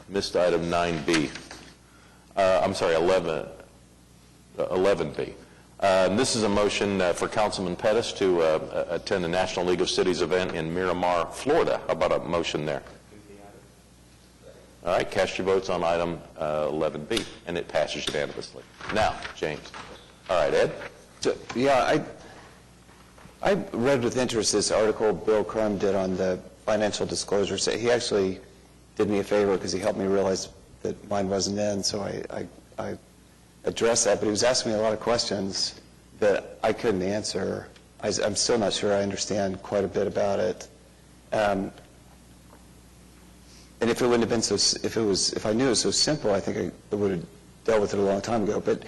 missed item 9B. I'm sorry, 11B. This is a motion for Councilman Pettis to attend the National League of Cities event in Miramar, Florida. How about a motion there? All right, cast your votes on item 11B, and it passes unanimously. Now, James. All right, Ed? So, yeah, I read with interest this article Bill Crum did on the financial disclosures. He actually did me a favor because he helped me realize that mine wasn't in, so I addressed that. But he was asking me a lot of questions that I couldn't answer. I'm still not sure I understand quite a bit about it. And if it wouldn't have been so, if I knew it was so simple, I think I would have dealt with it a long time ago. But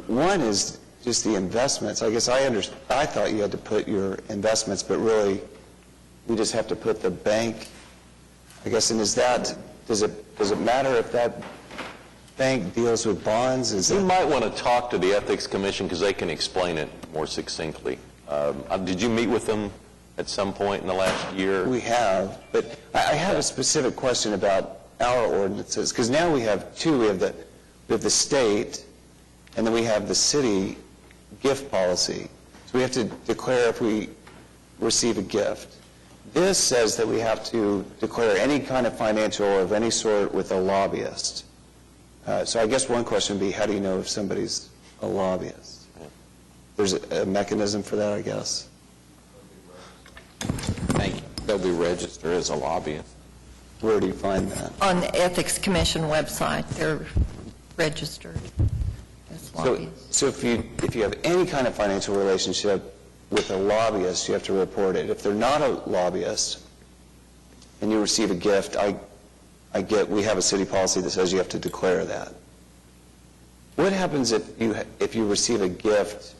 one is just the investments. I guess I thought you had to put your investments, but really we just have to put the bank. I guess, and does it matter if that bank deals with bonds? You might want to talk to the Ethics Commission because they can explain it more succinctly. Did you meet with them at some point in the last year? We have, but I have a specific question about our ordinances, because now we have two. We have the state, and then we have the city gift policy. So we have to declare if we receive a gift. This says that we have to declare any kind of financial or of any sort with a lobbyist. So I guess one question would be, how do you know if somebody's a lobbyist? There's a mechanism for that, I guess. Thank you. They'll be registered as a lobbyist. Where do you find that? On the Ethics Commission website, they're registered as lobbyists. So if you have any kind of financial relationship with a lobbyist, you have to report it. If they're not a lobbyist and you receive a gift, we have a city policy that says you have to declare that. What happens if you receive a gift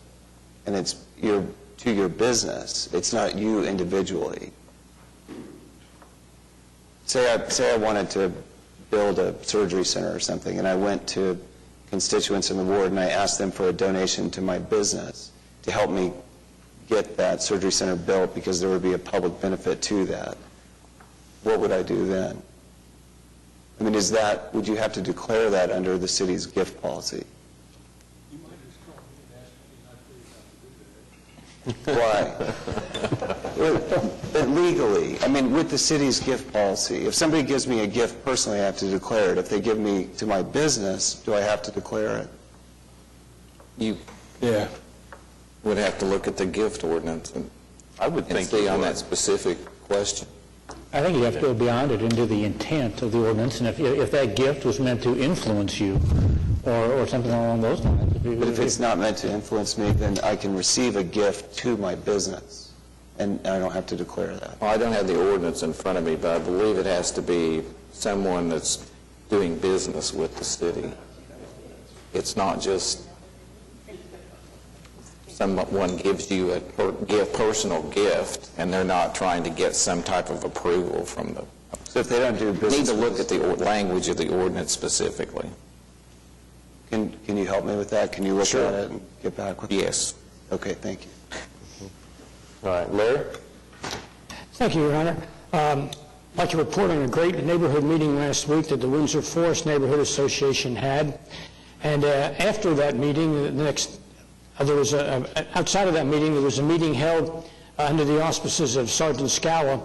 and it's to your business? It's not you individually. Say I wanted to build a surgery center or something, and I went to constituents in the ward and I asked them for a donation to my business to help me get that surgery center built because there would be a public benefit to that. What would I do then? I mean, would you have to declare that under the city's gift policy? Why? But legally, I mean, with the city's gift policy, if somebody gives me a gift personally, I have to declare it. If they give me to my business, do I have to declare it? You would have to look at the gift ordinance and see on that specific question. I think you have to go beyond it into the intent of the ordinance, and if that gift was meant to influence you or something along those lines. But if it's not meant to influence me, then I can receive a gift to my business, and I don't have to declare that. Well, I don't have the ordinance in front of me, but I believe it has to be someone that's doing business with the city. It's not just someone gives you a personal gift, and they're not trying to get some type of approval from the... So if they don't do business... You need to look at the language of the ordinance specifically. Can you help me with that? Can you look at it and get back with me? Yes. Okay, thank you. All right, Larry? Thank you, Your Honor. I'd like to report on a great neighborhood meeting last week that the Windsor Forest Neighborhood Association had. And after that meeting, outside of that meeting, there was a meeting held under the auspices of Sergeant Scala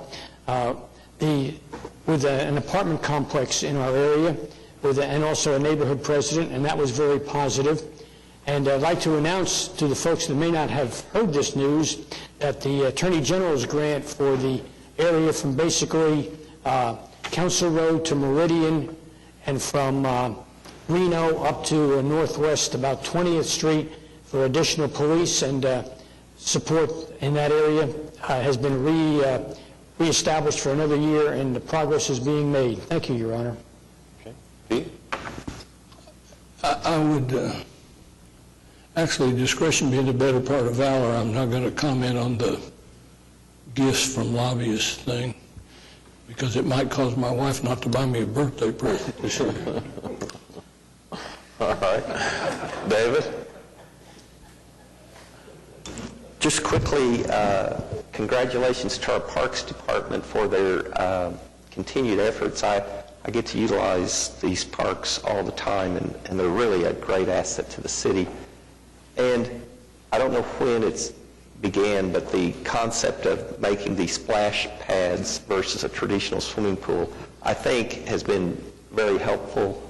with an apartment complex in our area, and also a neighborhood president, and that was very positive. And I'd like to announce to the folks that may not have heard this news that the Attorney General's grant for the area from basically Council Road to Meridian and from Reno up to northwest about 20th Street for additional police and support in that area has been reestablished for another year, and the progress is being made. Thank you, Your Honor. Pete? I would, actually, discretion being the better part of valor, I'm not going to comment on the gifts from lobbyists thing, because it might cause my wife not to buy me a birthday present this year. All right. David? Just quickly, congratulations to our Parks Department for their continued efforts. I get to utilize these parks all the time, and they're really a great asset to the city. And I don't know when it began, but the concept of making these splash pads versus a traditional swimming pool, I think, has been very helpful.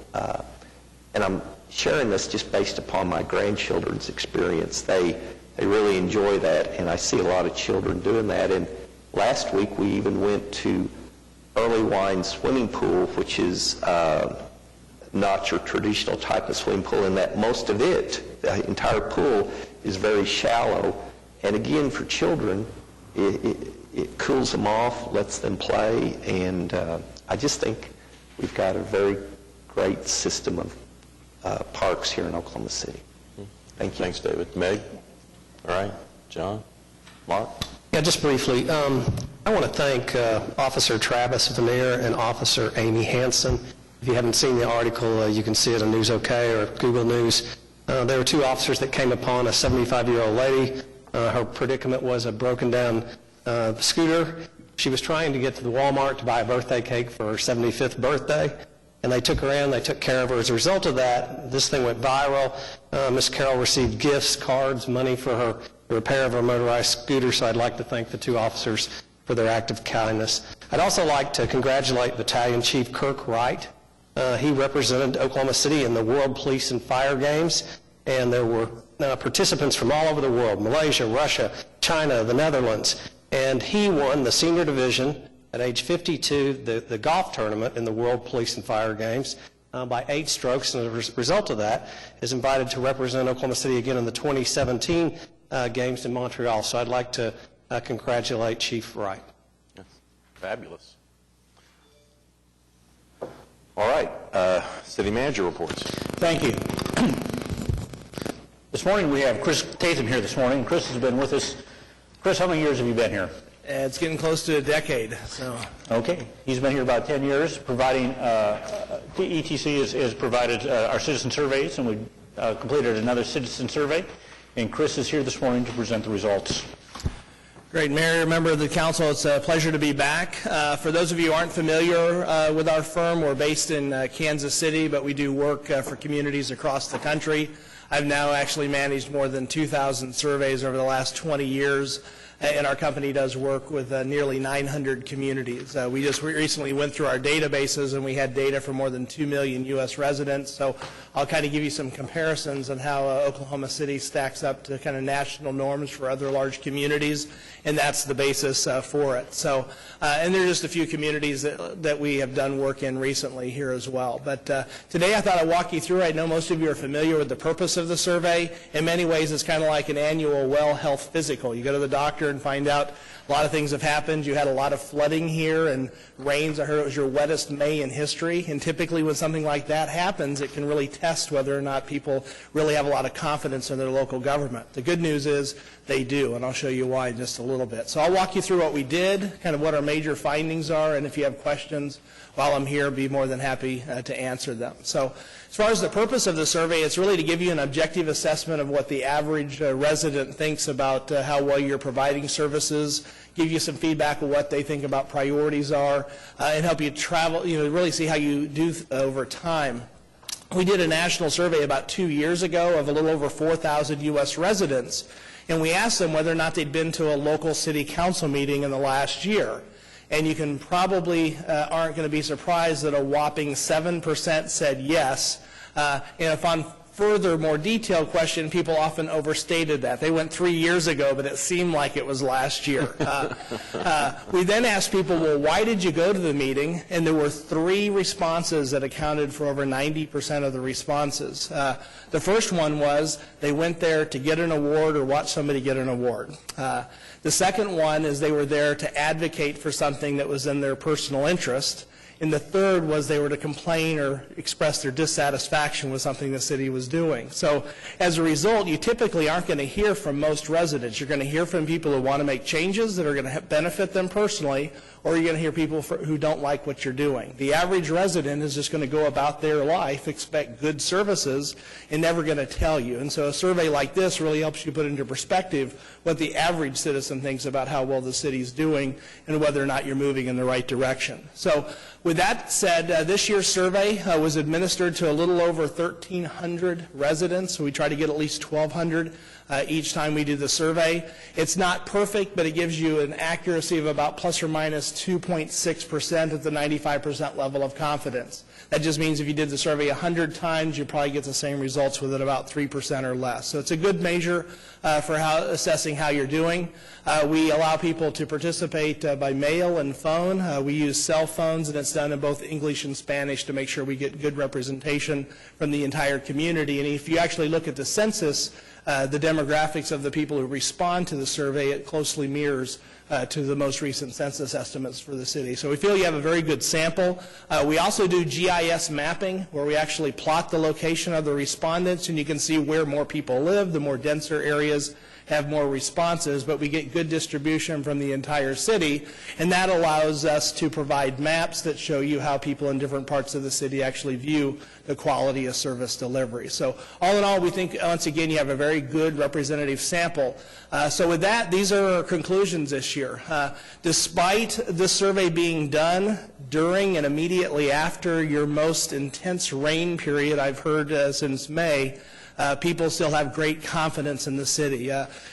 And I'm sharing this just based upon my grandchildren's experience. They really enjoy that, and I see a lot of children doing that. And last week we even went to Early Wine Swimming Pool, which is not your traditional type of swimming pool, in that most of it, the entire pool, is very shallow. And again, for children, it cools them off, lets them play, and I just think we've got a very great system of parks here in Oklahoma City. Thank you. Thanks, David. Meg? All right. John? Mark? Yeah, just briefly, I want to thank Officer Travis Veneer and Officer Amy Hansen. If you haven't seen the article, you can see it on News OK or Google News. There were two officers that came upon a 75-year-old lady. Her predicament was a broken down scooter. She was trying to get to the Walmart to buy a birthday cake for her 75th birthday, and they took her in, they took care of her. As a result of that, this thing went viral. Miss Carroll received gifts, cards, money for the repair of her motorized scooter, so I'd like to thank the two officers for their act of kindness. I'd also like to congratulate Battalion Chief Kirk Wright. He represented Oklahoma City in the World Police and Fire Games, and there were participants from all over the world, Malaysia, Russia, China, the Netherlands, and he won the senior division at age 52, the golf tournament in the World Police and Fire Games by 8 strokes, and as a result of that is invited to represent Oklahoma City again in the 2017 games in Montreal. So I'd like to congratulate Chief Wright. Fabulous. All right, city manager reports. Thank you. This morning we have Chris Tatham here this morning. Chris has been with us. Chris, how many years have you been here? It's getting close to a decade. Okay. He's been here about 10 years, providing, ETC has provided our citizen surveys, and we completed another citizen survey. And Chris is here this morning to present the results. Great. Mayor, member of the council, it's a pleasure to be back. For those of you who aren't familiar with our firm, we're based in Kansas City, but we do work for communities across the country. I've now actually managed more than 2,000 surveys over the last 20 years. And our company does work with nearly 900 communities. We just recently went through our databases, and we had data for more than 2 million U.S. residents. So I'll kind of give you some comparisons on how Oklahoma City stacks up to kind of national norms for other large communities, and that's the basis for it. So, and there are just a few communities that we have done work in recently here as well. But today I thought I'd walk you through. I know most of you are familiar with the purpose of the survey. In many ways, it's kind of like an annual well health physical. You go to the doctor and find out a lot of things have happened. You had a lot of flooding here and rains. I heard it was your wettest May in history. And typically when something like that happens, it can really test whether or not people really have a lot of confidence in their local government. The good news is they do, and I'll show you why in just a little bit. So I'll walk you through what we did, kind of what our major findings are, and if you have questions while I'm here, be more than happy to answer them. So as far as the purpose of the survey, it's really to give you an objective assessment of what the average resident thinks about how well you're providing services, give you some feedback of what they think about priorities are, and help you travel, really see how you do over time. We did a national survey about 2 years ago of a little over 4,000 U.S. residents, and we asked them whether or not they'd been to a local city council meeting in the last year. And you can probably aren't going to be surprised that a whopping 7% said yes. And if on further, more detailed question, people often overstated that. They went 3 years ago, but it seemed like it was last year. We then asked people, well, why did you go to the meeting? And there were 3 responses that accounted for over 90% of the responses. The first one was they went there to get an award or watch somebody get an award. The second one is they were there to advocate for something that was in their personal interest. And the third was they were to complain or express their dissatisfaction with something the city was doing. So as a result, you typically aren't going to hear from most residents. You're going to hear from people who want to make changes that are going to benefit them personally, or you're going to hear people who don't like what you're doing. The average resident is just going to go about their life, expect good services, and never going to tell you. And so a survey like this really helps you put into perspective what the average citizen thinks about how well the city's doing and whether or not you're moving in the right direction. So with that said, this year's survey was administered to a little over 1,300 residents. So we try to get at least 1,200 each time we do the survey. It's not perfect, but it gives you an accuracy of about plus or minus 2.6% at the 95% level of confidence. That just means if you did the survey 100 times, you probably get the same results with it about 3% or less. So it's a good measure for assessing how you're doing. We allow people to participate by mail and phone. We use cell phones, and it's done in both English and Spanish to make sure we get good representation from the entire community. And if you actually look at the census, the demographics of the people who respond to the survey, it closely mirrors to the most recent census estimates for the city. So we feel you have a very good sample. We also do GIS mapping, where we actually plot the location of the respondents, and you can see where more people live. The more denser areas have more responses, but we get good distribution from the entire city, and that allows us to provide maps that show you how people in different parts of the city actually view the quality of service delivery. So all in all, we think, once again, you have a very good representative sample. So with that, these are our conclusions this year. Despite this survey being done during and immediately after your most intense rain period I've heard since May, people still have great confidence in the city.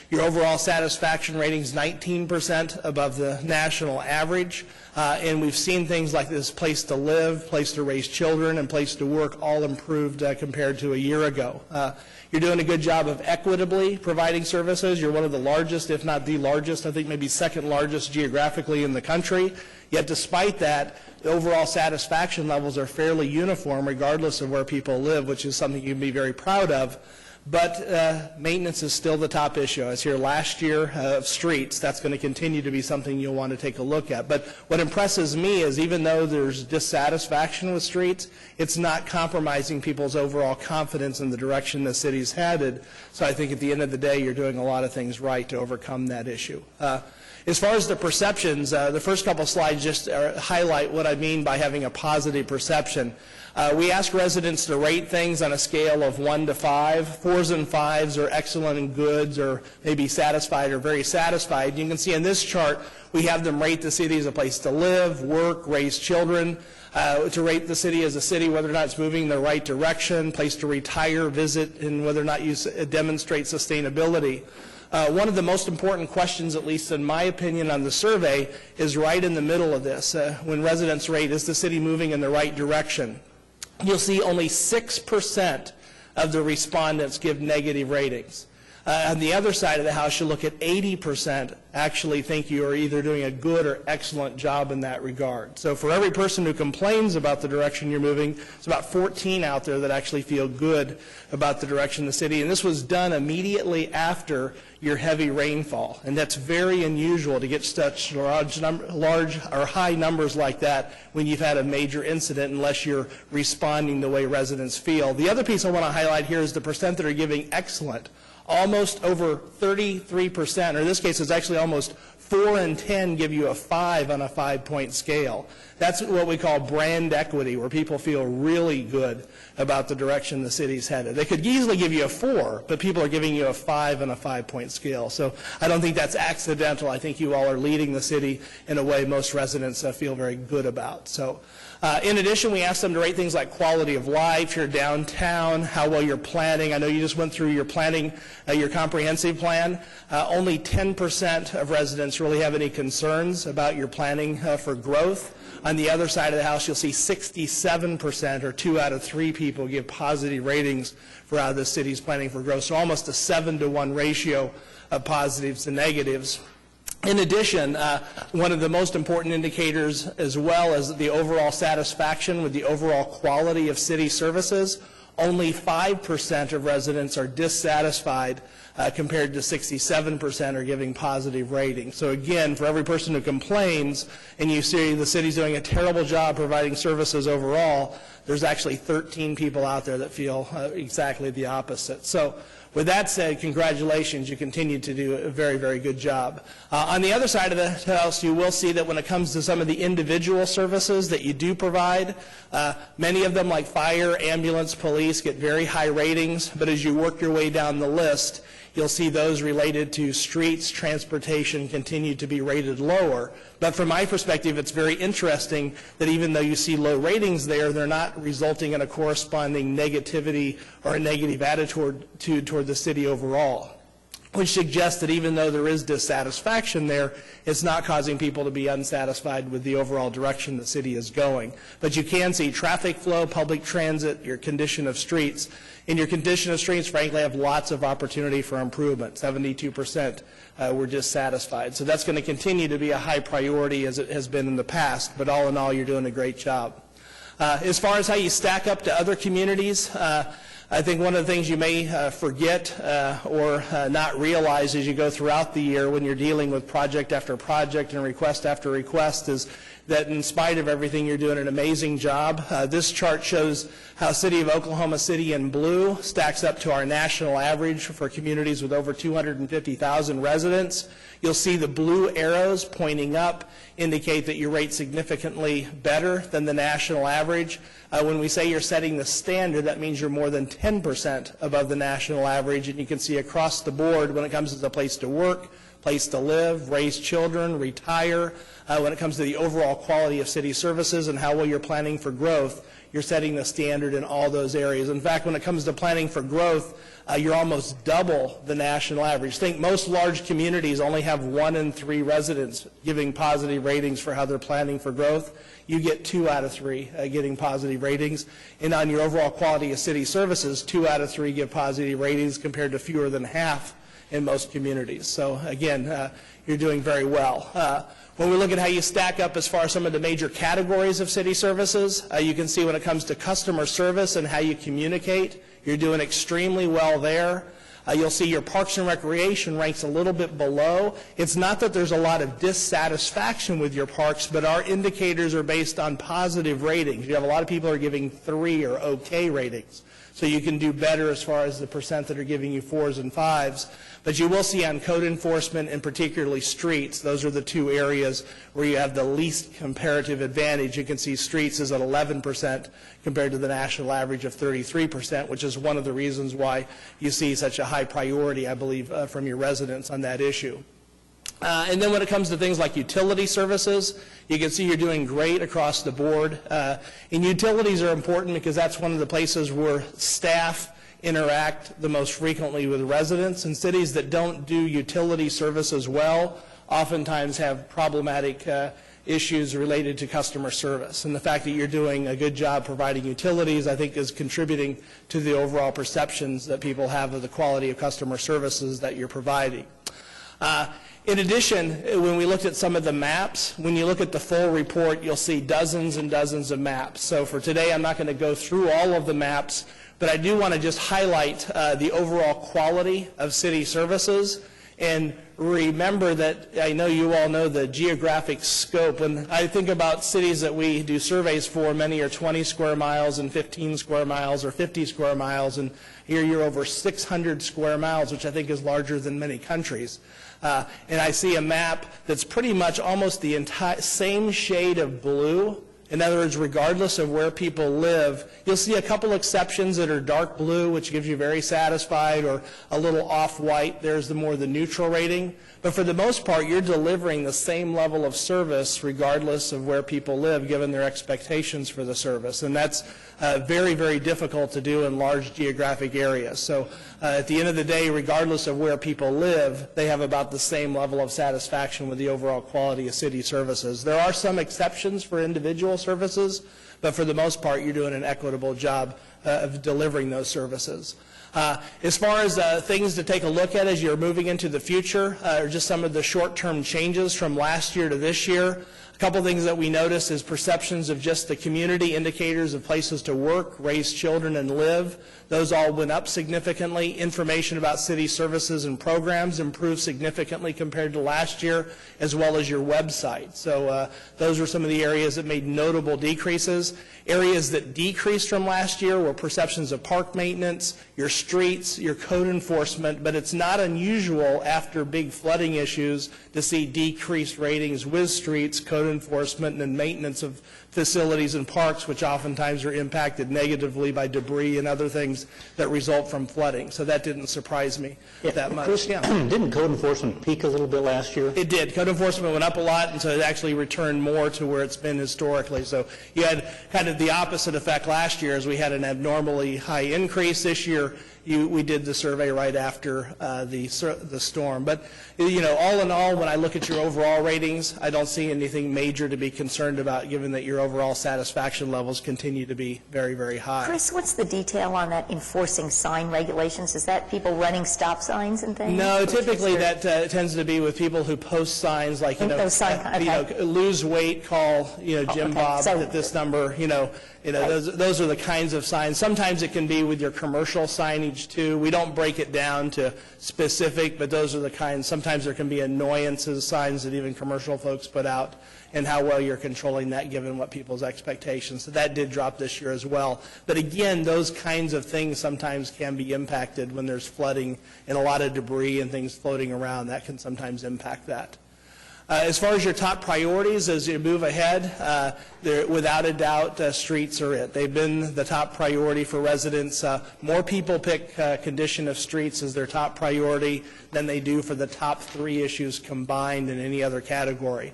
Your overall satisfaction rating is 19% above the national average, and we've seen things like this place to live, place to raise children, and place to work all improved compared to a year ago. You're doing a good job of equitably providing services. You're one of the largest, if not the largest, I think maybe second largest geographically in the country. Yet despite that, the overall satisfaction levels are fairly uniform regardless of where people live, which is something you can be very proud of. But maintenance is still the top issue. I was here last year of streets. That's going to continue to be something you'll want to take a look at. But what impresses me is even though there's dissatisfaction with streets, it's not compromising people's overall confidence in the direction the city's headed. So I think at the end of the day, you're doing a lot of things right to overcome that issue. As far as the perceptions, the first couple slides just highlight what I mean by having a positive perception. We ask residents to rate things on a scale of 1 to 5. 4s and 5s are excellent and goods, or maybe satisfied or very satisfied. You can see in this chart, we have them rate the city as a place to live, work, raise children, to rate the city as a city, whether or not it's moving in the right direction, place to retire, visit, and whether or not you demonstrate sustainability. One of the most important questions, at least in my opinion, on the survey is right in the middle of this. When residents rate, is the city moving in the right direction? You'll see only 6% of the respondents give negative ratings. On the other side of the house, you look at 80% actually think you are either doing a good or excellent job in that regard. So for every person who complains about the direction you're moving, it's about 14 out there that actually feel good about the direction of the city. And this was done immediately after your heavy rainfall. And that's very unusual to get such large or high numbers like that when you've had a major incident, unless you're responding the way residents feel. The other piece I want to highlight here is the percent that are giving excellent. Almost over 33%, or in this case it's actually almost 4 in 10 give you a 5 on a 5-point scale. That's what we call brand equity, where people feel really good about the direction the city's headed. They could easily give you a 4, but people are giving you a 5 on a 5-point scale. So I don't think that's accidental. I think you all are leading the city in a way most residents feel very good about. So in addition, we ask them to rate things like quality of life, your downtown, how well you're planning. I know you just went through your planning, your comprehensive plan. Only 10% of residents really have any concerns about your planning for growth. On the other side of the house, you'll see 67%, or 2 out of 3 people, give positive ratings for how the city's planning for growth. So almost a 7-to-1 ratio of positives to negatives. In addition, one of the most important indicators as well is the overall satisfaction with the overall quality of city services. Only 5% of residents are dissatisfied compared to 67% are giving positive ratings. So again, for every person who complains and you see the city's doing a terrible job providing services overall, there's actually 13 people out there that feel exactly the opposite. So with that said, congratulations, you continue to do a very, very good job. On the other side of the house, you will see that when it comes to some of the individual services that you do provide, many of them like fire, ambulance, police get very high ratings, but as you work your way down the list, you'll see those related to streets, transportation continue to be rated lower. But from my perspective, it's very interesting that even though you see low ratings there, they're not resulting in a corresponding negativity or a negative attitude toward the city overall, which suggests that even though there is dissatisfaction there, it's not causing people to be unsatisfied with the overall direction the city is going. But you can see traffic flow, public transit, your condition of streets. In your condition of streets, frankly, have lots of opportunity for improvement. 72% were dissatisfied. So that's going to continue to be a high priority as it has been in the past. But all in all, you're doing a great job. As far as how you stack up to other communities, I think one of the things you may forget or not realize as you go throughout the year when you're dealing with project after project and request after request is that in spite of everything, you're doing an amazing job. This chart shows how City of Oklahoma City in blue stacks up to our national average for communities with over 250,000 residents. You'll see the blue arrows pointing up indicate that you rate significantly better than the national average. When we say you're setting the standard, that means you're more than 10% above the national average, and you can see across the board when it comes to the place to work, place to live, raise children, retire. When it comes to the overall quality of city services and how well you're planning for growth, you're setting the standard in all those areas. In fact, when it comes to planning for growth, you're almost double the national average. Think most large communities only have 1 in 3 residents giving positive ratings for how they're planning for growth. You get 2 out of 3 getting positive ratings. And on your overall quality of city services, 2 out of 3 give positive ratings compared to fewer than half in most communities. So again, you're doing very well. When we look at how you stack up as far as some of the major categories of city services, you can see when it comes to customer service and how you communicate, you're doing extremely well there. You'll see your Parks and Recreation ranks a little bit below. It's not that there's a lot of dissatisfaction with your parks, but our indicators are based on positive ratings. You have a lot of people who are giving 3 or okay ratings. So you can do better as far as the percent that are giving you 4s and 5s. But you will see on code enforcement and particularly streets, those are the 2 areas where you have the least comparative advantage. You can see streets is at 11% compared to the national average of 33%, which is one of the reasons why you see such a high priority, I believe, from your residents on that issue. And then when it comes to things like utility services, you can see you're doing great across the board. And utilities are important because that's one of the places where staff interact the most frequently with residents. And cities that don't do utility services well oftentimes have problematic issues related to customer service. And the fact that you're doing a good job providing utilities, I think, is contributing to the overall perceptions that people have of the quality of customer services that you're providing. In addition, when we looked at some of the maps, when you look at the full report, you'll see dozens and dozens of maps. So for today, I'm not going to go through all of the maps, but I do want to just highlight the overall quality of city services. And remember that I know you all know the geographic scope. When I think about cities that we do surveys for, many are 20 square miles and 15 square miles or 50 square miles, and here you're over 600 square miles, which I think is larger than many countries. And I see a map that's pretty much almost the entire same shade of blue. In other words, regardless of where people live, you'll see a couple exceptions that are dark blue, which gives you very satisfied, or a little off-white. There's the more the neutral rating. But for the most part, you're delivering the same level of service regardless of where people live, given their expectations for the service. And that's very, very difficult to do in large geographic areas. So at the end of the day, regardless of where people live, they have about the same level of satisfaction with the overall quality of city services. There are some exceptions for individual services, but for the most part, you're doing an equitable job of delivering those services. As far as things to take a look at as you're moving into the future, are just some of the short-term changes from last year to this year. A couple things that we notice is perceptions of just the community indicators of places to work, raise children, and live. Those all went up significantly. Information about city services and programs improved significantly compared to last year, as well as your website. So those were some of the areas that made notable decreases. Areas that decreased from last year were perceptions of park maintenance, your streets, your code enforcement, but it's not unusual after big flooding issues to see decreased ratings with streets, code enforcement, and maintenance of facilities and parks, which oftentimes are impacted negatively by debris and other things that result from flooding. So that didn't surprise me that much. Chris, didn't code enforcement peak a little bit last year? It did. Code enforcement went up a lot, and so it actually returned more to where it's been historically. So you had kind of the opposite effect last year, as we had an abnormally high increase. This year, we did the survey right after the storm. But, you know, all in all, when I look at your overall ratings, I don't see anything major to be concerned about, given that your overall satisfaction levels continue to be very, very high. Chris, what's the detail on that enforcing sign regulations? Is that people running stop signs and things? No, typically that tends to be with people who post signs like, you know, lose weight, call, you know, Jim Bob at this number, those are the kinds of signs. Sometimes it can be with your commercial signage too. We don't break it down to specific, but those are the kinds. Sometimes there can be annoyances, signs that even commercial folks put out, and how well you're controlling that given what people's expectations. So that did drop this year as well. But again, those kinds of things sometimes can be impacted when there's flooding and a lot of debris and things floating around. That can sometimes impact that. As far as your top priorities, as you move ahead, without a doubt, streets are it. They've been the top priority for residents. More people pick condition of streets as their top priority than they do for the top 3 issues combined in any other category.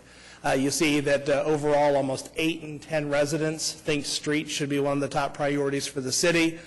You see that overall almost 8 in 10 residents think streets should be one of the top priorities for the city.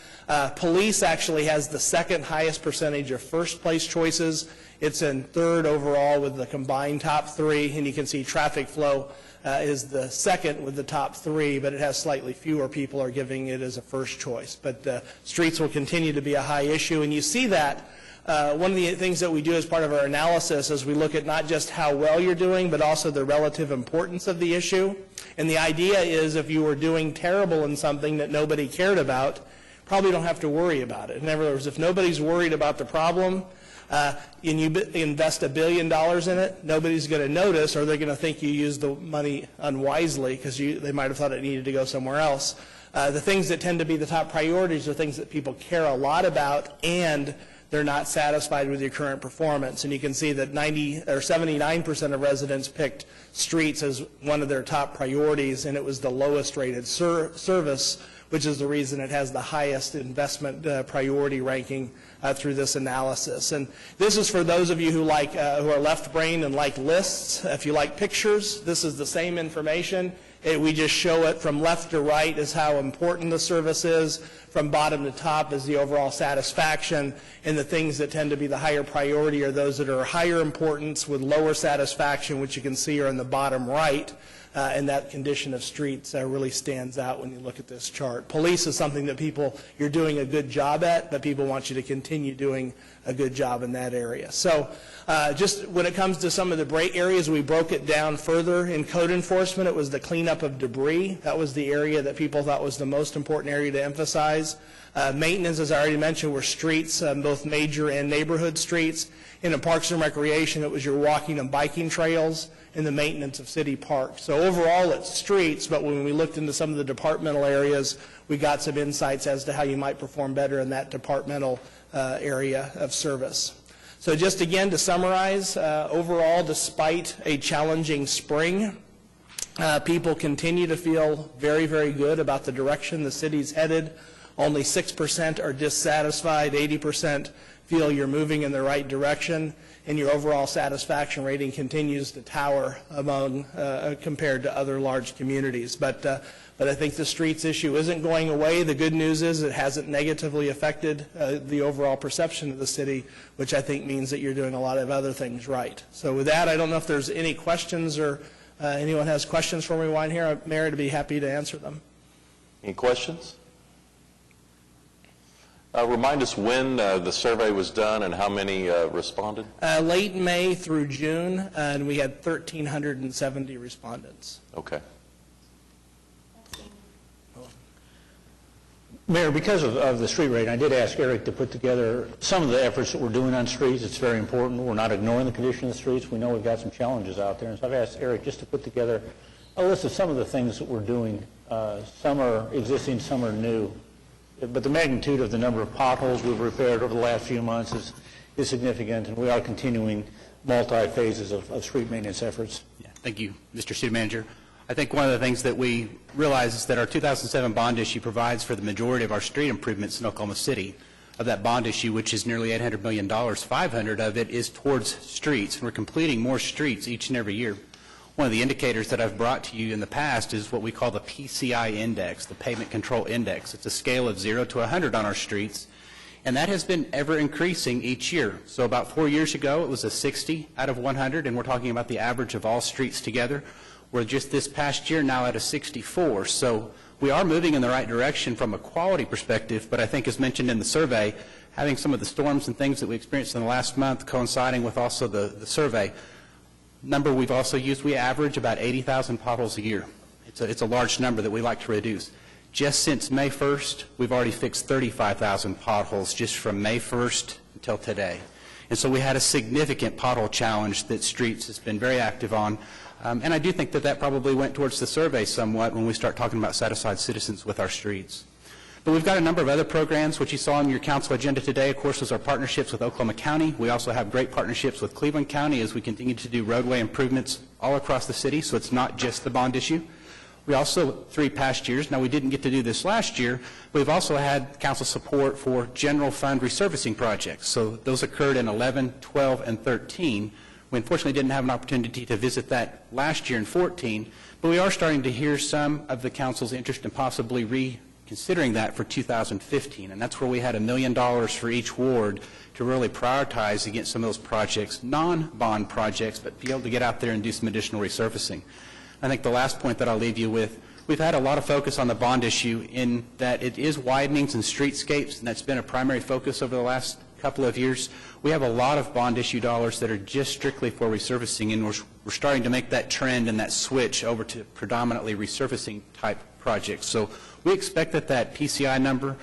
Police actually has the second highest percentage of first place choices. It's in third overall with the combined top 3, and you can see traffic flow is the second with the top 3, but it has slightly fewer people are giving it as a first choice. But streets will continue to be a high issue, and you see that one of the things that we do as part of our analysis is we look at not just how well you're doing, but also the relative importance of the issue. And the idea is if you were doing terrible in something that nobody cared about, probably don't have to worry about it. In other words, if nobody's worried about the problem, and you invest $1 billion in it, nobody's going to notice, or they're going to think you used the money unwisely because they might have thought it needed to go somewhere else. The things that tend to be the top priorities are things that people care a lot about, and they're not satisfied with your current performance. And you can see that 79% of residents picked streets as one of their top priorities, and it was the lowest rated service, which is the reason it has the highest investment priority ranking through this analysis. And this is for those of you who are left-brained and like lists. If you like pictures, this is the same information. We just show it from left to right as how important the service is, from bottom to top is the overall satisfaction, and the things that tend to be the higher priority are those that are higher importance with lower satisfaction, which you can see are in the bottom right. And that condition of streets really stands out when you look at this chart. Police is something that you're doing a good job at, but people want you to continue doing a good job in that area. So just when it comes to some of the areas, we broke it down further. In code enforcement, it was the cleanup of debris. That was the area that people thought was the most important area to emphasize. Maintenance, as I already mentioned, were streets, both major and neighborhood streets. In Parks and Recreation, it was your walking and biking trails and the maintenance of city parks. So overall, it's streets, but when we looked into some of the departmental areas, we got some insights as to how you might perform better in that departmental area of service. So just again to summarize, overall, despite a challenging spring, people continue to feel very, very good about the direction the city's headed. Only 6% are dissatisfied, 80% feel you're moving in the right direction, and your overall satisfaction rating continues to tower among compared to other large communities. But I think the streets issue isn't going away. The good news is it hasn't negatively affected the overall perception of the city, which I think means that you're doing a lot of other things right. So with that, I don't know if there's any questions or anyone has questions for me while I'm here. Mayor, I'd be happy to answer them. Any questions? Remind us when the survey was done and how many responded? Late May through June, and we had 1,370 respondents. Okay. Mayor, because of the street rating, I did ask Eric to put together some of the efforts that we're doing on streets. It's very important. We're not ignoring the condition of the streets. We know we've got some challenges out there. And so I've asked Eric just to put together a list of some of the things that we're doing. Some are existing, some are new. But the magnitude of the number of potholes we've repaired over the last few months is significant, and we are continuing multi-phases of street maintenance efforts. Yeah, thank you, Mr. City Manager. I think one of the things that we realize is that our 2007 bond issue provides for the majority of our street improvements in Oklahoma City. Of that bond issue, which is nearly $800 million, 500 of it is towards streets, and we're completing more streets each and every year. One of the indicators that I've brought to you in the past is what we call the PCI index, the Pavement Control Index. It's a scale of 0 to 100 on our streets, and that has been ever increasing each year. So about 4 years ago, it was a 60 out of 100, and we're talking about the average of all streets together. We're just this past year now at a 64. So we are moving in the right direction from a quality perspective, but I think as mentioned in the survey, having some of the storms and things that we experienced in the last month coinciding with also the survey, number we've also used, we average about 80,000 potholes a year. It's a large number that we like to reduce. Just since May 1st, we've already fixed 35,000 potholes just from May 1st until today. And so we had a significant pothole challenge that Streets has been very active on. And I do think that that probably went towards the survey somewhat when we start talking about satisfied citizens with our streets. But we've got a number of other programs. What you saw on your council agenda today, of course, was our partnerships with Oklahoma County. We also have great partnerships with Cleveland County as we continue to do roadway improvements all across the city, so it's not just the bond issue. We also, 3 past years, now we didn't get to do this last year, but we've also had council support for general fund resurfacing projects. So those occurred in 11, 12, and 13. We unfortunately didn't have an opportunity to visit that last year in 14, but we are starting to hear some of the council's interest in possibly reconsidering that for 2015, and that's where we had $1 million for each ward to really prioritize against some of those projects, non-bond projects, but be able to get out there and do some additional resurfacing. I think the last point that I'll leave you with, we've had a lot of focus on the bond issue in that it is widenings and streetscapes, and that's been a primary focus over the last couple of years. We have a lot of bond issue dollars that are just strictly for resurfacing, and we're starting to make that trend and that switch over to predominantly resurfacing type projects. So we expect that PCI number,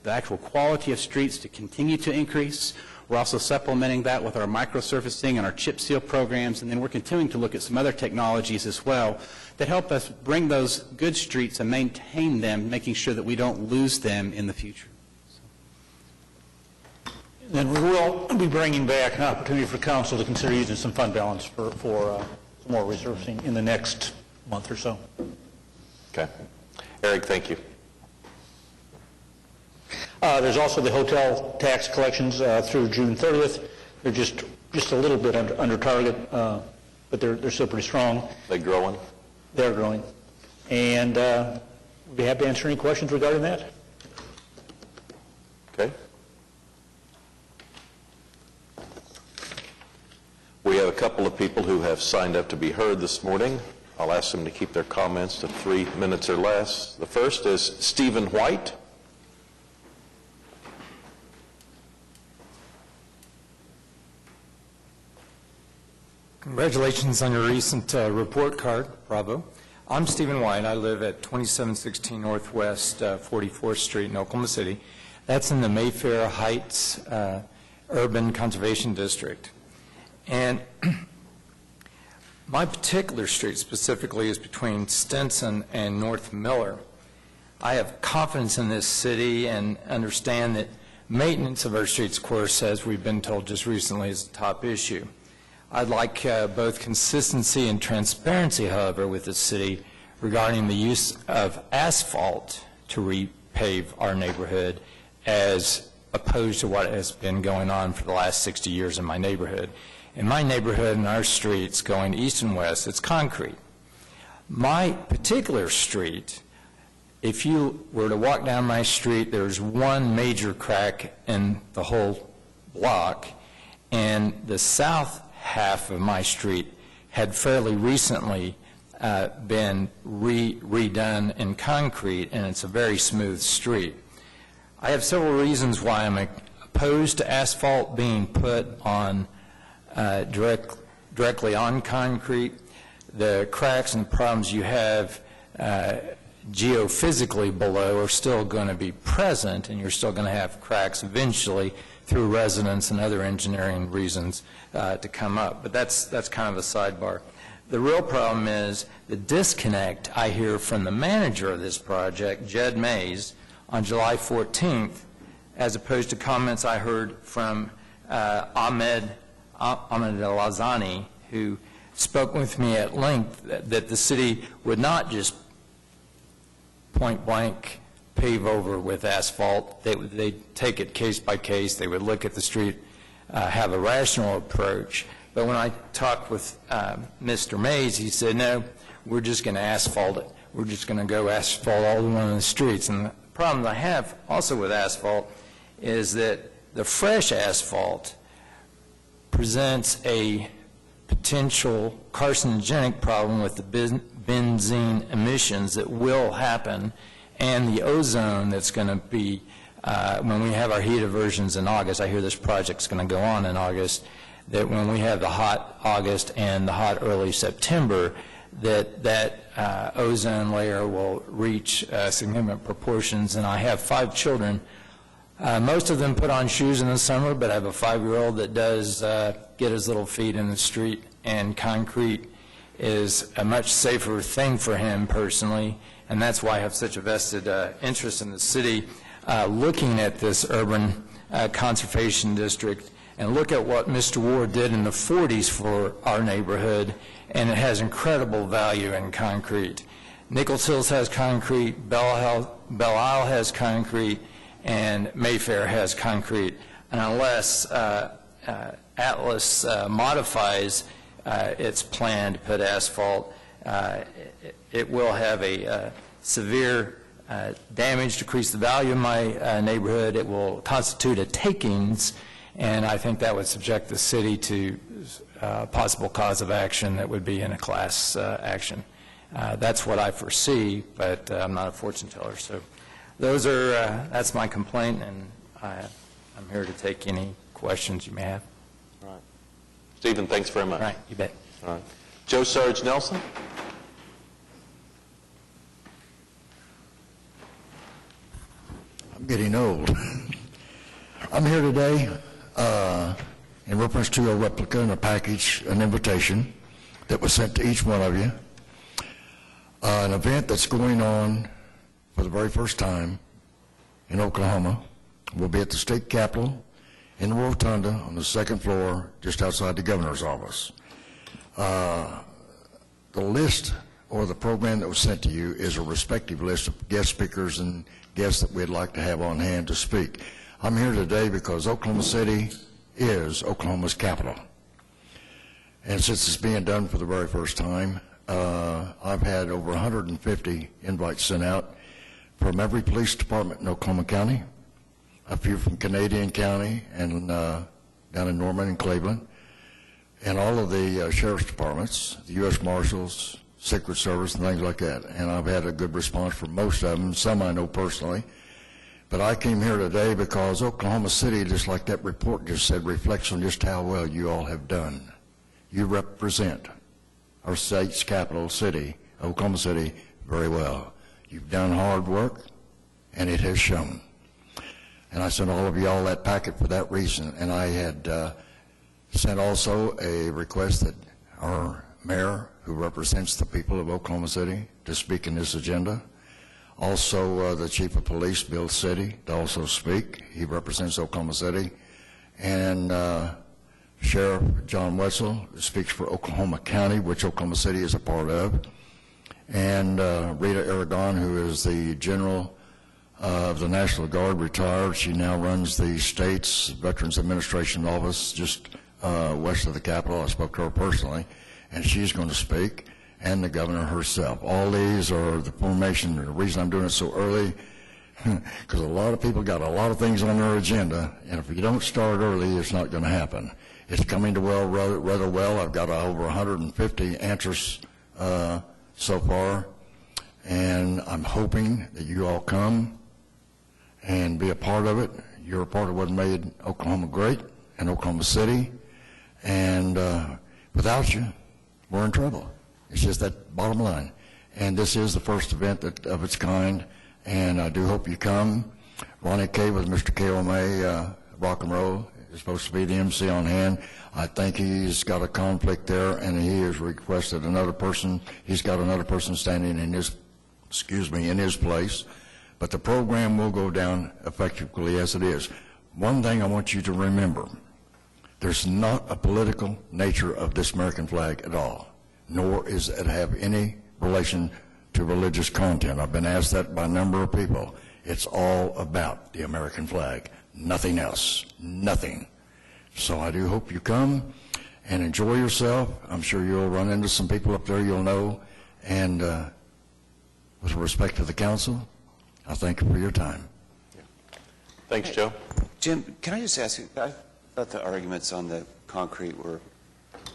the actual quality of streets, to continue to increase. We're also supplementing that with our microsurfacing and our chip seal programs, and then we're continuing to look at some other technologies as well that help us bring those good streets and maintain them, making sure that we don't lose them in the future. Then we will be bringing back an opportunity for council to consider using some fund balance for some more resurfacing in the next month or so. Okay. Eric, thank you. There's also the hotel tax collections through June 30th. They're just a little bit under target, but they're still pretty strong. They growing? They're growing. And we'd be happy to answer any questions regarding that. Okay. We have a couple of people who have signed up to be heard this morning. I'll ask them to keep their comments to 3 minutes or less. The first is Stephen White. Congratulations on your recent report card. Bravo. I'm Stephen White. I live at 2716 Northwest 44th Street in Oklahoma City. That's in the Mayfair Heights Urban Conservation District. And my particular street specifically is between Stinson and North Miller. I have confidence in this city and understand that maintenance of our streets, of course, as we've been told just recently, is a top issue. I'd like both consistency and transparency, however, with the city regarding the use of asphalt to repave our neighborhood as opposed to what has been going on for the last 60 years in my neighborhood. In my neighborhood and our streets going east and west, it's concrete. My particular street, if you were to walk down my street, there's one major crack in the whole block, and the south half of my street had fairly recently been redone in concrete, and it's a very smooth street. I have several reasons why I'm opposed to asphalt being put on directly on concrete. The cracks and the problems you have geophysically below are still going to be present, and you're still going to have cracks eventually through residents and other engineering reasons to come up. But that's kind of a sidebar. The real problem is the disconnect I hear from the manager of this project, Jed Mays, on July 14th, as opposed to comments I heard from Ahmed El-Azani, who spoke with me at length that the city would not just point blank pave over with asphalt. They'd take it case by case. They would look at the street, have a rational approach. But when I talked with Mr. Mays, he said, no, we're just going to asphalt it. We're just going to go asphalt all the streets. And the problem I have also with asphalt is that the fresh asphalt presents a potential carcinogenic problem with the benzene emissions that will happen, and the ozone that's going to be, when we have our heat aversions in August, I hear this project's going to go on in August, that when we have the hot August and the hot early September, that ozone layer will reach significant proportions. And I have 5 children. Most of them put on shoes in the summer, but I have a 5-year-old that does get his little feet in the street, and concrete is a much safer thing for him personally, and that's why I have such a vested interest in the city looking at this urban conservation district, and look at what Mr. Ward did in the 40s for our neighborhood, and it has incredible value in concrete. Nichols Hills has concrete, Belle Isle has concrete, and Mayfair has concrete. And unless Atlas modifies its plan to put asphalt, it will have a severe damage, decrease the value of my neighborhood. It will constitute a takings, and I think that would subject the city to possible cause of action that would be in a class action. That's what I foresee, but I'm not a fortune teller. So those are, that's my complaint, and I'm here to take any questions you may have. All right. Stephen, thanks very much. All right, you bet. All right. Joe Sarge Nelson. I'm getting old. I'm here today in reference to a replica and a package, an invitation that was sent to each one of you. An event that's going on for the very first time in Oklahoma will be at the state capitol in the rotunda on the second floor just outside the governor's office. The list or the program that was sent to you is a respective list of guest speakers and guests that we'd like to have on hand to speak. I'm here today because Oklahoma City is Oklahoma's capital. And since it's being done for the very first time, I've had over 150 invites sent out from every police department in Oklahoma County, a few from Canadian County and down in Norman and Cleveland, and all of the sheriff's departments, the U.S. Marshals, Secret Service, and things like that. And I've had a good response from most of them, some I know personally. But I came here today because Oklahoma City, just like that report just said, reflects on just how well you all have done. You represent our state's capital city, Oklahoma City, very well. You've done hard work, and it has shown. And I sent all of you all that packet for that reason. And I had sent also a request that our mayor, who represents the people of Oklahoma City, to speak in this agenda. Also, the chief of police, Bill City, to also speak. He represents Oklahoma City. And Sheriff John Wetzel, who speaks for Oklahoma County, which Oklahoma City is a part of. And Rita Aragon, who is the general of the National Guard, retired. She now runs the state's Veterans Administration Office just west of the Capitol. I spoke to her personally, and she's going to speak, and the governor herself. All these are the formation. The reason I'm doing it so early, because a lot of people got a lot of things on their agenda, and if you don't start early, it's not going to happen. It's coming to rather well. I've got over 150 answers so far, and I'm hoping that you all come and be a part of it. You're a part of what made Oklahoma great and Oklahoma City, and without you, we're in trouble. It's just that bottom line. And this is the first event of its kind, and I do hope you come. Ronnie K. with Mr. KOMA Rock and Roll is supposed to be the MC on hand. I think he's got a conflict there, and he has requested another person. He's got another person standing in his, in his place. But the program will go down effectively as it is. One thing I want you to remember, there's not a political nature of this American flag at all, nor is it have any relation to religious content. I've been asked that by a number of people. It's all about the American flag, nothing else, nothing. So I do hope you come and enjoy yourself. I'm sure you'll run into some people up there you'll know. And with respect to the council, I thank you for your time. Thanks, Joe. Jim, can I just ask you, I thought the arguments on the concrete were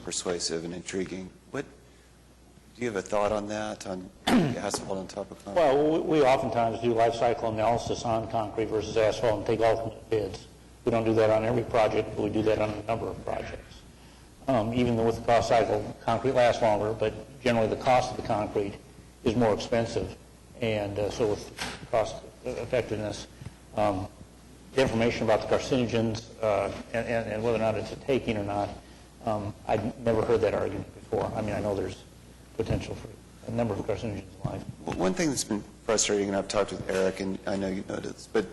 persuasive and intriguing. Do you have a thought on that, on asphalt on top of concrete? Well, we oftentimes do life cycle analysis on concrete versus asphalt and take alternate bids. We don't do that on every project, but we do that on a number of projects. Even though with the cost cycle, concrete lasts longer, but generally the cost of the concrete is more expensive. And so with cost effectiveness, the information about the carcinogens and whether or not it's a taking or not, I'd never heard that argument before. I mean, I know there's potential a number of carcinogens in life. One thing that's been frustrating, and I've talked with Eric, and I know you know this, but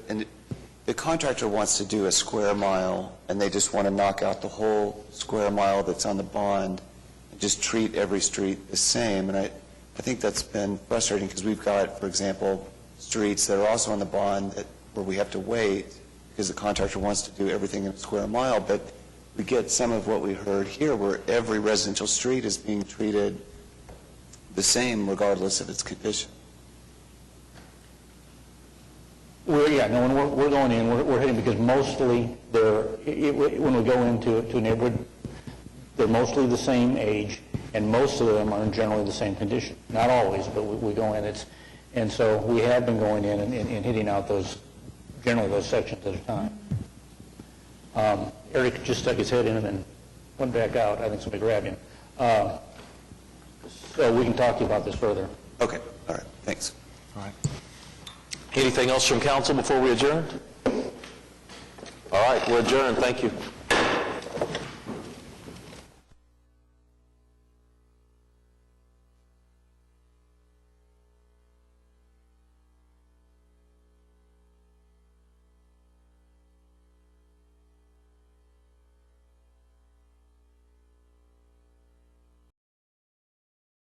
the contractor wants to do a square mile, and they just want to knock out the whole square mile that's on the bond and just treat every street the same. And I think that's been frustrating because we've got, for example, streets that are also on the bond where we have to wait because the contractor wants to do everything in a square mile, but we get some of what we heard here where every residential street is being treated the same regardless of its condition. When we're going in, we're hitting because mostly when we go into a neighborhood, they're mostly the same age, and most of them are in generally the same condition. Not always, but we go in. And so we have been going in and hitting out generally those sections at a time. Eric just stuck his head in and went back out. I think somebody grabbed him. So we can talk to you about this further. Okay. All right. Thanks. All right. Anything else from council before we adjourn? All right, we're adjourned. Thank you.